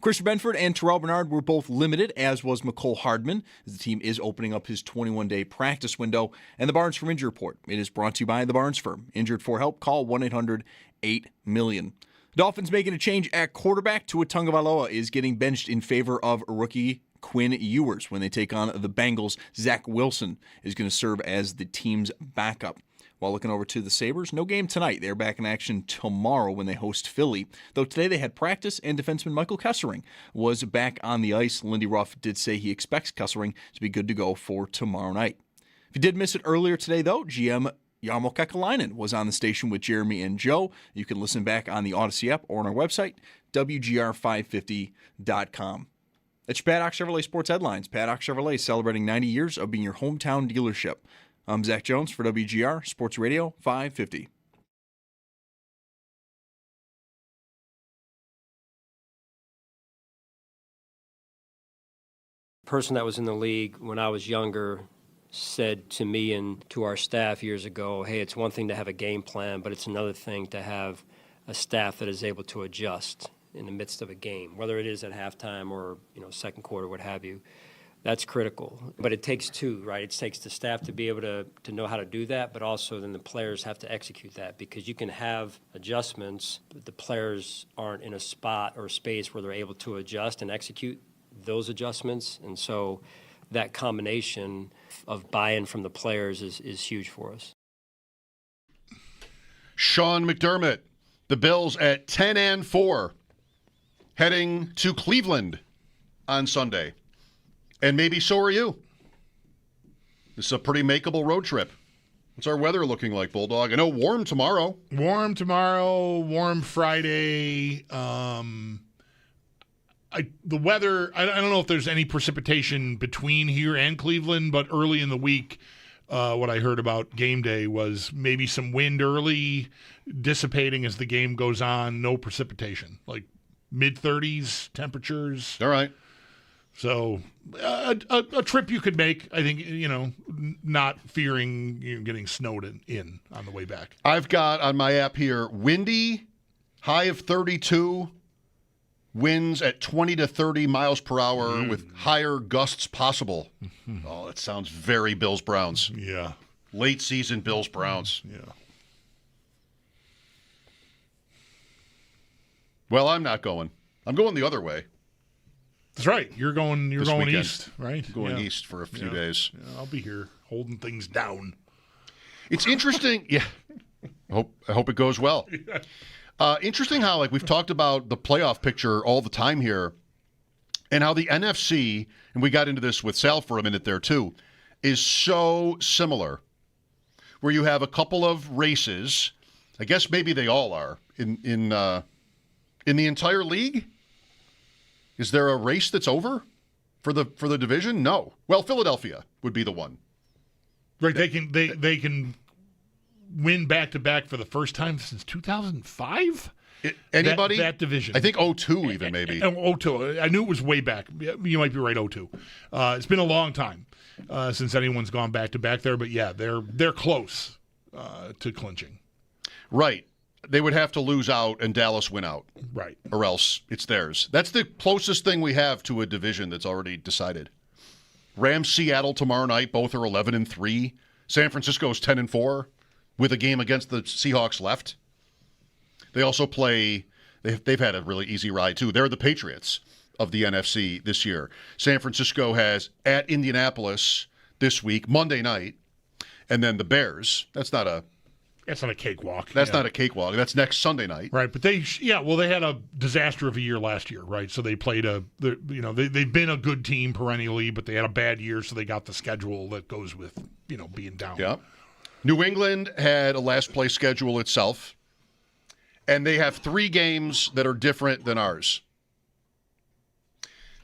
Christian Benford and Terrell Bernard were both limited, as was McCole Hardman, as the team is opening up his 21-day practice window. And the Barnes Firm Injury Report. It is brought to you by the Barnes Firm. Injured for help? Call 1-800-8-MILLION. Dolphins making a change at quarterback. Tua Tagovailoa is getting benched in favor of rookie Quinn Ewers when they take on the Bengals. Zach Wilson is going to serve as the team's backup. While looking over to the Sabres, no game tonight. They're back in action tomorrow when they host Philly. Though today they had practice, and defenseman Michael Kessering was back on the ice. Lindy Ruff did say he expects Kessering to be good to go for tomorrow night. If you did miss it earlier today, though, GM Jarmo Kekalainen was on the station with Jeremy and Joe. You can listen back on the Odyssey app or on our website, WGR550.com. That's your Paddock Chevrolet Sports Headlines. Paddock Chevrolet celebrating 90 years of being your hometown dealership. I'm Zach Jones for WGR Sports Radio 550. Person that was in the league when I was younger said to me and to our staff years ago, hey, it's one thing to have a game plan, but it's another thing to have a staff that is able to adjust in the midst of a game, whether it is at halftime or, second quarter, what have you. That's critical. But it takes 2, right? It takes the staff to be able to know how to do that, but also then the players have to execute that, because you can have adjustments, but the players aren't in a spot or space where they're able to adjust and execute those adjustments. And so that combination of buy-in from the players is huge for us. Sean McDermott, the Bills at 10-4, heading to Cleveland on Sunday. And maybe so are you. This is a pretty makeable road trip. What's our weather looking like, Bulldog? I know warm tomorrow. Warm tomorrow, warm Friday. The weather, I don't know if there's any precipitation between here and Cleveland, but early in the week, what I heard about game day was maybe some wind early, dissipating as the game goes on, no precipitation. Like mid-30s temperatures. All right. So a trip you could make, I think, not fearing getting snowed in on the way back. I've got on my app here, windy, high of 32, winds at 20 to 30 miles per hour with higher gusts possible. Mm-hmm. Oh, that sounds very Bills-Browns. Yeah. Late season Bills-Browns. Yeah. Well, I'm not going. I'm going the other way. That's right. You're going weekend. East, right? Going east for a few days. Yeah, I'll be here holding things down. It's interesting. Yeah. I hope it goes well. Interesting how we've talked about the playoff picture all the time here, and how the NFC, and we got into this with Sal for a minute there too, is so similar. Where you have a couple of races, I guess maybe they all are in the entire league. Is there a race that's over for the division? No. Well, Philadelphia would be the one. Right. They can win back-to-back for the first time since 2005? Anybody? That division. I think 02 even, maybe. 02. I knew it was way back. You might be right, 02. It's been a long time since anyone's gone back-to-back there, but yeah, they're close to clinching. Right. They would have to lose out and Dallas win out. Right. Or else it's theirs. That's the closest thing we have to a division that's already decided. Rams, Seattle tomorrow night. Both are 11-3. San Francisco's 10-4 with a game against the Seahawks left. They also play, they've had a really easy ride too. They're the Patriots of the NFC this year. San Francisco has at Indianapolis this week, Monday night, and then the Bears. That's not a cakewalk. That's not a cakewalk. That's next Sunday night. Right, but they had a disaster of a year last year, right? So they played they've been a good team perennially, but they had a bad year, so they got the schedule that goes with, being down. Yeah. New England had a last place schedule itself, and they have 3 games that are different than ours.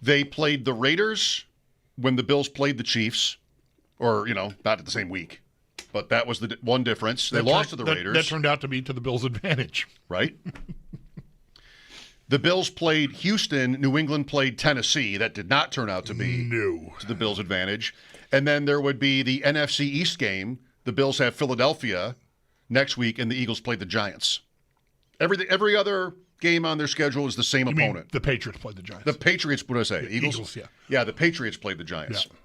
They played the Raiders when the Bills played the Chiefs, or, not at the same week. But that was the one difference. They lost to the Raiders. That turned out to be to the Bills' advantage. Right. The Bills played Houston. New England played Tennessee. That did not turn out to be to the Bills' advantage. And then there would be the NFC East game. The Bills have Philadelphia next week, and the Eagles played the Giants. Every other game on their schedule is the same opponent. The Patriots played the Giants. The Patriots, what did I say? Eagles, yeah. Yeah, the Patriots played the Giants. Yeah.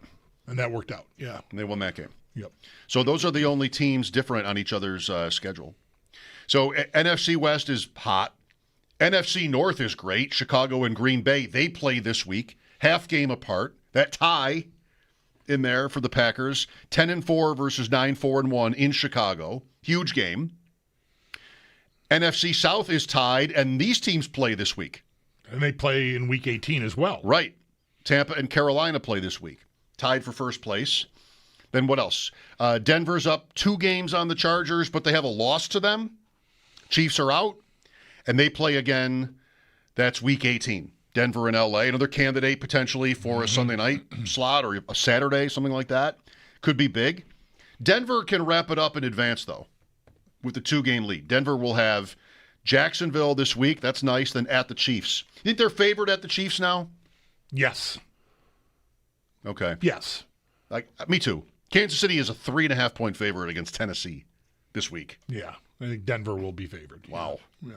And that worked out, yeah. And they won that game. Yep. So those are the only teams different on each other's schedule. So NFC West is hot. NFC North is great. Chicago and Green Bay, they play this week. Half game apart. That tie in there for the Packers. 10-4 versus 9-4-1 in Chicago. Huge game. NFC South is tied, and these teams play this week. And they play in Week 18 as well. Right. Tampa and Carolina play this week. Tied for first place. Then what else? Denver's up 2 games on the Chargers, but they have a loss to them. Chiefs are out, and they play again. That's Week 18. Denver and L.A. Another candidate potentially for a Sunday night slot or a Saturday, something like that. Could be big. Denver can wrap it up in advance, though, with the 2-game lead. Denver will have Jacksonville this week. That's nice. Then at the Chiefs. You think they're favored at the Chiefs now? Yes. Okay. Yes. Me too. Kansas City is a 3.5-point favorite against Tennessee this week. Yeah. I think Denver will be favored. Wow. Yeah.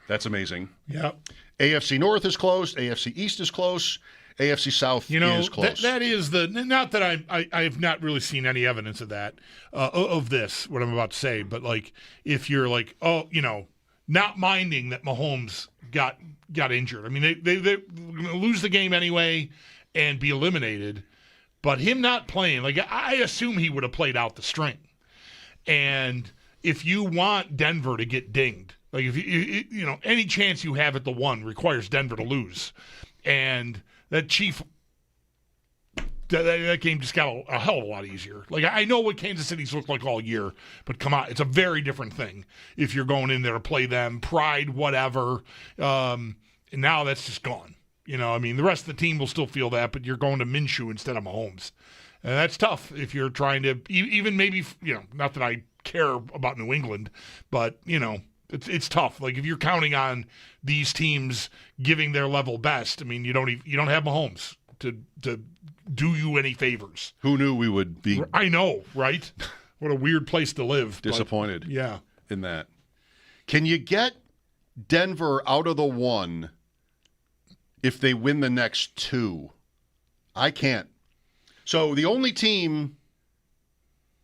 That's amazing. Yeah. AFC North is close. AFC East is close. AFC South is close. That is not that I have not really seen any evidence of that, of this, what I'm about to say, but like if you're like, not minding that Mahomes got injured. I mean, they're going to lose the game anyway and be eliminated, but him not playing, like I assume he would have played out the string. And if you want Denver to get dinged, like if you any chance you have at the 1 requires Denver to lose. And that Chief, that game just got a hell of a lot easier. Like, I know what Kansas City's looked like all year, but come on, it's a very different thing if you're going in there to play them, pride, whatever. And now that's just gone. The rest of the team will still feel that, but you're going to Minshew instead of Mahomes. And that's tough if you're trying to, even maybe, not that I care about New England, but, it's tough. Like if you're counting on these teams giving their level best, I mean, you don't have Mahomes to do you any favors. Who knew we would be? I know, right? What a weird place to live. Disappointed. Yeah. In that. Can you get Denver out of the 1 if they win the next 2? I can't. So the only team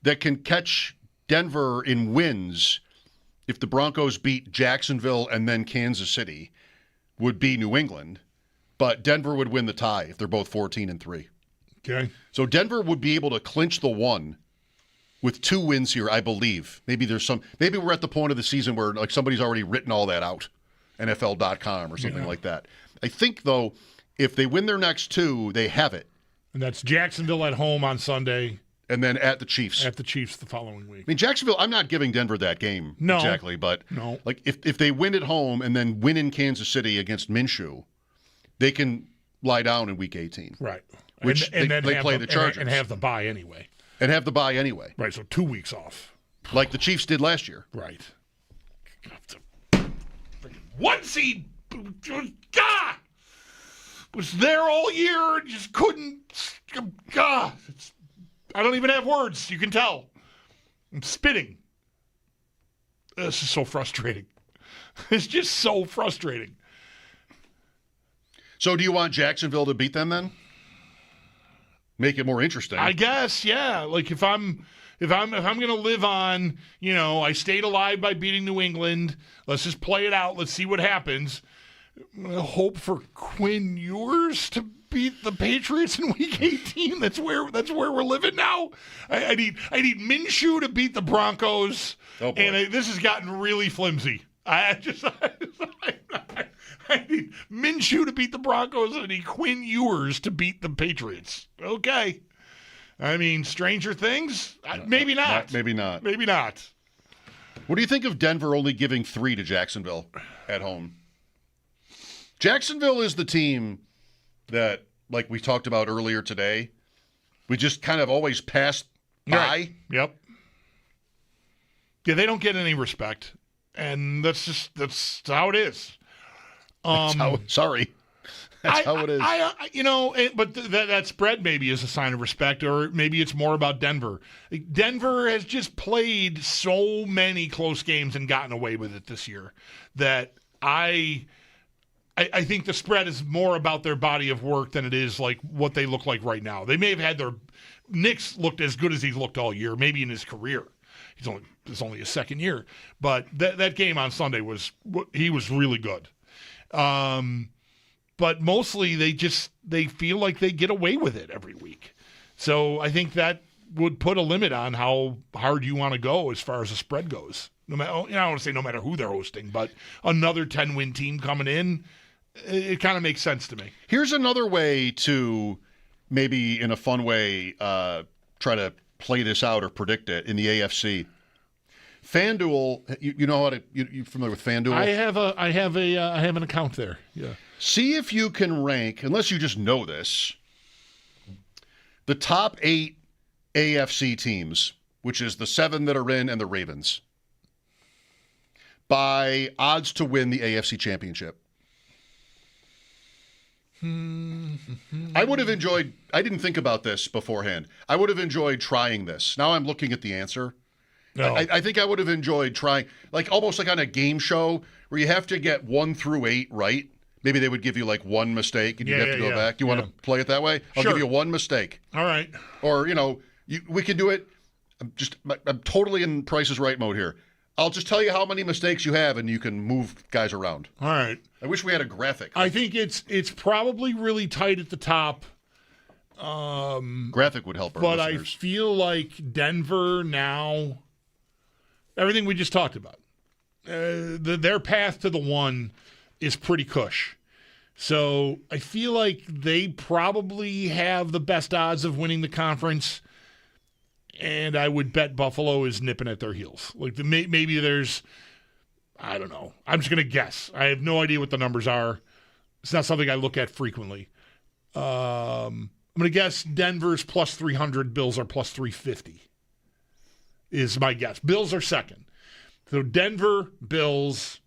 that can catch Denver in wins, if the Broncos beat Jacksonville and then Kansas City, would be New England. But Denver would win the tie if they're both 14-3. Okay. So Denver would be able to clinch the 1 with 2 wins here, I believe. Maybe we're at the point of the season where like somebody's already written all that out, NFL.com or something like that. I think, though, if they win their next 2, they have it. And that's Jacksonville at home on Sunday. And then at the Chiefs. At the Chiefs the following week. I mean, Jacksonville, I'm not giving Denver that game exactly, but like if they win at home and then win in Kansas City against Minshew, they can lie down in Week 18. Right. Which and they play the Chargers. And have the bye anyway. Right, so 2 weeks off. Like the Chiefs did last year. Right. 1 seed was there all year and just couldn't. I don't even have words. You can tell. I'm spitting. This is so frustrating. It's just so frustrating. So do you want Jacksonville to beat them then? Make it more interesting. I guess, yeah. Like if I'm going to live on, I stayed alive by beating New England. Let's just play it out. Let's see what happens. I'm going to hope for Quinn Ewers to beat the Patriots in Week 18. That's where we're living now. I need Minshew to beat the Broncos, and this has gotten really flimsy. I need Minshew to beat the Broncos, and I need Quinn Ewers to beat the Patriots. Okay, I mean stranger things. Maybe not. Maybe not. Maybe not. What do you think of Denver only giving 3 to Jacksonville at home? Jacksonville is the team that, like we talked about earlier today, we just kind of always pass by. Right. Yep. Yeah, they don't get any respect, and that's how it is. Sorry. That's how it is. But that spread maybe is a sign of respect, or maybe it's more about Denver. Denver has just played so many close games and gotten away with it this year that I think the spread is more about their body of work than it is like what they look like right now. They may have had Nick's looked as good as he's looked all year, maybe in his career. It's only his second year, but that game on Sunday he was really good. But mostly they feel like they get away with it every week. So I think that would put a limit on how hard you want to go as far as the spread goes. I don't want to say no matter who they're hosting, but another 10-win team coming in, it kind of makes sense to me. Here's another way to maybe in a fun way try to play this out or predict it in the AFC. FanDuel, you know how to you familiar with FanDuel? I have an account there. Yeah. See if you can rank, unless you just know this, the top 8 AFC teams, which is the 7 that are in and the Ravens, by odds to win the AFC Championship. I would have enjoyed, I didn't think about this beforehand. I would have enjoyed trying this. Now I'm looking at the answer. No. I think I would have enjoyed trying, almost like on a game show where you have to get 1 through 8 right. Maybe they would give you one mistake and you have to go back. You want to play it that way? I'll give you 1 mistake. All right. Or, we can do it. I'm totally in Price is Right mode here. I'll just tell you how many mistakes you have and you can move guys around. All right. I wish we had a graphic. I think it's probably really tight at the top. Graphic would help our but listeners. I feel like Denver now, everything we just talked about, their path to the 1 is pretty cush. So I feel like they probably have the best odds of winning the conference, and I would bet Buffalo is nipping at their heels. Maybe there's, I don't know. I'm just going to guess. I have no idea what the numbers are. It's not something I look at frequently. I'm going to guess Denver's plus 300, Bills are plus 350 is my guess. Bills are second. So Denver, Bills,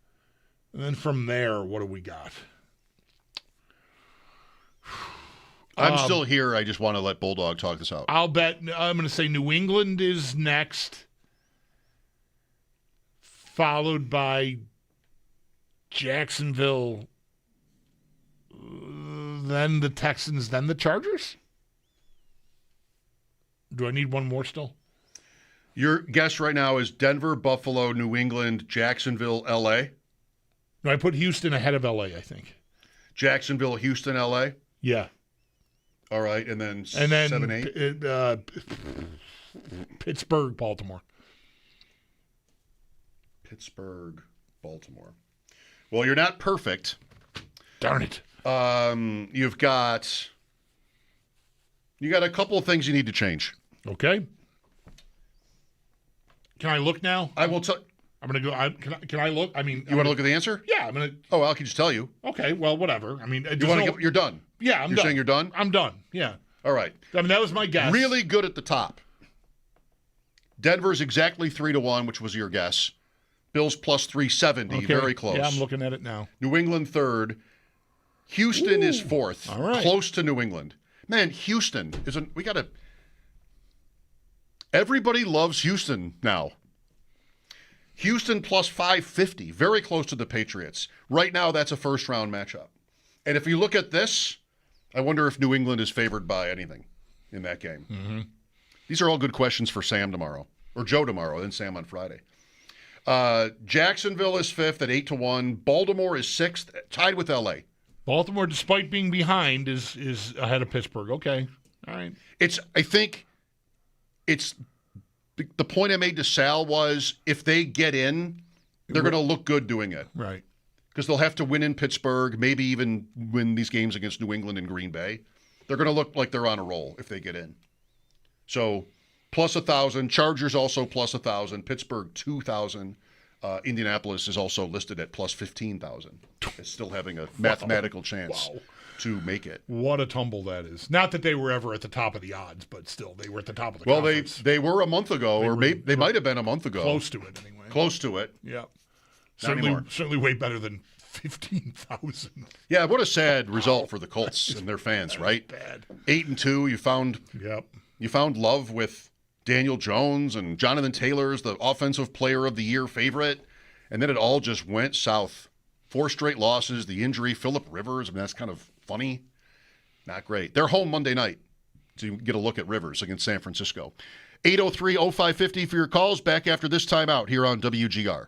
and then from there, what do we got? I'm still here. I just want to let Bulldog talk this out. I'm going to say New England is next, followed by Jacksonville, then the Texans, then the Chargers? Do I need one more still? Your guess right now is Denver, Buffalo, New England, Jacksonville, L.A.? No, I put Houston ahead of L.A., I think. Jacksonville, Houston, L.A.? Yeah. All right, and then 7, 8? Pittsburgh, Baltimore. Pittsburgh, Baltimore. Well, you're not perfect. Darn it. You got a couple of things you need to change. Okay. Can I look now? I will tell. I'm going to go. Can I look? I mean, you want to look at the answer? Yeah, I'm going to. Oh, I can just tell you. Okay, well, whatever. I mean, you're done. Yeah, I'm done. You're saying you're done? I'm done. Yeah. All right. I mean, that was my guess. Really good at the top. Denver's exactly 3-1, which was your guess. Bills plus 370, okay. Very close. Yeah, I'm looking at it now. New England third. Houston is fourth. All right. Close to New England. Man, Houston we got to. Everybody loves Houston now. Houston plus 550, very close to the Patriots. Right now, that's a first-round matchup. And if you look at this, I wonder if New England is favored by anything in that game. Mm-hmm. These are all good questions for Sam tomorrow, or Joe tomorrow, then Sam on Friday. Jacksonville is fifth at 8-1. Baltimore is sixth, tied with L.A. Baltimore, despite being behind, is ahead of Pittsburgh. Okay, all right. I think it's the point I made to Sal was if they get in, they're going to look good doing it. Right. Because they'll have to win in Pittsburgh, maybe even win these games against New England and Green Bay. They're going to look like they're on a roll if they get in. So plus 1,000. Chargers also plus 1,000. Pittsburgh 2,000. Indianapolis is also listed at plus 15,000. as still having a mathematical chance to make it. What a tumble that is. Not that they were ever at the top of the odds, but still, they were at the top of the Well, conference. they were a month ago, they might have been a month ago. Close to it, anyway. Close to it. Yeah. Not anymore. Certainly way better than 15,000. Yeah, what a sad result for the Colts and their fans, right? Bad. 8-2. You found love with Daniel Jones, and Jonathan Taylor's the offensive player of the year favorite, and then it all just went south. 4 straight losses, the injury, Phillip Rivers. I mean, that's kind of funny. Not great. They're home Monday night, so you get a look at Rivers against San Francisco. 803-0550 for your calls. Back after this timeout here on WGR.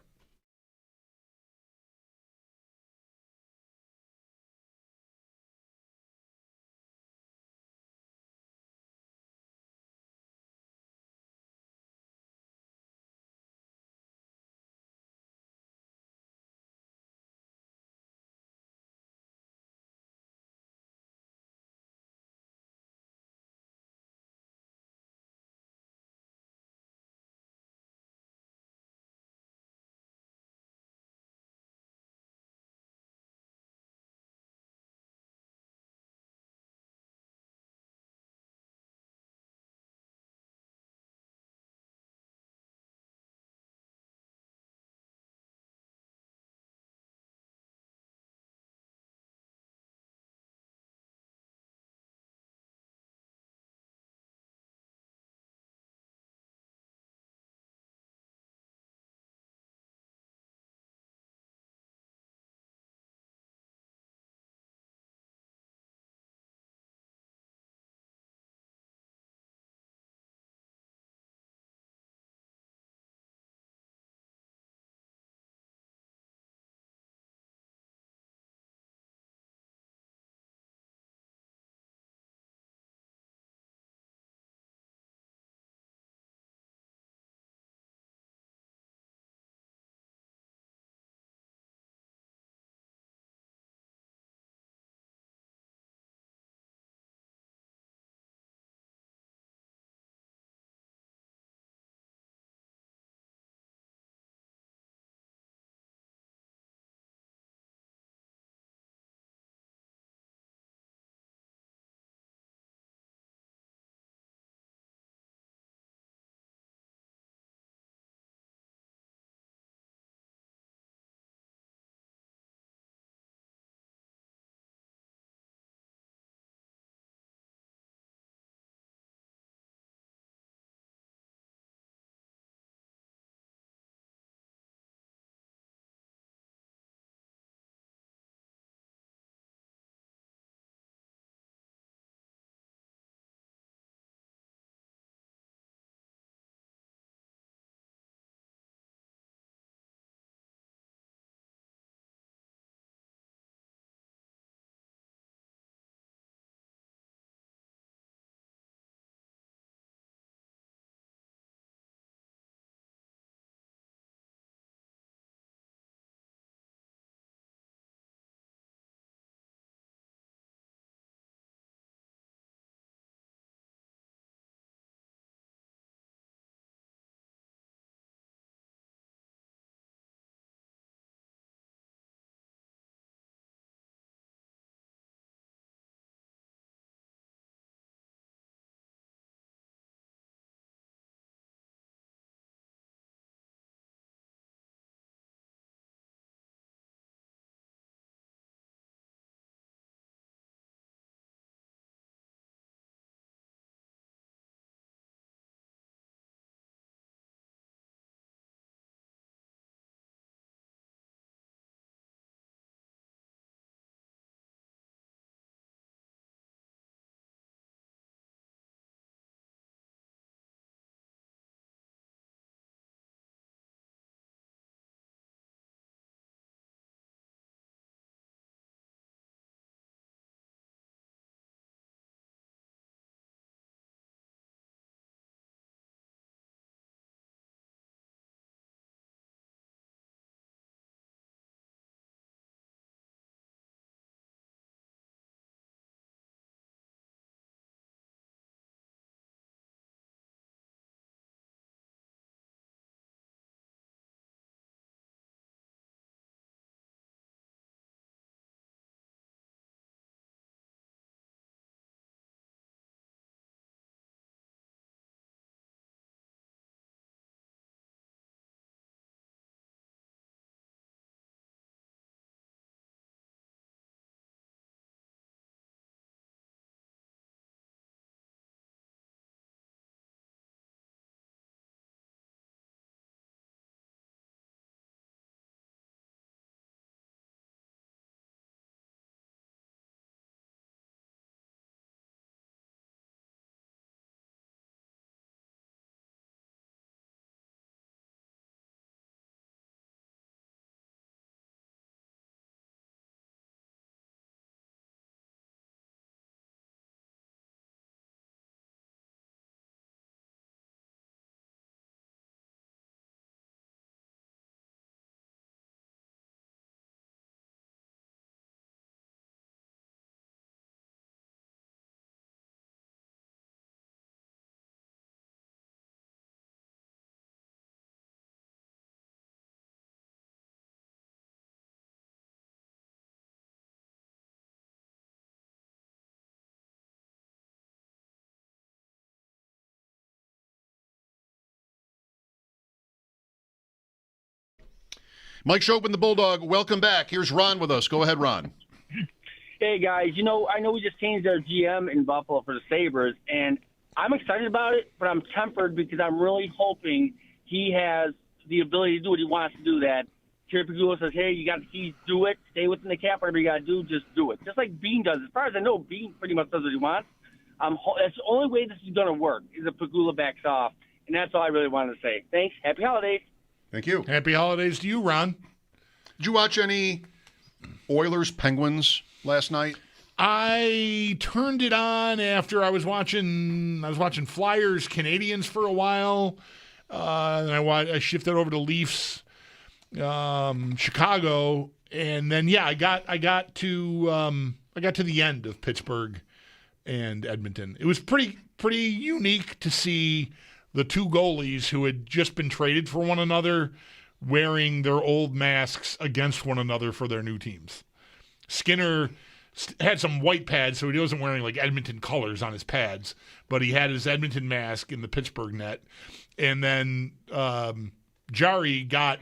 Mike Schopp and the Bulldog, welcome back. Here's Ron with us. Go ahead, Ron. Hey, guys. I know we just changed our GM in Buffalo for the Sabres, and I'm excited about it, but I'm tempered because I'm really hoping he has the ability to do what he wants to do. That Terry Pegula says, hey, you got the keys, do it. Stay within the cap. Whatever you got to do, just do it. Just like Bean does. As far as I know, Bean pretty much does what he wants. That's the only way this is going to work is if Pegula backs off, and that's all I really wanted to say. Thanks. Happy holidays. Thank you. Happy holidays to you, Ron. Did you watch any Oilers-Penguins last night? I turned it on after I was watching Flyers Canadians for a while. Then I shifted over to Leafs Chicago, and then I got to the end of Pittsburgh and Edmonton. It was pretty unique to see the two goalies who had just been traded for one another wearing their old masks against one another for their new teams. Skinner had some white pads, so he wasn't wearing like Edmonton colors on his pads, but he had his Edmonton mask in the Pittsburgh net. And then Jari got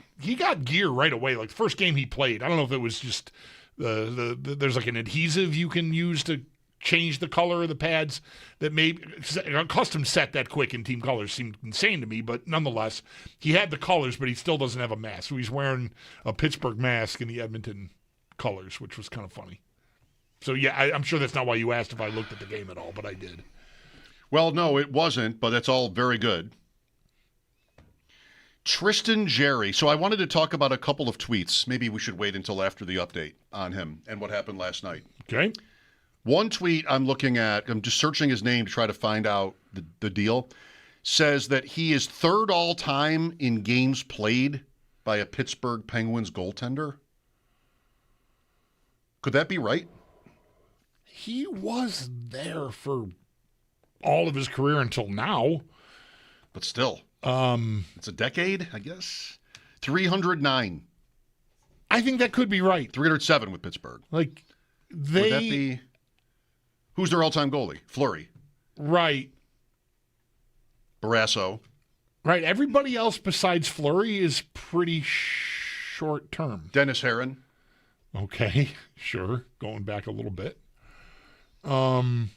gear right away. Like the first game he played, I don't know if it was just there's like an adhesive you can use to change the color of the pads that maybe a custom set that quick in team colors seemed insane to me, but nonetheless, he had the colors, but he still doesn't have a mask. So he's wearing a Pittsburgh mask in the Edmonton colors, which was kind of funny. So, I'm sure that's not why you asked if I looked at the game at all, but I did. Well, no, it wasn't, but that's all very good. Tristan Jarry. So I wanted to talk about a couple of tweets. Maybe we should wait until after the update on him and what happened last night. Okay. One tweet I'm looking at, I'm just searching his name to try to find out the deal, says that he is third all-time in games played by a Pittsburgh Penguins goaltender. Could that be right? He was there for all of his career until now. But still. It's a decade, I guess. 309. I think that could be right. 307 with Pittsburgh. Would that be... Who's their all-time goalie? Fleury. Right. Barrasso. Right. Everybody else besides Fleury is pretty short term. Dennis Herron. Okay. Sure. Going back a little bit. Murray.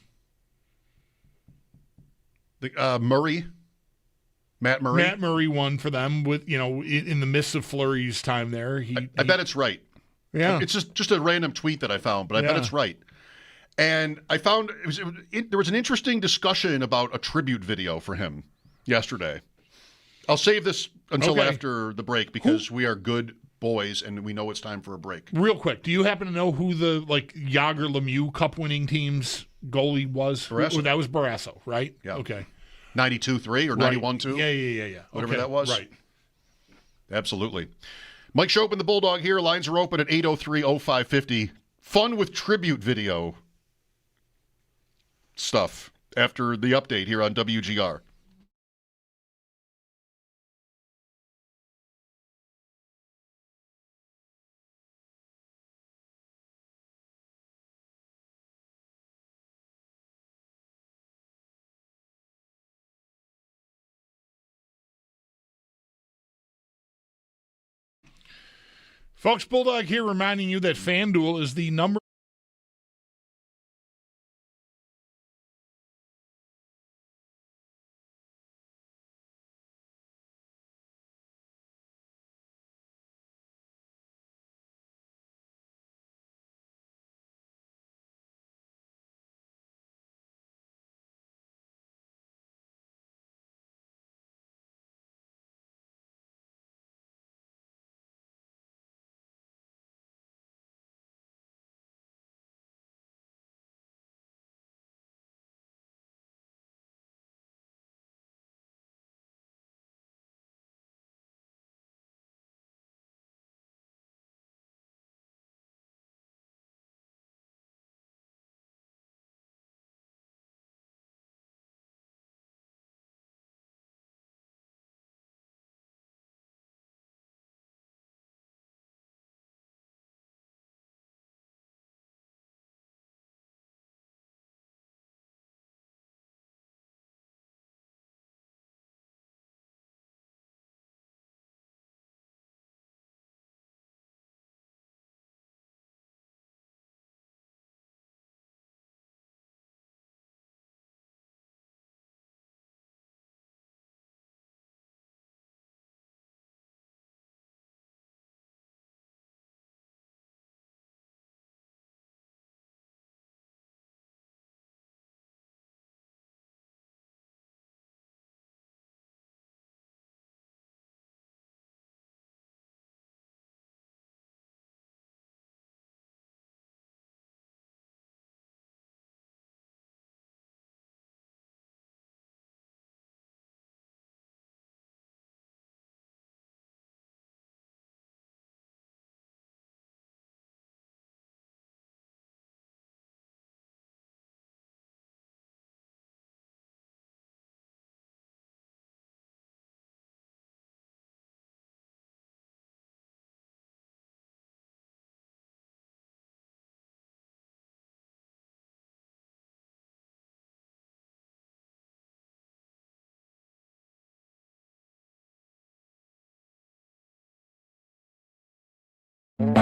Matt Murray. Matt Murray won for them with, in the midst of Fleury's time there. I bet it's right. Yeah. It's just a random tweet that I found, but I bet it's right. And I found there was an interesting discussion about a tribute video for him yesterday. I'll save this until after the break because we are good boys and we know it's time for a break. Real quick, do you happen to know who the Yager Lemieux Cup-winning team's goalie was? Barrasso. That was Barrasso, right? Yeah. Okay. 92-3 or 91-2? Yeah. Whatever that was. Right. Absolutely. Mike Schopp and the Bulldog here. Lines are open at 803-0550. Fun with tribute video stuff after the update here on WGR. Folks, Bulldog here reminding you that FanDuel is the number We've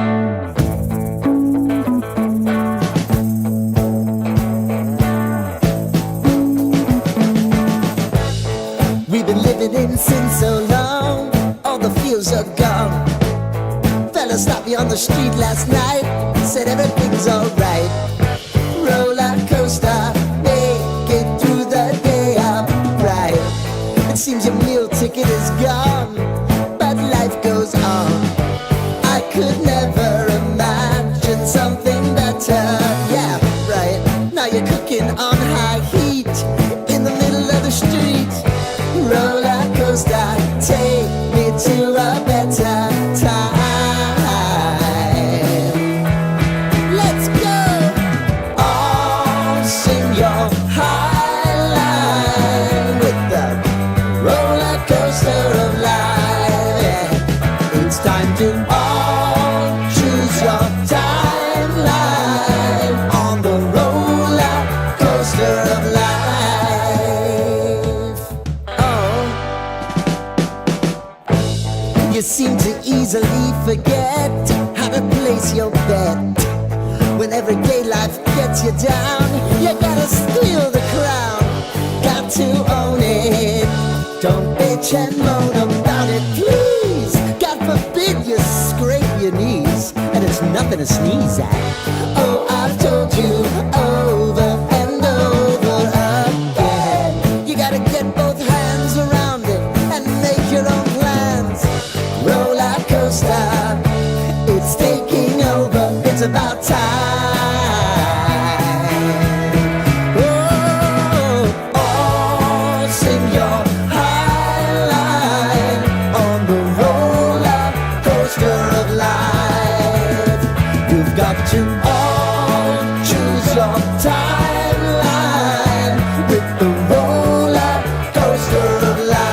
been living in sin so long, all the feels are gone. Fella stopped me on the street last night, said everything's alright. Roller coaster, make it through the day upright. It seems your meal ticket is gone, but life goes on. I could never imagine something better. Yeah, right. Now you're cooking on high heat in the middle of the street. Roller coaster, take me to a better time. Let's go. All sing your high line with the roller coaster of life. Yeah. It's time to all choose your timeline on the roller coaster of life. You seem to easily forget how to place your bet. When everyday life gets you down, you gotta steal the crown. Got to own it. Don't bitch and moan about it, please. God forbid you scrape your knees, and it's nothing to sneeze at. Oh, I've told you over and over again. You gotta get both hands around it and make your own plans. Roller coaster, it's taking over, it's about time. Oh, all sing your high line on the roller coaster of life. You've got to all choose your timeline with the roller coaster of life.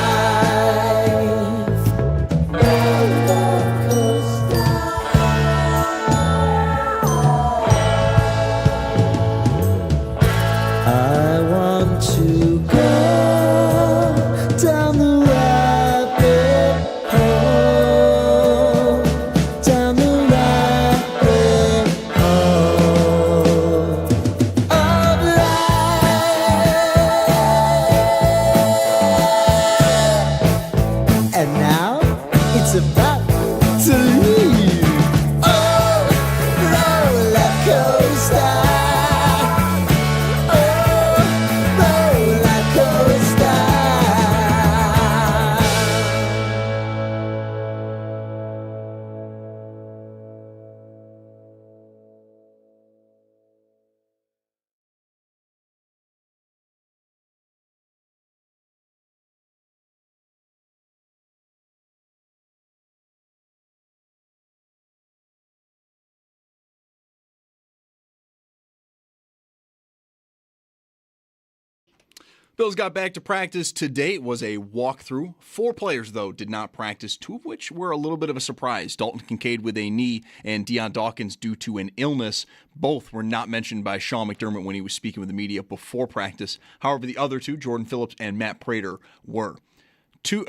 I want to go down the rabbit hole, down the rabbit hole of life. And now it's about to leave. Oh, roller coaster. Bills got back to practice today. It was a walkthrough. 4 players, though, did not practice, 2 of which were a little bit of a surprise. Dalton Kincaid with a knee and Dion Dawkins due to an illness. Both were not mentioned by Sean McDermott when he was speaking with the media before practice. However, the other 2, Jordan Phillips and Matt Prater, were. 3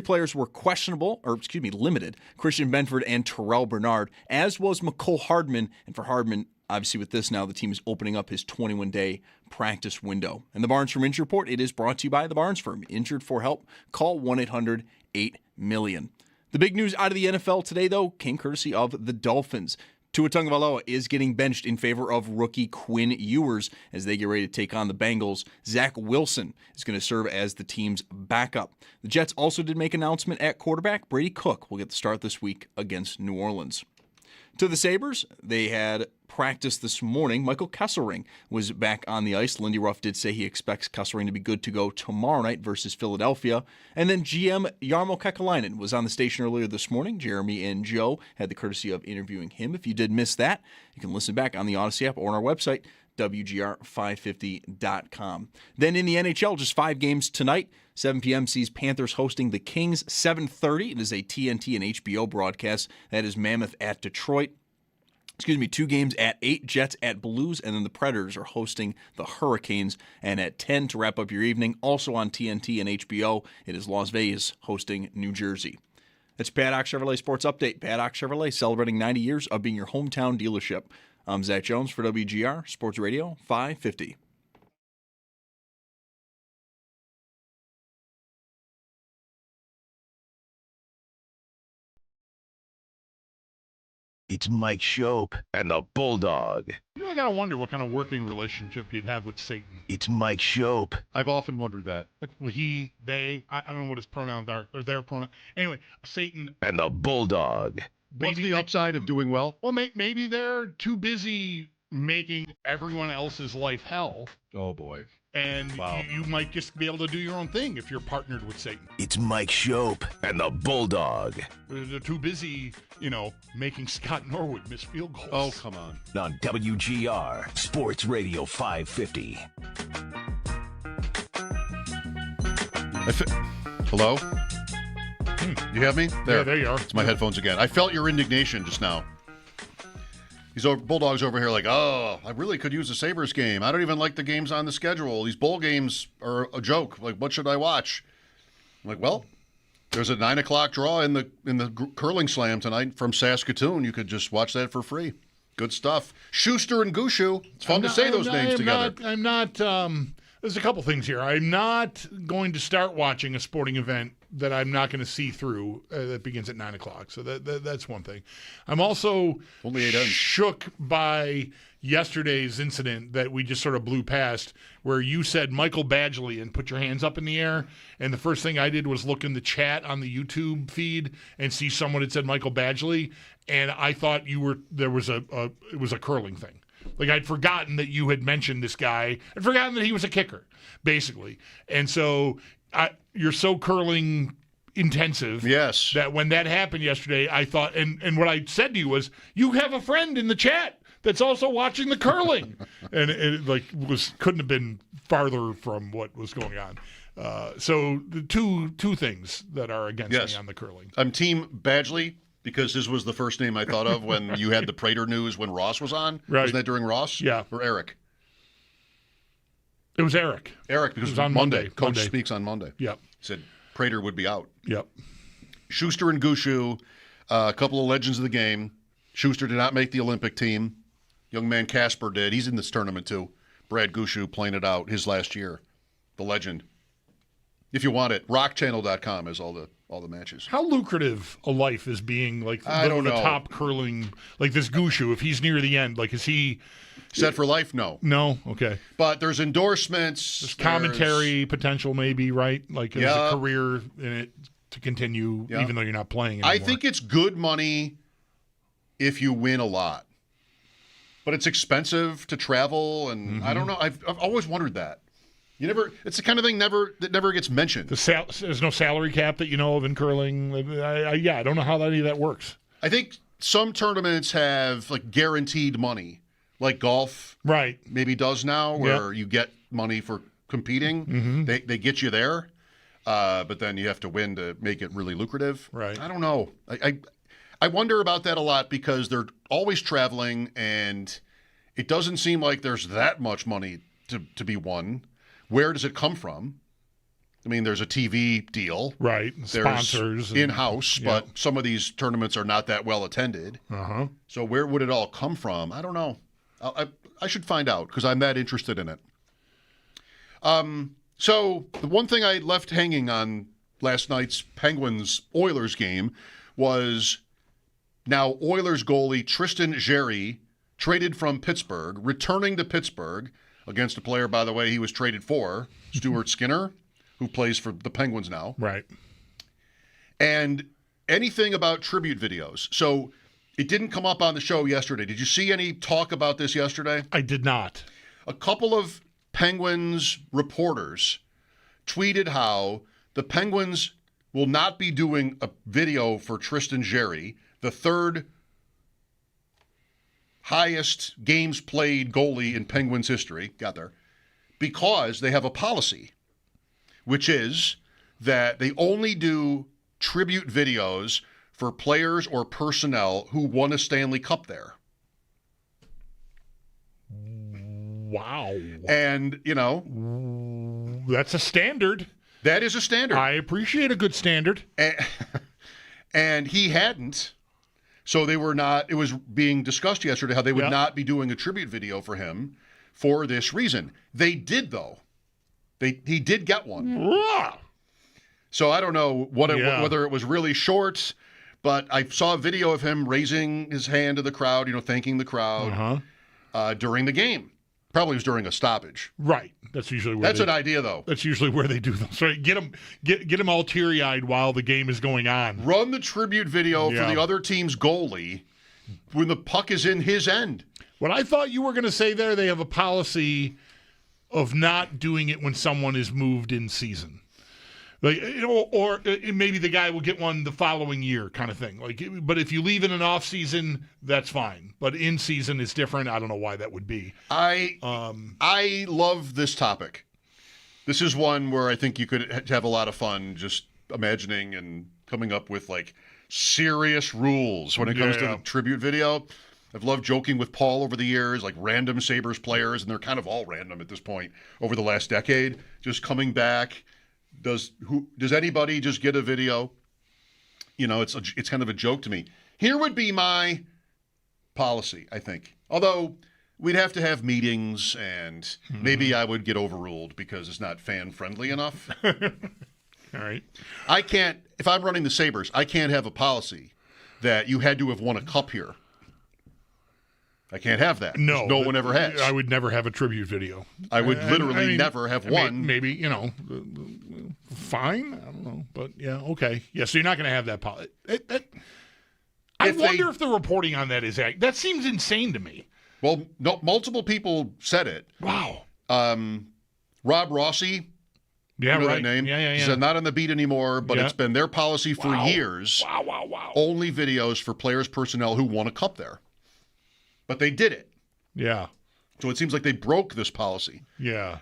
players were limited. Christian Benford and Terrell Bernard, as was McCole Hardman. And for Hardman, obviously with this now, the team is opening up his 21-day practice window. And the Barnes Firm Injury Report, it is brought to you by the Barnes Firm. Injured for help? Call 1-800-8-MILLION. The big news out of the NFL today, though, came courtesy of the Dolphins. Tua Tagovailoa is getting benched in favor of rookie Quinn Ewers as they get ready to take on the Bengals. Zach Wilson is going to serve as the team's backup. The Jets also did make an announcement at quarterback. Brady Cook will get the start this week against New Orleans. To the Sabres, they had practice this morning. Michael Kesselring was back on the ice. Lindy Ruff did say he expects Kesselring to be good to go tomorrow night versus Philadelphia. And then GM Jarmo Kekalainen was on the station earlier this morning. Jeremy and Joe had the courtesy of interviewing him. If you did miss that, you can listen back on the Odyssey app or on our website, WGR550.com. Then in the NHL, just 5 games tonight. 7 p.m. sees Panthers hosting the Kings. 7:30, it is a TNT and HBO broadcast. That is Mammoth at Detroit. 2 games at 8, Jets at Blues, and then the Predators are hosting the Hurricanes. And at 10 to wrap up your evening, also on TNT and HBO, it is Las Vegas hosting New Jersey. It's Paddock Chevrolet Sports Update. Paddock Chevrolet celebrating 90 years of being your hometown dealership. I'm Zach Jones for WGR Sports Radio 550. It's Mike Schopp and the Bulldog. I gotta wonder what kind of working relationship you'd have with Satan. It's Mike Schopp. I've often wondered that. Well, he, they, I don't know what his pronouns are, or their pronoun. Anyway, Satan. And the Bulldog. What's the upside of doing well? Well, maybe they're too busy making everyone else's life hell. Oh, boy. And you might just be able to do your own thing if you're partnered with Satan. It's Mike Schopp and the Bulldog. They're too busy, making Scott Norwood miss field goals. Oh, come on. On WGR Sports Radio 550. Hello? You have me? Yeah, there you are. It's my headphones again. I felt your indignation just now. These Bulldogs over here like, oh, I really could use a Sabres game. I don't even like the games on the schedule. These bowl games are a joke. Like, what should I watch? I'm like, well, there's a 9 o'clock draw in the curling slam tonight from Saskatoon. You could just watch that for free. Good stuff. Schuster and Gushu. It's fun to say those names together. There's a couple things here. I'm not going to start watching a sporting event that I'm not going to see through that begins at 9 o'clock. So that's one thing. I'm also shook by yesterday's incident that we just sort of blew past, where you said Michael Badgley and put your hands up in the air. And the first thing I did was look in the chat on the YouTube feed and see someone had said Michael Badgley. And I thought it was a curling thing. Like, I'd forgotten that you had mentioned this guy. I'd forgotten that he was a kicker, basically. And so you're so curling intensive. Yes. That when that happened yesterday, I thought, and what I said to you was, you have a friend in the chat that's also watching the curling. And it couldn't have been farther from what was going on. So the two things that are against me on the curling. I'm Team Badgley, because this was the first name I thought of when you had the Prater news when Ross was on. Right. Wasn't that during Ross? Yeah. Or Eric? It was Eric. Eric, because it was on Monday. Coach speaks on Monday. Yep. He said Prater would be out. Yep. Schuster and Gushu, a couple of legends of the game. Schuster did not make the Olympic team. Young man Casper did. He's in this tournament too. Brad Gushu playing it out his last year. The legend. If you want it, rockchannel.com has all the matches. How lucrative a life is being the top curling, like this Gushu, if he's near the end, is he set for life? No. No? Okay. But there's endorsements. There's commentary potential maybe, right? There's a career in it to continue even though you're not playing anymore. I think it's good money if you win a lot. But it's expensive to travel, and I don't know. I've always wondered that. It's the kind of thing that never gets mentioned. There's no salary cap that you know of in curling. I don't know how any of that works. I think some tournaments have guaranteed money, like golf, right? Maybe does now, where you get money for competing. Mm-hmm. They get you there, but then you have to win to make it really lucrative. Right. I don't know. I wonder about that a lot because they're always traveling, and it doesn't seem like there's that much money to be won. Where does it come from? I mean, there's a TV deal. Right. There's sponsors. In-house, but some of these tournaments are not that well attended. Uh-huh. So where would it all come from? I don't know. I should find out because I'm that interested in it. So the one thing I left hanging on last night's Penguins-Oilers game was now Oilers goalie Tristan Jarry, traded from Pittsburgh, returning to Pittsburgh, against a player, by the way, he was traded for, Stuart Skinner, who plays for the Penguins now. Right. And anything about tribute videos. So it didn't come up on the show yesterday. Did you see any talk about this yesterday? I did not. A couple of Penguins reporters tweeted how the Penguins will not be doing a video for Tristan Jarry, the third highest games played goalie in Penguins history, because they have a policy, which is that they only do tribute videos for players or personnel who won a Stanley Cup there. Wow. And, that's a standard. That is a standard. I appreciate a good standard. And he hadn't. So they were not, it was being discussed yesterday how they would not be doing a tribute video for him for this reason. They did, though. He did get one. So I don't know whether it was really short, but I saw a video of him raising his hand to the crowd, thanking the crowd during the game. Probably was during a stoppage. Right. That's usually where That's an idea, though. That's usually where they do those. Right. Get them all teary-eyed while the game is going on. Run the tribute video for the other team's goalie when the puck is in his end. What I thought you were going to say there, they have a policy of not doing it when someone is moved in season. Like, or maybe the guy will get one the following year, kind of thing. Like, but if you leave in an off season, that's fine. But in season is different. I don't know why that would be. I love this topic. This is one where I think you could have a lot of fun just imagining and coming up with like serious rules when it comes to the tribute video. I've loved joking with Paul over the years, like random Sabres players, and they're kind of all random at this point over the last decade, just coming back. Does anybody just get a video? It's kind of a joke to me. Here would be my policy, I think. Although we'd have to have meetings, and maybe I would get overruled because it's not fan-friendly enough. All right. I can't, if I'm running the Sabres, I can't have a policy that you had to have won a cup here. I can't have that. No one ever has. I would never have a tribute video. I would literally never have one. Maybe, fine. I don't know. But, yeah, okay. Yeah, so you're not going to have that policy. I wonder if the reporting on that is – that seems insane to me. Well, no, multiple people said it. Wow. Rob Rossi. Yeah, right. That name? Yeah. He said not on the beat anymore, but it's been their policy for years. Wow. Only videos for players, personnel who won a cup there. But they did it. Yeah. So it seems like they broke this policy. Yeah.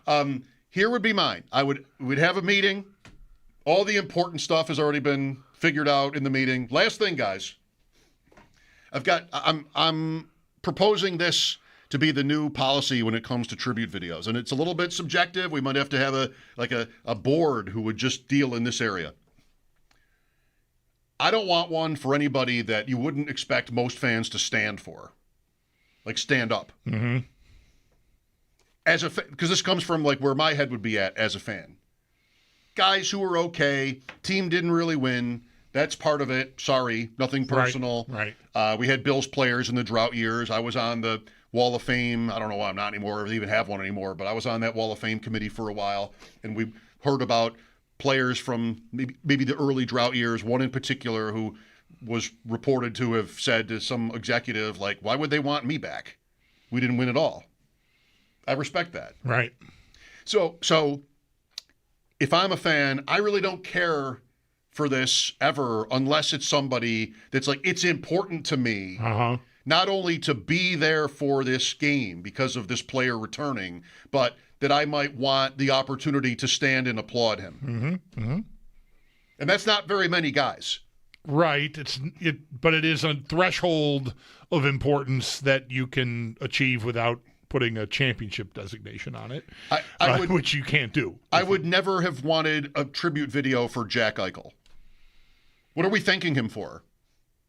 Here would be mine. We'd have a meeting. All the important stuff has already been figured out in the meeting. Last thing, guys. I'm proposing this to be the new policy when it comes to tribute videos. And it's a little bit subjective. We might have to have a board who would just deal in this area. I don't want one for anybody that you wouldn't expect most fans to stand for. Like stand up. Mm-hmm. Because this comes from like where my head would be at as a fan. Guys who were okay, team didn't really win. That's part of it. Sorry, nothing personal. Right. We had Bills players in the drought years. I was on the Wall of Fame. I don't know why I'm not anymore, or even have one anymore, but I was on that Wall of Fame committee for a while, and we heard about players from maybe the early drought years, one in particular who was reported to have said to some executive, like, why would they want me back? We didn't win at all. I respect that. Right. So if I'm a fan, I really don't care for this ever unless it's somebody that's like, it's important to me not only to be there for this game because of this player returning, but that I might want the opportunity to stand and applaud him. Mm-hmm. And that's not very many guys. Right. But it is a threshold of importance that you can achieve without putting a championship designation on it, which you can't do. I would never have wanted a tribute video for Jack Eichel. What are we thanking him for?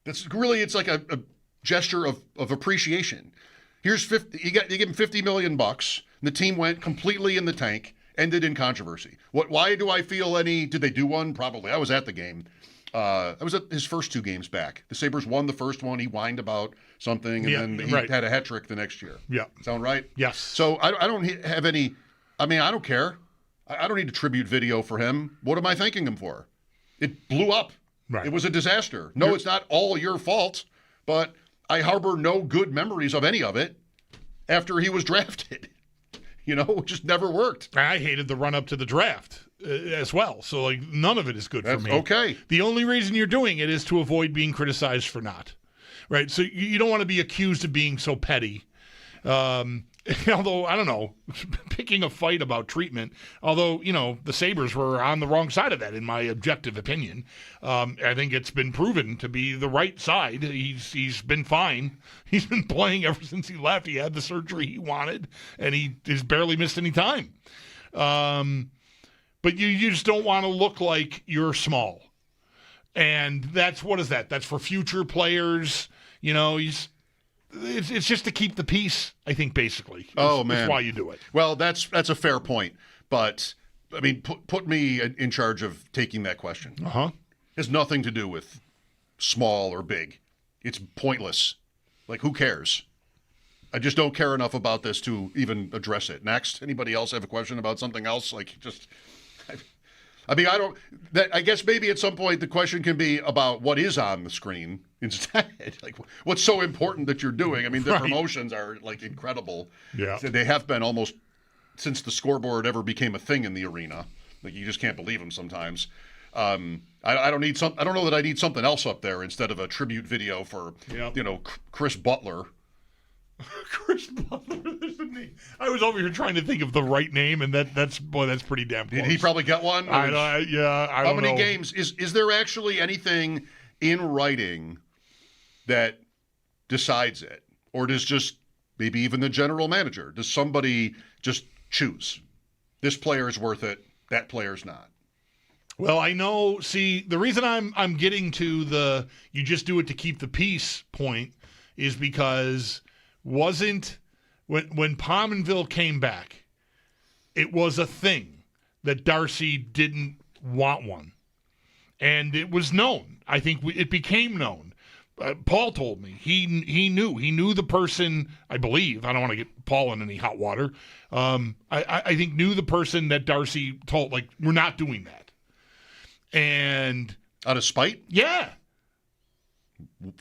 It's like a gesture of appreciation. Here's 50. You give him $50 million, and the team went completely in the tank, ended in controversy. Why do I feel any? Did they do one? Probably. I was at the game. I was at his first two games back. The Sabres won the first one. He whined about something, and then he had a hat trick the next year. Yeah. Sound right? Yes. So I don't have any. I mean, I don't care. I don't need a tribute video for him. What am I thanking him for? It blew up. Right. It was a disaster. No, it's not all your fault, but I harbor no good memories of any of it after he was drafted. It just never worked. I hated the run-up to the draft as well. So, none of it is good for me. Okay. The only reason you're doing it is to avoid being criticized for not. Right? So, you don't want to be accused of being so petty. Although, I don't know, picking a fight about treatment, although, the Sabres were on the wrong side of that, in my objective opinion. I think it's been proven to be the right side. He's been fine. He's been playing ever since he left. He had the surgery he wanted, and he has barely missed any time. But you just don't want to look like you're small. And what is that? That's for future players. It's just to keep the peace, I think, basically. Man. That's why you do it. Well, that's a fair point. But, I mean, put me in charge of taking that question. Uh-huh. It has nothing to do with small or big. It's pointless. Like, who cares? I just don't care enough about this to even address it. Next, anybody else have a question about something else? Like, just... I guess maybe at some point the question can be about what is on the screen instead. Like, what's so important that you're doing? I mean, the promotions are, like, incredible. Yeah. They have been almost since the scoreboard ever became a thing in the arena. Like, you just can't believe them sometimes. I don't know that I need something else up there instead of a tribute video for, Chris Butler. Chris Butler. I was over here trying to think of the right name, and that's pretty damn close. Did he probably get one? I don't know. How many games? Is there actually anything in writing that decides it? Or does just maybe even the general manager, does somebody just choose? This player is worth it, that player's not. Well, I know, the reason I'm getting to the you just do it to keep the peace point is because when Pominville came back, it was a thing that Darcy didn't want one. And it was known. I think it became known. Paul told me he knew the person, I believe. I don't want to get Paul in any hot water. I think knew the person that Darcy told, like, we're not doing that. And out of spite? Yeah.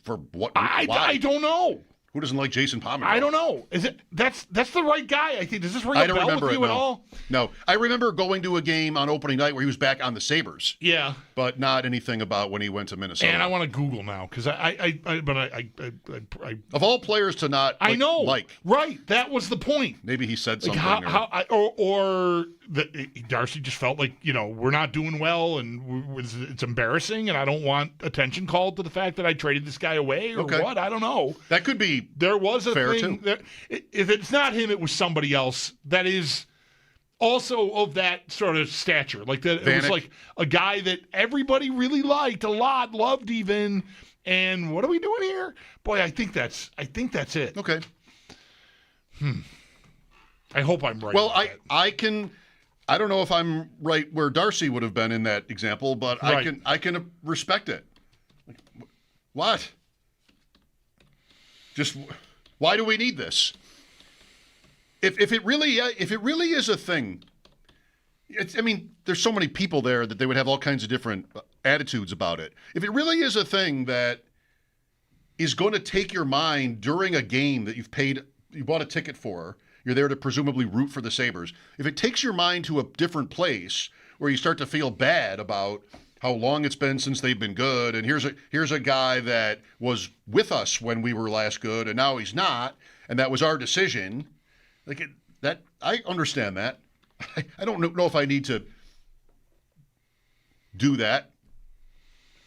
For what? I don't know. Who doesn't like Jason Pominville? I don't know. Is it that's the right guy? I think. Does this ring a bell with you at all? No, I remember going to a game on opening night where he was back on the Sabres. Yeah, but not anything about when he went to Minnesota. And I want to Google now because I of all players to not. I know. Like right, that was the point. Maybe he said something. Or Darcy just felt like we're not doing well and it's embarrassing and I don't want attention called to the fact that I traded this guy away or what. I don't know. That could be. There was a fair thing. Too. If it's not him, it was somebody else that is also of that sort of stature. Like that, it was like a guy that everybody really liked a lot, loved even. And what are we doing here? Boy, I think that's it. Okay. I hope I'm right. Well, I don't know if I'm right where Darcy would have been in that example, but right. I can respect it. What? Just why do we need this? If it really is a thing, there's so many people there that they would have all kinds of different attitudes about it. If it really is a thing that is going to take your mind during a game that you bought a ticket for, you're there to presumably root for the Sabres. If it takes your mind to a different place where you start to feel bad about how long it's been since they've been good, and here's a guy that was with us when we were last good, and now he's not, and that was our decision. I understand that. I don't know if I need to do that.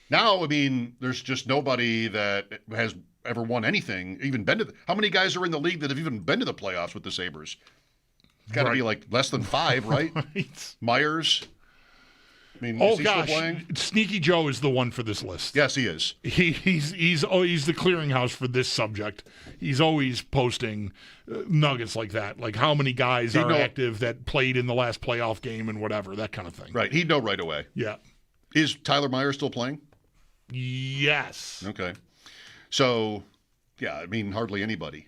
Now, there's just nobody that has ever won anything, even been to how many guys are in the league that have even been to the playoffs with the Sabres? It's got to be like less than 5, right? Myers. Oh gosh, Sneaky Joe is the one for this list. Yes, he is. He's the clearinghouse for this subject. He's always posting nuggets like that, like how many guys are active that played in the last playoff game and whatever, that kind of thing. Right, he'd know right away. Yeah. Is Tyler Myers still playing? Yes. Okay. So, yeah, hardly anybody.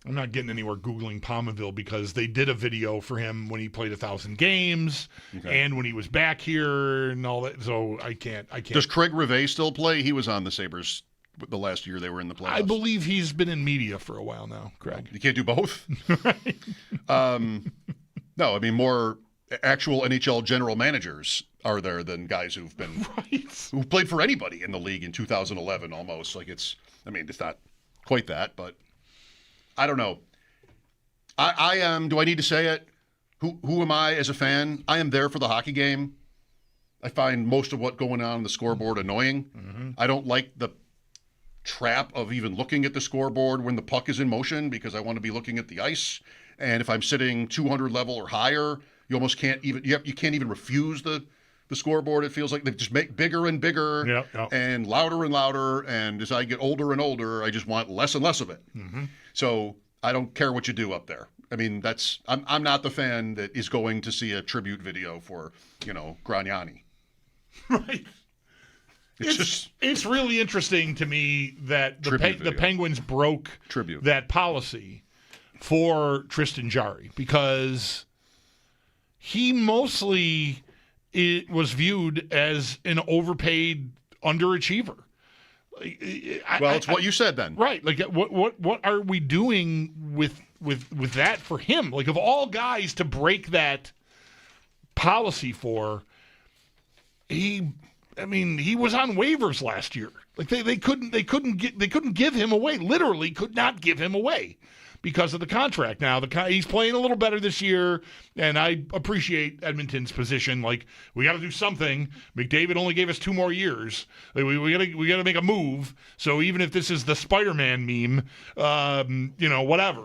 I'm not getting anywhere Googling Pominville because they did a video for him when he played 1,000 games and when he was back here and all that. So I can't. Does Craig Rivet still play? He was on the Sabres the last year they were in the playoffs. I believe he's been in media for a while now, Craig. You can't do both? No, more actual NHL general managers are there than guys who've been who've played for anybody in the league in 2011 almost. Like it's not quite that, but I don't know. I am. Do I need to say it? Who am I as a fan? I am there for the hockey game. I find most of what's going on the scoreboard annoying. Mm-hmm. I don't like the trap of even looking at the scoreboard when the puck is in motion because I want to be looking at the ice. And if I'm sitting 200 level or higher, you almost can't even. You can't even refuse the the scoreboard. It feels like they just make bigger and bigger and louder and louder. And as I get older and older, I just want less and less of it. Mm-hmm. So I don't care what you do up there. I mean, I'm not the fan that is going to see a tribute video for, Graniani. Right. It's really interesting to me that the Penguins broke that policy for Tristan Jarry, because he mostly was viewed as an overpaid underachiever. Well, it's what you said then, right? Like, what are we doing with that for him? Like, of all guys to break that policy for, he was on waivers last year. Like, they couldn't give him away. Literally, could not give him away because of the contract. Now he's playing a little better this year, and I appreciate Edmonton's position. Like, we got to do something. McDavid only gave us 2 more years. Like, we got to make a move. So even if this is the Spider-Man meme, whatever.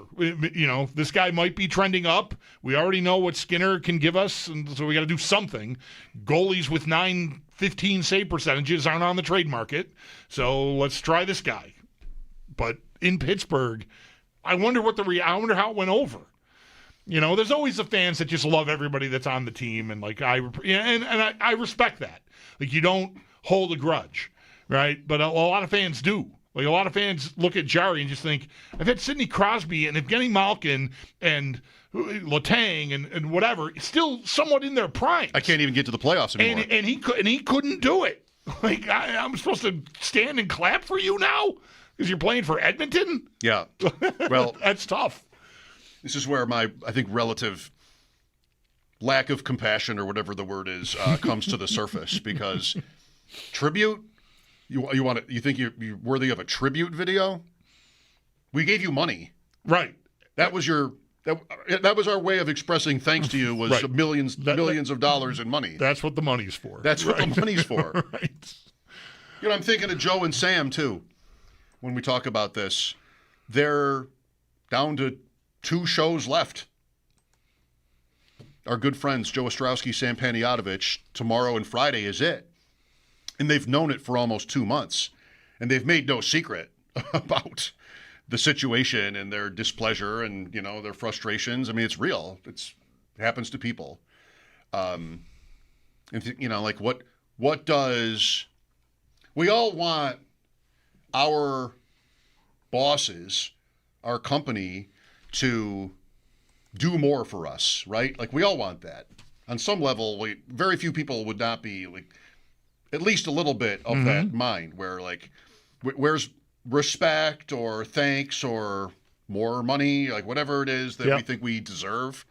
This guy might be trending up. We already know what Skinner can give us, and so we got to do something. Goalies with 9-15 save percentages aren't on the trade market, so let's try this guy. But in Pittsburgh, I wonder how it went over. There's always the fans that just love everybody that's on the team, and I respect that. Like, you don't hold a grudge, right? But a lot of fans do. Like, a lot of fans look at Jarry and just think, I've had Sidney Crosby and Evgeny Malkin and Letang and whatever, still somewhat in their prime. I can't even get to the playoffs anymore. And he couldn't do it. Like, I'm supposed to stand and clap for you now because you're playing for Edmonton? Yeah. Well, that's tough. This is where my, I think, relative lack of compassion, or whatever the word is, comes to the surface. Because tribute, you think you're worthy of a tribute video? We gave you money, right? That was that was our way of expressing thanks to you. Was right. millions of dollars in money. That's what the money's for. That's what the money's for. Right. I'm thinking of Joe and Sam too. When we talk about this, they're down to 2 shows left. Our good friends, Joe Ostrowski, Sam Panayotovich, tomorrow and Friday is it. And they've known it for almost 2 months. And they've made no secret about the situation and their displeasure and, their frustrations. I mean, it's real. It happens to people. What does... We all want our bosses, our company, to do more for us, right? Like, we all want that. On some level, very few people would not be, at least a little bit of that mind, where, where's respect or thanks or more money, whatever it is that we think we deserve.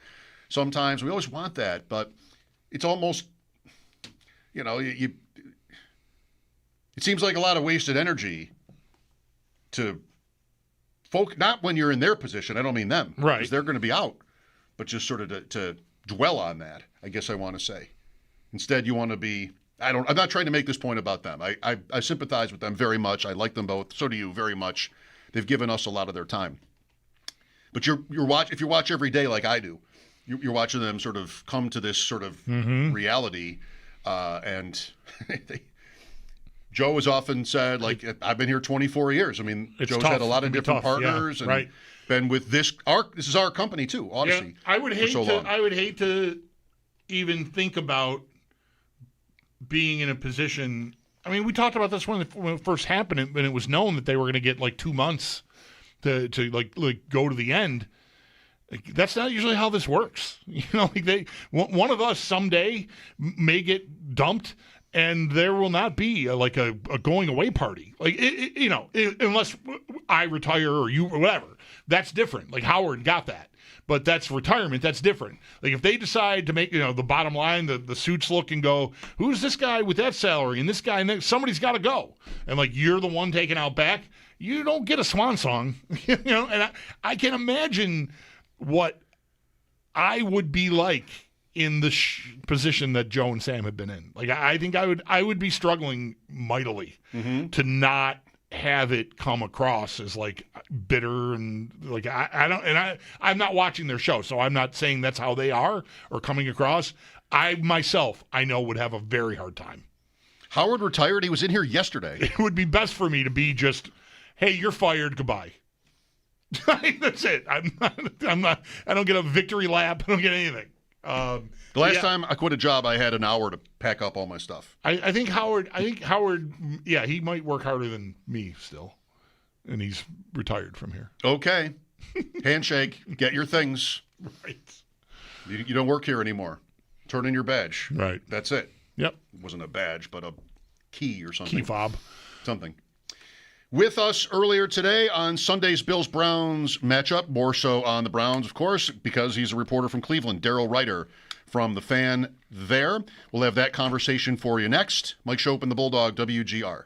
Sometimes we always want that, but it's almost, it seems like a lot of wasted energy to not when you're in their position. I don't mean them. Right. Because they're going to be out. But just sort of to dwell on that, I guess I want to say. Instead, you want to be... I'm not trying to make this point about them. I sympathize with them very much. I like them both. So do you very much. They've given us a lot of their time. But if you watch every day like I do, you're watching them sort of come to this sort of reality. And Joe has often said, I've been here 24 years. I mean, Joe's tough. had a lot of different partners, and been with this is our company too, Odyssey. Yeah, I would hate to even think about being in a position. I mean, we talked about this when it first happened, and it was known that they were going to get 2 months to go to the end. That's not usually how this works. One of us someday may get dumped, and there will not be a going away party. Unless I retire or you or whatever. That's different. Howard got that. But that's retirement. That's different. If they decide to make, the bottom line, the suits look and go, who's this guy with that salary and this guy, and somebody's got to go. And you're the one taken out back. You don't get a swan song. And I can imagine what I would be like in the position that Joe and Sam have been in. I think I would be struggling mightily to not have it come across as like bitter and like I'm not watching their show, so I'm not saying that's how they are or coming across. I myself, I know, would have a very hard time. Howard retired. He was in here yesterday. It would be best for me to be just, hey, you're fired. Goodbye. That's it. I'm not. I don't get a victory lap. I don't get anything. The last time I quit a job, I had an hour to pack up all my stuff. I think Howard. Yeah, he might work harder than me still, and he's retired from here. Okay, handshake. Get your things. Right. You don't work here anymore. Turn in your badge. Right. That's it. Yep. It wasn't a badge, but a key or something. Key fob. Something. With us earlier today on Sunday's Bills-Browns matchup, more so on the Browns, of course, because he's a reporter from Cleveland, Daryl Reiter from The Fan there. We'll have that conversation for you next. Mike Schopp and the Bulldog, WGR.